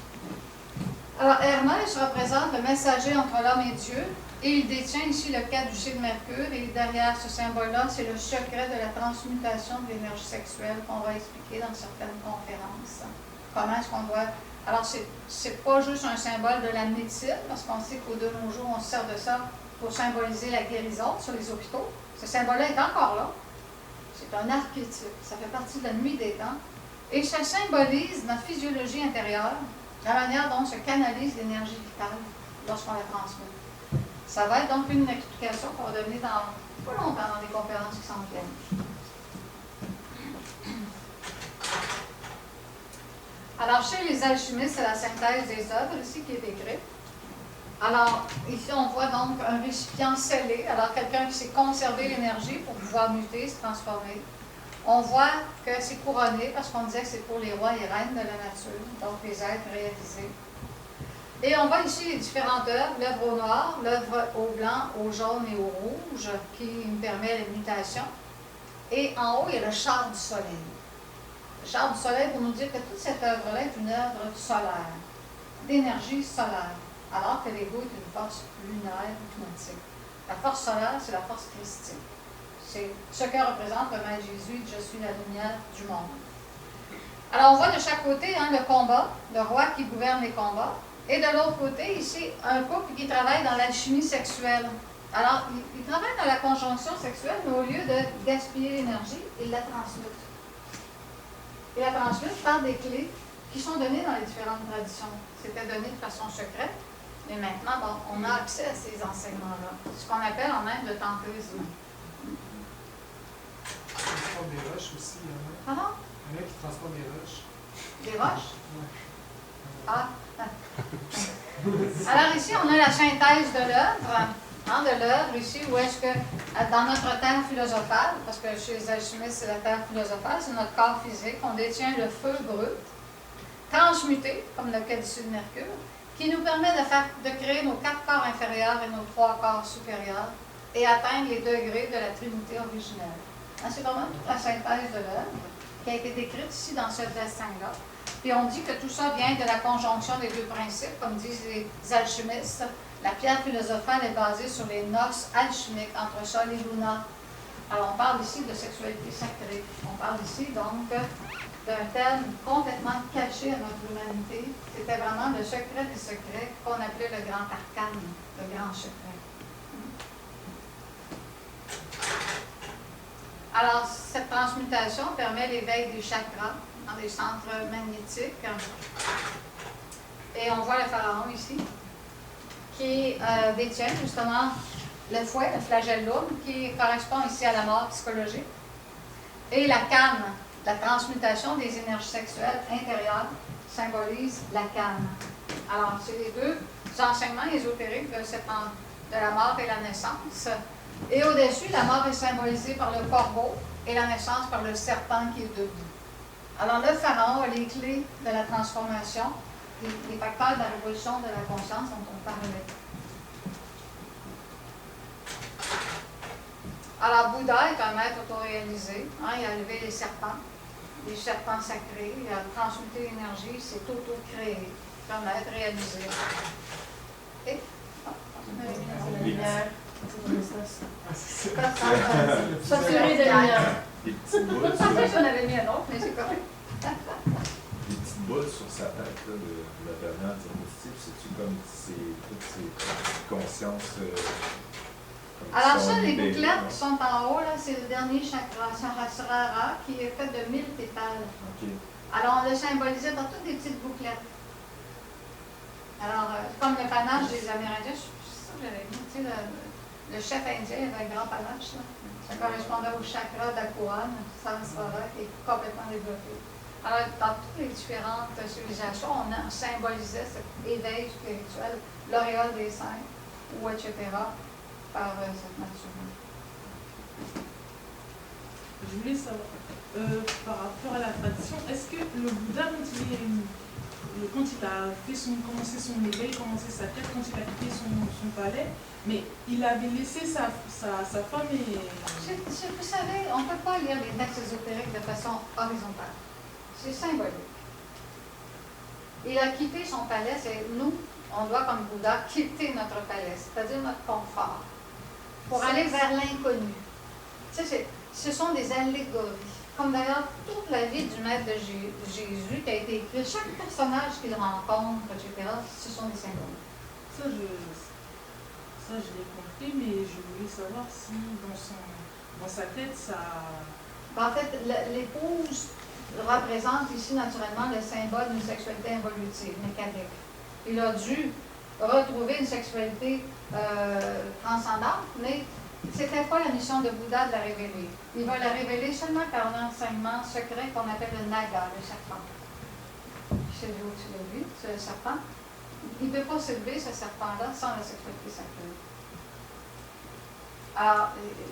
Alors, Hermès représente le messager entre l'homme et Dieu, et il détient ici le caducée de Mercure, et derrière ce symbole-là, c'est le secret de la transmutation de l'énergie sexuelle qu'on va expliquer dans certaines conférences. Comment est-ce qu'on doit... Alors, c'est pas juste un symbole de la médecine, parce qu'on sait qu'au de nos jours, on se sert de ça pour symboliser la guérison sur les hôpitaux. Ce symbole-là est encore là. C'est un archétype. Ça fait partie de la nuit des temps. Et ça symbolise notre physiologie intérieure, la manière dont se canalise l'énergie vitale lorsqu'on la transmet. Ça va être donc une explication qu'on va donner dans pas longtemps dans les conférences qui s'en viennent. Alors, chez les alchimistes, c'est la synthèse des œuvres ici qui est décrite. Alors, ici, on voit donc un récipient scellé. Alors, quelqu'un qui sait conserver l'énergie pour pouvoir muter, se transformer. On voit que c'est couronné parce qu'on disait que c'est pour les rois et reines de la nature, donc les êtres réalisés. Et on voit ici les différentes œuvres, l'œuvre au noir, l'œuvre au blanc, au jaune et au rouge, qui me permet la mutation. Et en haut, il y a le char du soleil. Le char du soleil pour nous dire que toute cette œuvre-là est une œuvre solaire, d'énergie solaire, alors que l'ego est une force lunaire ou pneumatique. La force solaire, c'est la force christique. C'est ce que représente le Maître Jésus, je suis la lumière du monde. Alors on voit de chaque côté le combat, le roi qui gouverne les combats, et de l'autre côté, ici, un couple qui travaille dans l'alchimie sexuelle. Alors, il travaille dans la conjonction sexuelle, mais au lieu de gaspiller l'énergie, il la transmute. Il la transmute par des clés qui sont données dans les différentes traditions. C'était donné de façon secrète, mais maintenant, on a accès à ces enseignements-là. Ce qu'on appelle en Inde le tamprisme. Transforme des roches aussi. Pardon? Il y en a qui transforment des roches. Des roches? Ouais. Ah! Alors ici, on a la synthèse de l'œuvre. De l'œuvre ici, où est-ce que, dans notre terre philosophale, parce que chez les alchimistes, c'est la terre philosophale, c'est notre corps physique, on détient le feu brut, transmuté, comme le caducée de Mercure, qui nous permet de créer nos 4 corps inférieurs et nos 3 corps supérieurs et atteindre les degrés de la Trinité originelle. C'est vraiment toute la synthèse de l'œuvre qui a été décrite ici dans ce dessin-là. Puis on dit que tout ça vient de la conjonction des 2 principes, comme disent les alchimistes. La pierre philosophale est basée sur les noces alchimiques entre Sol et Luna. Alors on parle ici de sexualité sacrée. On parle ici donc d'un thème complètement caché à notre humanité. C'était vraiment le secret des secrets qu'on appelait le grand arcane, le grand secret. Alors, cette transmutation permet l'éveil des chakras dans des centres magnétiques. Et on voit le pharaon ici, qui détient justement le fouet, le flagellum, qui correspond ici à la mort psychologique. Et la canne, la transmutation des énergies sexuelles intérieures, symbolise la canne. Alors, c'est les 2 enseignements ésotériques de la mort et la naissance. Et au-dessus, la mort est symbolisée par le corbeau et la naissance par le serpent qui est debout. Alors, le pharaon a les clés de la transformation, les facteurs de la révolution de la conscience dont on parlait. Alors, Bouddha est un maître autoréalisé. Il a levé les serpents sacrés, il a transmuté l'énergie, il s'est auto-créé. C'est un maître réalisé. Et, Saturer de lumière. Des petites boules je pensais que j'en avais mis un autre, mais c'est correct. des petites boules sur sa tête là, de la dernière diapositive, c'est-tu comme toutes ces consciences Alors ça, les bouclettes qui sont en haut, là, c'est le dernier chakra, Sahasrara, qui est fait de 1000 pétales. Okay. Alors on l'a symbolisé dans toutes des petites bouclettes. Alors, comme le panache des Amérindiens, c'est ça que j'avais mis, tu sais, le chef indien avait un grand panache, là. Ça correspondait au chakra d'Akuan, Sahasrara, qui est complètement développé. Alors, dans toutes les différentes civilisations, on symbolisait cet éveil spirituel, l'auréole des saints, ou etc., par cette nature. Je voulais savoir, par rapport à la tradition, est-ce que le Bouddha, quand il a commencé son éveil, commencé sa quête, quand il a quitté son palais, mais il avait laissé sa femme et... Vous savez, on ne peut pas lire les textes ésotériques de façon horizontale. C'est symbolique. Il a quitté son palais, c'est nous, on doit, comme Bouddha, quitter notre palais, c'est-à-dire notre confort, pour aller vers l'inconnu. Tu sais, ce sont des allégories. Comme d'ailleurs toute la vie du maître de Jésus qui a été écrit, chaque personnage qu'il rencontre, etc., ce sont des symboles. Ça, je l'ai compris, mais je voulais savoir si dans sa tête, ça... En fait, l'épouse représente ici naturellement le symbole d'une sexualité involutive, mécanique. Il a dû retrouver une sexualité transcendante, mais ce n'était pas la mission de Bouddha de la révéler. Il va la révéler seulement par un enseignement secret qu'on appelle le naga, le serpent. C'est au-dessus de lui, c'est le serpent. Il ne peut pas s'élever, ce serpent-là, sans la sexualité sacrée. Alors,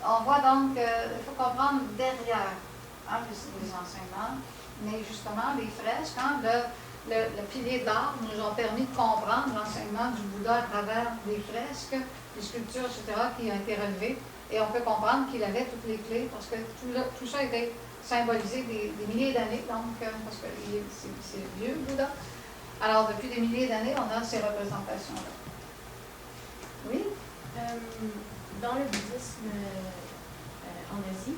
on voit donc qu'il faut comprendre derrière les enseignements, mais justement, les fresques, le pilier d'art nous ont permis de comprendre l'enseignement du Bouddha à travers les fresques, les sculptures, etc., qui ont été relevées. Et on peut comprendre qu'il avait toutes les clés, parce que tout ça était symbolisé des milliers d'années, donc, parce que c'est vieux, le Bouddha. Alors, depuis des milliers d'années, on a ces représentations-là. Oui? Dans le bouddhisme en Asie,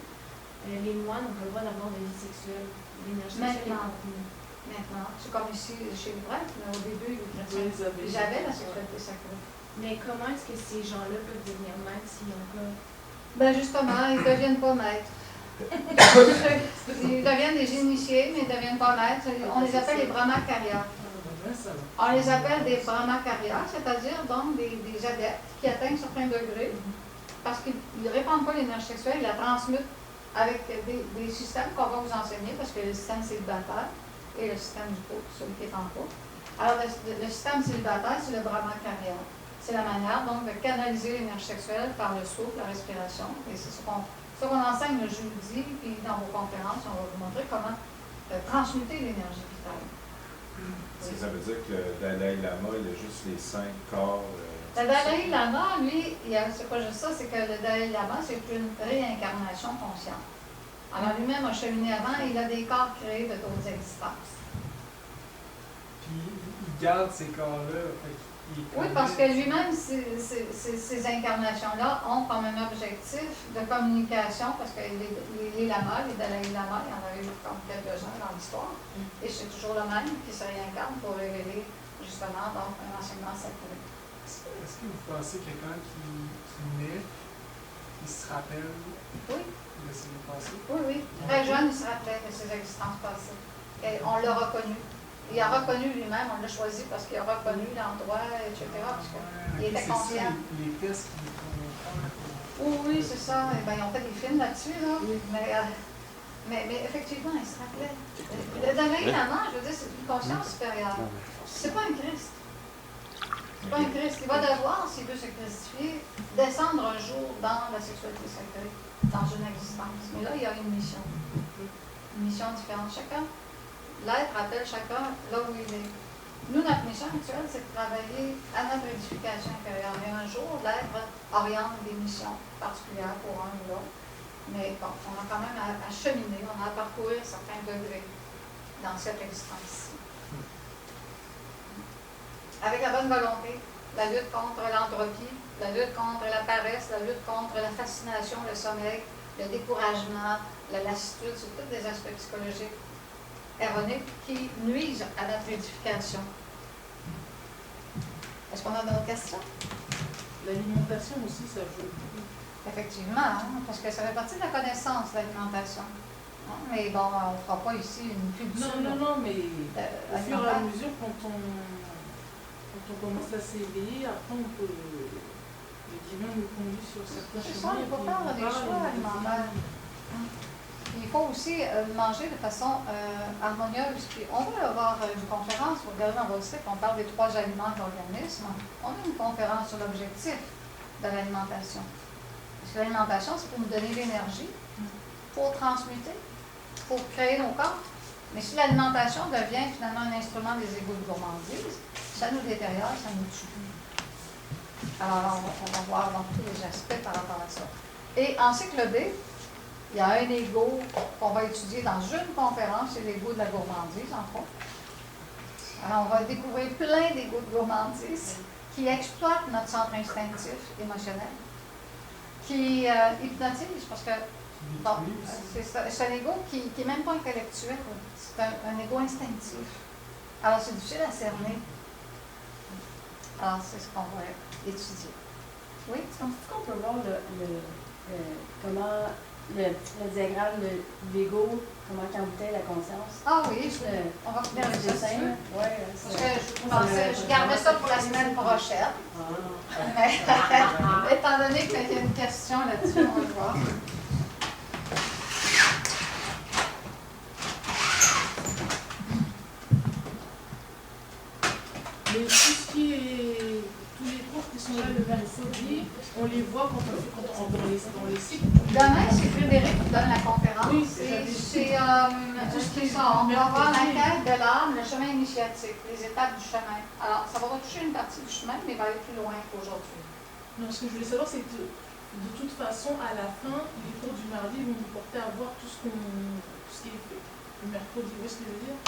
les moines ont le droit d'avoir des vies sexuelles, l'énergie sexuelle est contenue. Maintenant, c'est comme ici chez les prêtres, mais au début, les chrétiens, Oui, ils avaient la sexualité sacrée. Mais comment est-ce que ces gens-là peuvent devenir maîtres s'ils n'ont pas... Ben justement, ils ne deviennent pas maîtres. Ils deviennent des initiés, mais ils ne deviennent pas maîtres. On les appelle les brahmacharyas. On les appelle des brahmacharyas, c'est-à-dire donc des adeptes qui atteignent certains degrés, parce qu'ils ne répandent pas l'énergie sexuelle, ils la transmutent avec des systèmes qu'on va vous enseigner, parce que le système célibataire et le système du couple, celui qui est en couple. Alors, le système célibataire, c'est le brahmacharya. C'est la manière, donc, de canaliser l'énergie sexuelle par le souffle, la respiration. Et c'est ce qu'on enseigne le jeudi, puis dans vos conférences, on va vous montrer comment transmuter l'énergie vitale. Ça veut dire que le Dalai Lama, il a juste les 5 corps. Le Dalai Lama, lui, c'est pas juste ça, c'est que le Dalai Lama, c'est une réincarnation consciente. Alors lui-même a cheminé avant et il a des corps créés de d'autres existences. Puis il garde ces corps-là. Oui, parce que lui-même, ces incarnations-là ont comme un objectif de communication, parce que les lamas, les Dalai Lama, il y en a eu comme quelques-uns dans l'histoire, et c'est toujours le même qui se réincarne pour révéler justement donc, un enseignement sacré. Est-ce que vous pensez que quelqu'un qui naît, il se rappelle Oui. de ses passés? Oui, oui. Très jeune, il se rappelait de ses existences passées. Et on l'a reconnu. Il a reconnu lui-même, on l'a choisi parce qu'il a reconnu l'endroit, etc. Parce qu'il était conscient. C'est ça, les tests qu'ils font faire. Oui, c'est ça. Eh bien, ils ont fait des films là-dessus, là. Mais effectivement, il se rappelait. Le Dalai Lama, je veux dire, c'est une conscience supérieure. C'est pas un Christ. C'est pas un Christ. Il va devoir, s'il veut se christifier, descendre un jour dans la sexualité sacrée, dans une existence. Mais là, il y a une mission. Une mission différente. L'être appelle chacun là où il est. Nous, notre mission actuelle, c'est de travailler à notre édification intérieure. Mais un jour, l'être oriente des missions particulières pour un ou l'autre. Mais bon, on a quand même à cheminer, on a à parcourir certains degrés dans cette existence-ci. Avec la bonne volonté, la lutte contre l'entropie, la lutte contre la paresse, la lutte contre la fascination, le sommeil, le découragement, la lassitude, c'est tous des aspects psychologiques erronés qui nuisent à notre édification. Est-ce qu'on a d'autres questions? L'alimentation aussi, ça joue beaucoup. Effectivement, hein, parce que ça fait partie de la connaissance, l'alimentation. Hein, mais bon, on ne fera pas ici une culture. Non, mais au fur et à mesure, quand on commence à s'éveiller, après on peut. Le divin nous conduit sur certains chemins. C'est ça, il faut faire des choix alimentaires. Il faut aussi manger de façon harmonieuse. Puis on va avoir une conférence, vous regardez dans votre site, on parle des 3 aliments de l'organisme. On a une conférence sur l'objectif de l'alimentation. Parce que l'alimentation, c'est pour nous donner l'énergie, pour transmuter, pour créer nos corps. Mais si l'alimentation devient finalement un instrument des égouts de gourmandise, ça nous détériore, ça nous tue. Alors on va voir dans tous les aspects par rapport à ça. Et en cycle B, il y a un égo qu'on va étudier dans une conférence, c'est l'égo de la gourmandise, entre autres. Alors, on va découvrir plein d'égos de gourmandise qui exploitent notre centre instinctif émotionnel, qui hypnotise, parce que bon, c'est un égo qui n'est même pas intellectuel, c'est un égo instinctif. Alors, c'est difficile à cerner. Alors, c'est ce qu'on va étudier. Oui? Est-ce qu'on peut voir comment le diagramme de l'ego, comment il embouteille la conscience? Ah oui, on va finir le dessin. Oui, parce que je gardais ça pour la semaine prochaine. Mais, étant donné qu'il y a une question là-dessus, on va le voir. Mais tout ce qui est. Tous les cours qui sont là le mercredi, on les voit quand on dans les cycles. Demain, c'est Frédéric qui donne la conférence. Oui, c'est ça. On va voir la quête de l'âme, le chemin initiatique, les étapes du chemin. Alors, ça va toucher une partie du chemin, mais il va aller plus loin qu'aujourd'hui. Non, ce que je voulais savoir, c'est que de toute façon, à la fin, les cours du mardi vont nous porter à voir tout ce qui est fait. Le mercredi, vous voyez ce que je veux dire?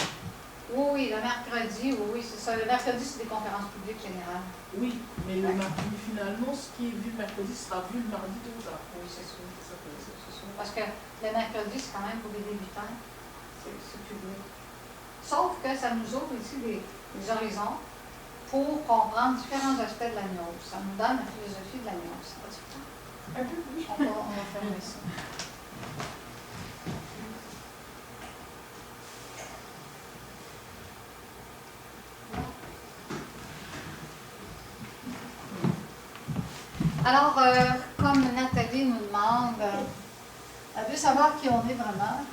Oui, le mercredi, oui, c'est ça. Le mercredi, c'est des conférences publiques générales. Oui, mais le mardi, finalement, ce qui est vu le mercredi sera vu le mardi tôt ou tard. Oui, c'est sûr. Parce que le mercredi, c'est quand même pour les débutants. C'est public. Sauf que ça nous ouvre ici des horizons pour comprendre différents aspects de la gnose. Ça nous donne la philosophie de la gnose. Un peu plus. On va faire ça. Alors, comme Nathalie nous demande, elle veut savoir qui on est vraiment.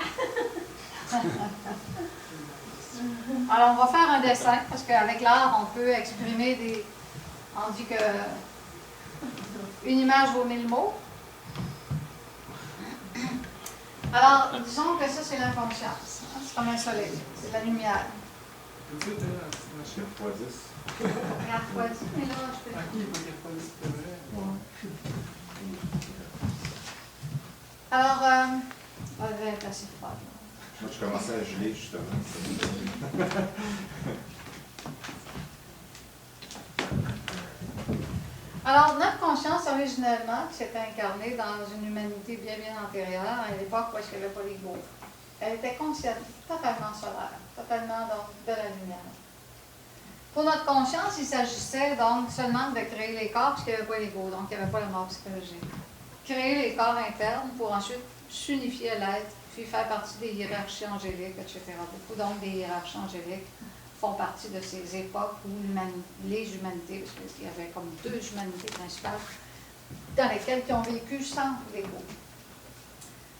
Alors, on va faire un dessin, parce qu'avec l'art, on peut exprimer des... On dit que une image vaut 1000 mots. Alors, disons que ça, c'est l'inconscience. Hein? C'est comme un soleil, c'est de la lumière. Peux-tu éteindre la machine? X10. Regarde, quoi, mais là, je peux... À qui il faut qu'il refroidisse, c'est vrai? Alors, elle va être assez froide. Moi, je commençais à geler, justement. Alors, notre conscience, originellement, qui s'était incarnée dans une humanité bien, bien antérieure, à l'époque où il n'y avait pas l'ego, elle était consciente, totalement solaire, totalement donc, de la lumière. Pour notre conscience, il s'agissait donc seulement de créer les corps, puisqu'il n'y avait pas l'ego, donc il n'y avait pas la mort psychologique. Créer les corps internes pour ensuite s'unifier à l'être, puis faire partie des hiérarchies angéliques, etc. Beaucoup donc des hiérarchies angéliques font partie de ces époques où les humanités, parce qu'il y avait comme deux humanités principales, dans lesquelles qui ont vécu sans l'ego.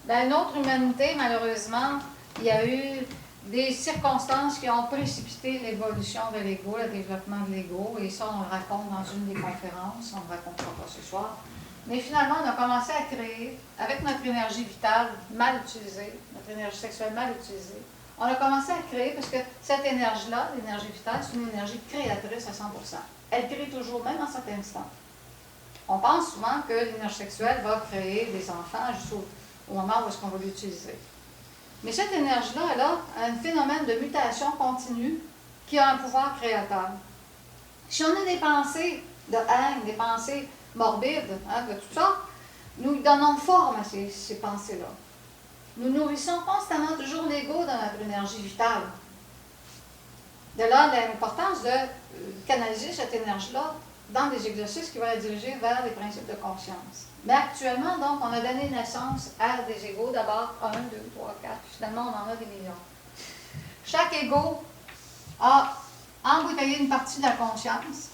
Dans une autre humanité, malheureusement, il y a eu des circonstances qui ont précipité l'évolution de l'ego, le développement de l'ego, et ça, on le raconte dans une des conférences, on ne le racontera pas ce soir. Mais finalement, on a commencé à créer, avec notre énergie vitale mal utilisée, notre énergie sexuelle mal utilisée, on a commencé à créer, parce que cette énergie-là, l'énergie vitale, c'est une énergie créatrice à 100%. Elle crée toujours, même en cet instant. On pense souvent que l'énergie sexuelle va créer des enfants jusqu'au moment où est-ce qu'on va l'utiliser. Mais cette énergie-là, elle a un phénomène de mutation continue qui a un pouvoir créateur. Si on a des pensées de haine, des pensées morbides, hein, de toutes sortes, nous donnons forme à ces pensées-là. Nous nourrissons constamment toujours l'ego dans notre énergie vitale. De là, l'importance de canaliser cette énergie-là dans des exercices qui vont la diriger vers les principes de conscience. Mais actuellement, donc, on a donné naissance à des égos, d'abord 1, 2, 3, 4, puis finalement, on en a des millions. Chaque égo a embouteillé une partie de la conscience.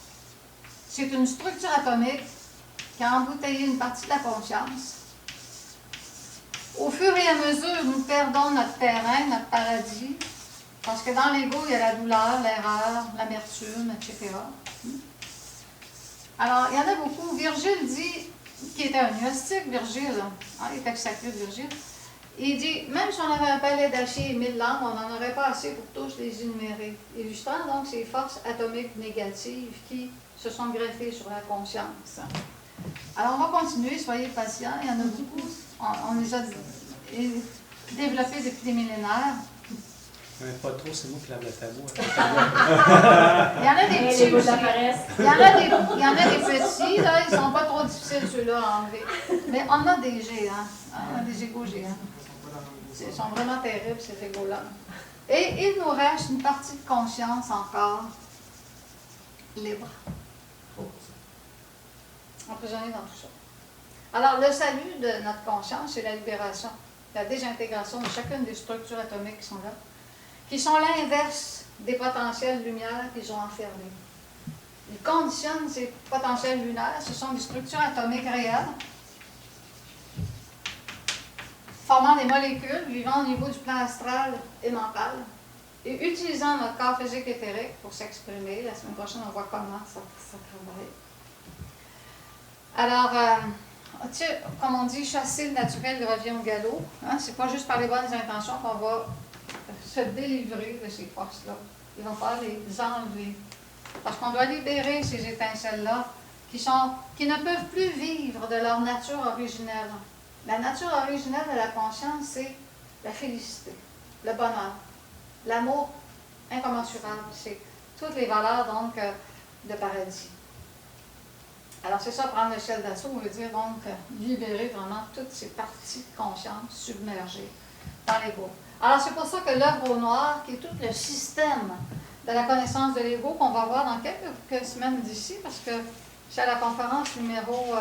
C'est une structure atomique qui a embouteillé une partie de la conscience. Au fur et à mesure, nous perdons notre terrain, notre paradis, parce que dans l'ego, il y a la douleur, l'erreur, l'amertume, etc. Alors, il y en a beaucoup. Virgile dit, qui était un gnostique, Virgile, hein, les textes sacrés de Virgile, il dit, même si on avait un palais d'acier et 1000 lampes, on n'en aurait pas assez pour tous les énumérer. Illustrant donc ces forces atomiques négatives qui se sont greffées sur la conscience. Alors, on va continuer, soyez patients, il y en a beaucoup. On les a développés depuis des millénaires. Pas trop, c'est moi qui lave le tabou. Il y en a des petits aussi. Il y en a des petits, là, ils sont pas trop difficiles ceux-là à enlever. Mais on a des géants, on a des égos géants. Ils sont vraiment terribles, ces égos-là. Et il nous reste une partie de conscience encore libre, emprisonnée dans tout ça. Alors, le salut de notre conscience, c'est la libération, la désintégration de chacune des structures atomiques qui sont là, qui sont l'inverse des potentiels lumière qu'ils ont enfermés. Ils conditionnent ces potentiels lunaires, ce sont des structures atomiques réelles, formant des molécules, vivant au niveau du plan astral et mental, et utilisant notre corps physique éthérique pour s'exprimer. La semaine prochaine, on voit comment ça travaille. Alors, tu sais, comme on dit, chasser le naturel revient au galop. Hein? C'est pas juste par les bonnes intentions qu'on va se délivrer de ces forces-là. Il va falloir les enlever. Parce qu'on doit libérer ces étincelles-là qui ne peuvent plus vivre de leur nature originelle. La nature originelle de la conscience, c'est la félicité, le bonheur, l'amour incommensurable. C'est toutes les valeurs, donc, de paradis. Alors, c'est ça, prendre l'échelle d'assaut, veut dire, donc, libérer vraiment toutes ces parties de conscience submergées dans l'ego. Alors, c'est pour ça que l'œuvre au noir, qui est tout le système de la connaissance de l'ego, qu'on va voir dans quelques semaines d'ici, parce que c'est à la conférence numéro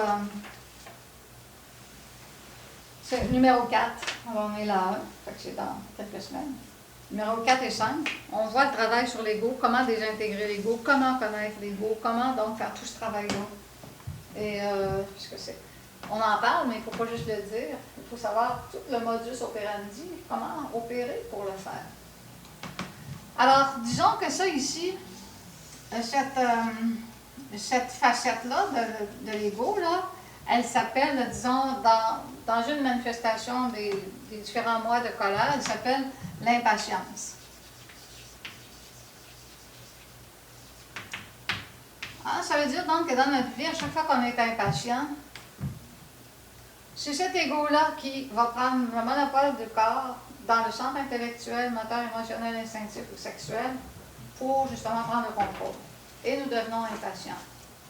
4, on est là, fait que c'est dans quelques semaines. Numéro 4 et 5, on voit le travail sur l'ego, comment désintégrer l'ego, comment connaître l'ego, comment donc faire tout ce travail-là. Et, puisque c'est... On en parle, mais il ne faut pas juste le dire. Il faut savoir tout le modus operandi, comment opérer pour le faire. Alors, disons que ça ici, cette facette-là de l'ego, là, elle s'appelle, disons, dans une manifestation des différents mois de colère, elle s'appelle l'impatience. Ah, ça veut dire donc que dans notre vie, à chaque fois qu'on est impatient, c'est cet ego-là qui va prendre le monopole du corps dans le centre intellectuel, moteur, émotionnel, instinctif ou sexuel pour justement prendre le contrôle. Et nous devenons impatients.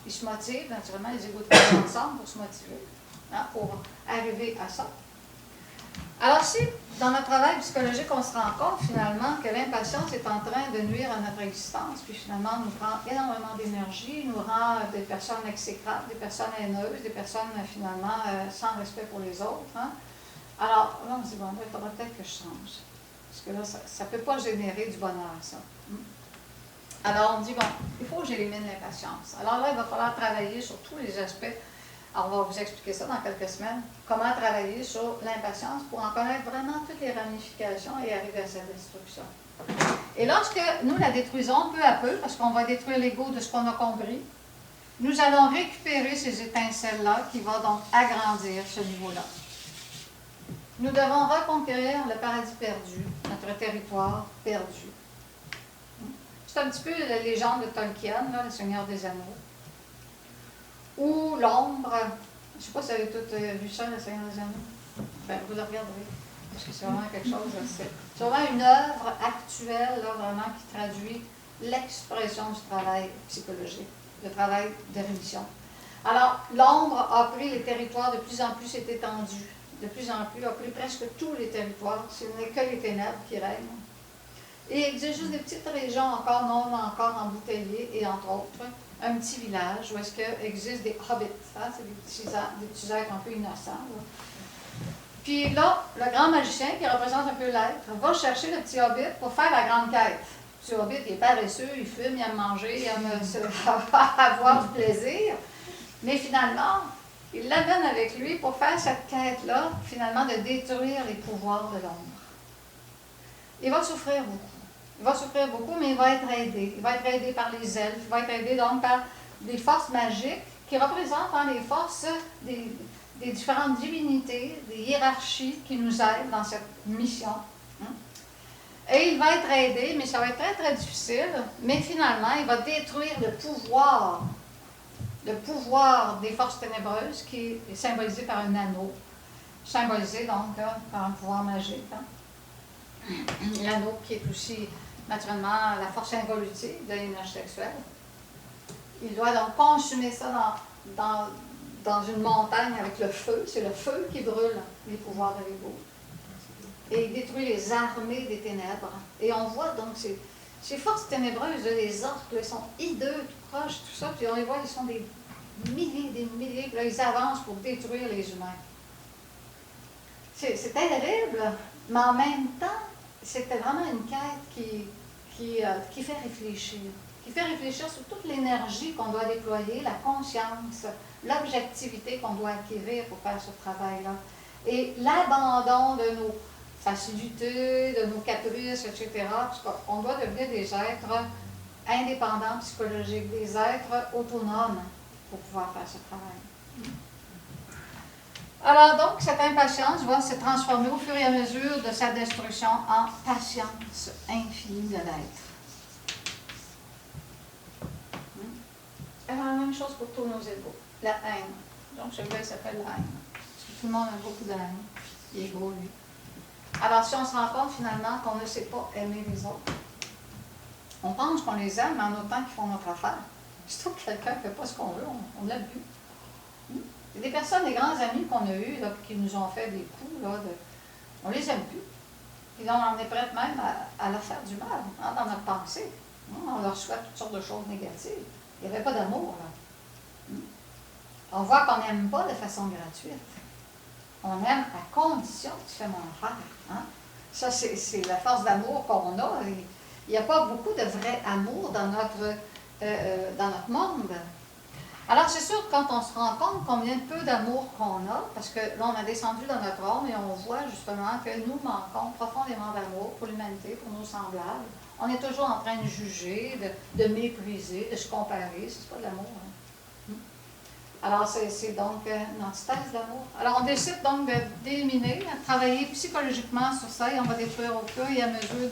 Ils se motivent, naturellement, les égos travaillent ensemble pour se motiver, hein, pour arriver à ça. Alors si, dans notre travail psychologique, on se rend compte finalement que l'impatience est en train de nuire à notre existence, puis finalement nous prend énormément d'énergie, nous rend des personnes exécrables, des personnes haineuses, des personnes finalement sans respect pour les autres. Hein. Alors là, on se dit, bon, il faudra peut-être que je change. Parce que là, ça ne peut pas générer du bonheur, ça. Alors on dit, bon, il faut que j'élimine l'impatience. Alors là, il va falloir travailler sur tous les aspects. Alors, on va vous expliquer ça dans quelques semaines, comment travailler sur l'impatience pour en connaître vraiment toutes les ramifications et arriver à sa destruction. Et lorsque nous la détruisons peu à peu, parce qu'on va détruire l'ego de ce qu'on a compris, nous allons récupérer ces étincelles-là qui vont donc agrandir ce niveau-là. Nous devons reconquérir le paradis perdu, notre territoire perdu. C'est un petit peu la légende de Tolkien, là, le Seigneur des Anneaux. Ou l'ombre, je ne sais pas si vous avez tous vu ça, le Seigneur des Anneaux. Ben, vous le regarderez, parce que c'est vraiment quelque chose, c'est vraiment une œuvre actuelle, là, vraiment, qui traduit l'expression du travail psychologique, le travail de rémission. Alors, l'ombre a pris les territoires, de plus en plus s'est étendue, de plus en plus, a pris presque tous les territoires, ce n'est que les ténèbres qui règnent. Et il existe juste des petites régions encore non encore embouteillées, et entre autres, un petit village où est-ce qu'il existe des hobbits, hein, c'est des petits êtres un peu innocents. Là. Puis là, le grand magicien, qui représente un peu l'être, va chercher le petit hobbit pour faire la grande quête. Le petit hobbit, il est paresseux, il fume, il aime manger, il aime avoir du plaisir. Mais finalement, il l'amène avec lui pour faire cette quête-là, finalement, de détruire les pouvoirs de l'ombre. Il va souffrir beaucoup. Il va souffrir beaucoup, mais il va être aidé. Il va être aidé par les elfes, il va être aidé donc par des forces magiques qui représentent hein, les forces des différentes divinités, des hiérarchies qui nous aident dans cette mission. Et il va être aidé, mais ça va être très très difficile, mais finalement, il va détruire le pouvoir des forces ténébreuses qui est symbolisé par un anneau, symbolisé donc par un pouvoir magique. Hein. L'anneau qui est aussi naturellement la force involutive de l'énergie sexuelle. Il doit donc consumer ça dans une montagne avec le feu. C'est le feu qui brûle les pouvoirs de l'ego. Et il détruit les armées des ténèbres. Et on voit donc ces forces ténébreuses, les orques, ils sont hideux, tout proches, tout ça. Puis on les voit, ils sont des milliers, puis là, ils avancent pour détruire les humains. C'est terrible, mais en même temps, c'était vraiment une quête qui fait réfléchir. Qui fait réfléchir sur toute l'énergie qu'on doit déployer, la conscience, l'objectivité qu'on doit acquérir pour faire ce travail-là. Et l'abandon de nos facilités, de nos caprices, etc. Parce qu'on doit devenir des êtres indépendants psychologiques, des êtres autonomes pour pouvoir faire ce travail. Alors donc, cette impatience va se transformer au fur et à mesure de sa destruction en patience infinie de l'être. Alors, la même chose pour tous nos égos. La haine. Donc, celui-là, il s'appelle la haine. Parce que tout le monde a beaucoup de haine. Il est gros, lui. Alors, si on se rend compte finalement qu'on ne sait pas aimer les autres, on pense qu'on les aime, mais en autant qu'ils font notre affaire. Surtout que quelqu'un ne fait pas ce qu'on veut, on ne l'aime plus. Il y a des personnes, des grands amis qu'on a eus, là, qui nous ont fait des coups, là, on les aime plus. Et donc, on est prête même à leur faire du mal, hein, dans notre pensée. On leur souhaite toutes sortes de choses négatives. Il n'y avait pas d'amour, là. On voit qu'on n'aime pas de façon gratuite. On aime à condition que tu fais mon affaire. Hein? Ça, c'est la force d'amour qu'on a. Il n'y a pas beaucoup de vrai amour dans notre monde. Alors, c'est sûr, quand on se rend compte combien peu d'amour qu'on a, parce que là, on a descendu dans notre âme et on voit justement que nous manquons profondément d'amour pour l'humanité, pour nos semblables. On est toujours en train de juger, de mépriser, de se comparer. C'est pas de l'amour. Hein? Alors, c'est donc une antithèse d'amour. Alors, on décide donc d'éliminer, de travailler psychologiquement sur ça et on va détruire au fur et à mesure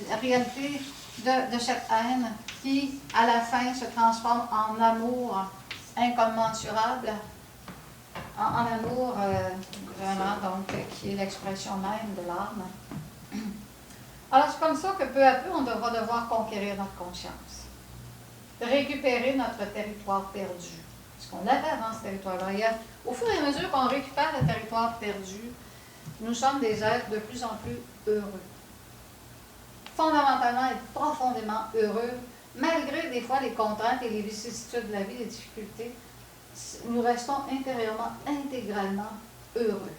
la réalité de cette haine qui, à la fin, se transforme en amour incommensurable, en amour vraiment, donc, qui est l'expression même de l'âme. Alors, c'est comme ça que peu à peu, on va devoir conquérir notre conscience, récupérer notre territoire perdu. Ce qu'on avait avant ce territoire-là. Au fur et à mesure qu'on récupère le territoire perdu, nous sommes des êtres de plus en plus heureux. Fondamentalement et profondément heureux, malgré des fois les contraintes et les vicissitudes de la vie, les difficultés, nous restons intérieurement, intégralement heureux.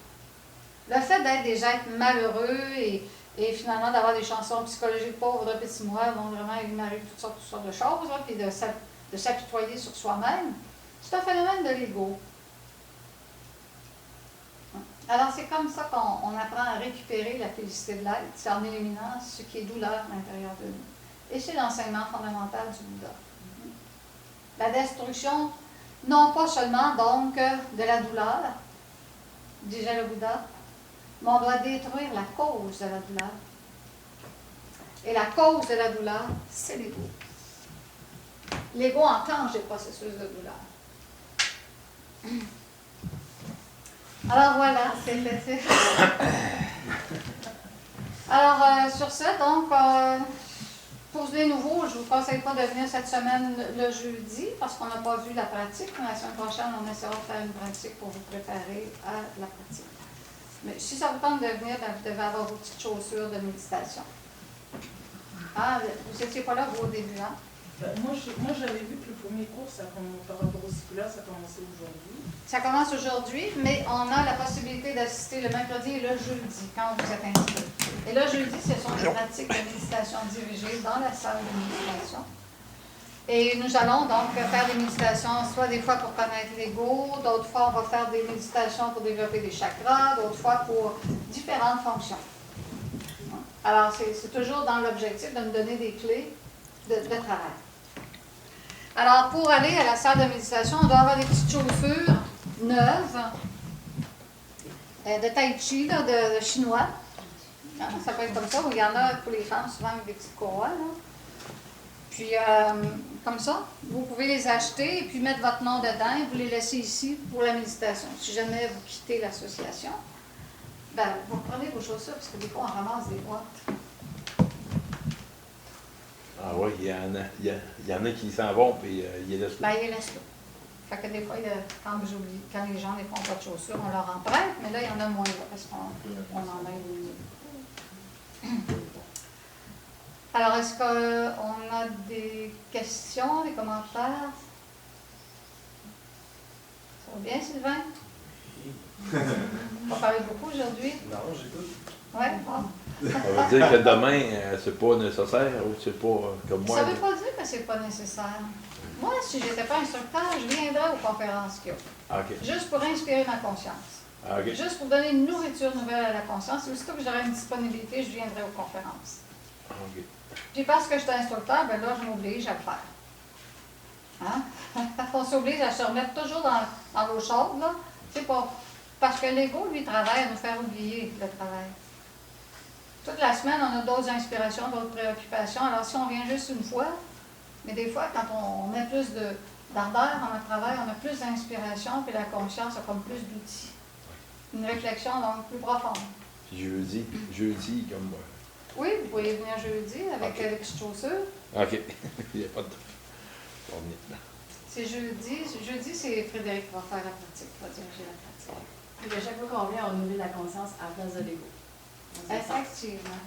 Le fait d'être des êtres malheureux et finalement d'avoir des chansons psychologiques pauvres de petits mois, vont vraiment énumérer toutes sortes de choses, puis de s'apitoyer sur soi-même, c'est un phénomène de l'ego. Alors, c'est comme ça qu'on apprend à récupérer la félicité de l'être, c'est en éliminant ce qui est douleur à l'intérieur de nous. Et c'est l'enseignement fondamental du Bouddha. La destruction, non pas seulement donc de la douleur, disait le Bouddha, mais on doit détruire la cause de la douleur. Et la cause de la douleur, c'est l'ego. L'ego enclenche des processus de douleur. Alors voilà, c'est fait. Alors, sur ce, donc, pour les nouveaux, je ne vous conseille pas de venir cette semaine le jeudi, parce qu'on n'a pas vu la pratique. Mais la semaine prochaine, on essaiera de faire une pratique pour vous préparer à la pratique. Mais si ça vous tente de venir, ben, vous devez avoir vos petites chaussures de méditation. Ah, vous n'étiez pas là, vous, au début, hein? Moi, j'avais vu que le premier cours, par rapport au circulaire, ça commençait aujourd'hui. Ça commence aujourd'hui, mais on a la possibilité d'assister le mercredi et le jeudi, quand vous êtes inscrit. Et le jeudi, ce sont des pratiques de méditation dirigées dans la salle de méditation. Et nous allons donc faire des méditations, soit des fois pour connaître l'ego, d'autres fois on va faire des méditations pour développer des chakras, d'autres fois pour différentes fonctions. Alors, c'est toujours dans l'objectif de nous donner des clés de travail. Alors, pour aller à la salle de méditation, on doit avoir des petites chaussures neuves, de tai chi, là, de chinois. Ça peut être comme ça, ou il y en a pour les femmes, souvent avec des petites courroies. Là. Puis, comme ça, vous pouvez les acheter et puis mettre votre nom dedans et vous les laissez ici pour la méditation. Si jamais vous quittez l'association, ben, vous prenez vos chaussures, parce que des fois, on ramasse des boîtes. Ah oui, il y en a qui s'en vont, puis ils les laissent là. Ben, ils les laissent là. Fait que des fois, quand les gens ne font pas de chaussures, on leur emprunte, mais là, il y en a moins là, parce qu'on en a une. Alors, est-ce qu'on a des questions, des commentaires? Ça va bien, Sylvain? On va parler beaucoup aujourd'hui? Non, j'écoute. Oui, bon. Ça veut dire que demain, c'est pas nécessaire ou c'est pas comme moi. Ça ne veut pas dire que c'est pas nécessaire. Moi, si je n'étais pas instructeur, je viendrais aux conférences qu'il y a. OK. Juste pour inspirer ma conscience. OK. Juste pour donner une nourriture nouvelle à la conscience. Aussitôt que j'aurai une disponibilité, je viendrai aux conférences. OK. Puis parce que je suis instructeur, ben là, je m'oblige à le faire. Hein? On s'oblige à se remettre toujours dans l'eau chaude, là. C'est pas... Parce que l'ego, lui, travaille à nous faire oublier le travail. Toute la semaine, on a d'autres inspirations, d'autres préoccupations. Alors, si on vient juste une fois, mais des fois, quand on met plus d'ardeur dans notre travail, on a plus d'inspiration, puis la conscience a comme plus d'outils. Une réflexion donc plus profonde. Jeudi, comme moi. Oui, vous pouvez venir jeudi avec les petites chaussures. OK. Il n'y a pas de... C'est jeudi. Jeudi, c'est Frédéric qui va faire la pratique, qui va diriger la pratique. Puis à chaque fois qu'on vient, on nourrit la conscience à la place de l'ego. Effectivement.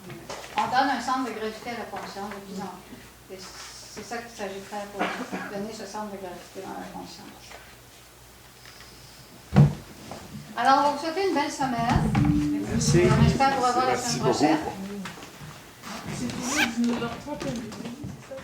On donne un centre de gravité à la conscience de plus en plus. Et c'est ça qu'il s'agit de faire pour donner ce centre de gravité dans la conscience. Alors, on va vous souhaiter une belle semaine. Merci. On espère vous revoir la semaine prochaine. C'est 19h30 c'est ça?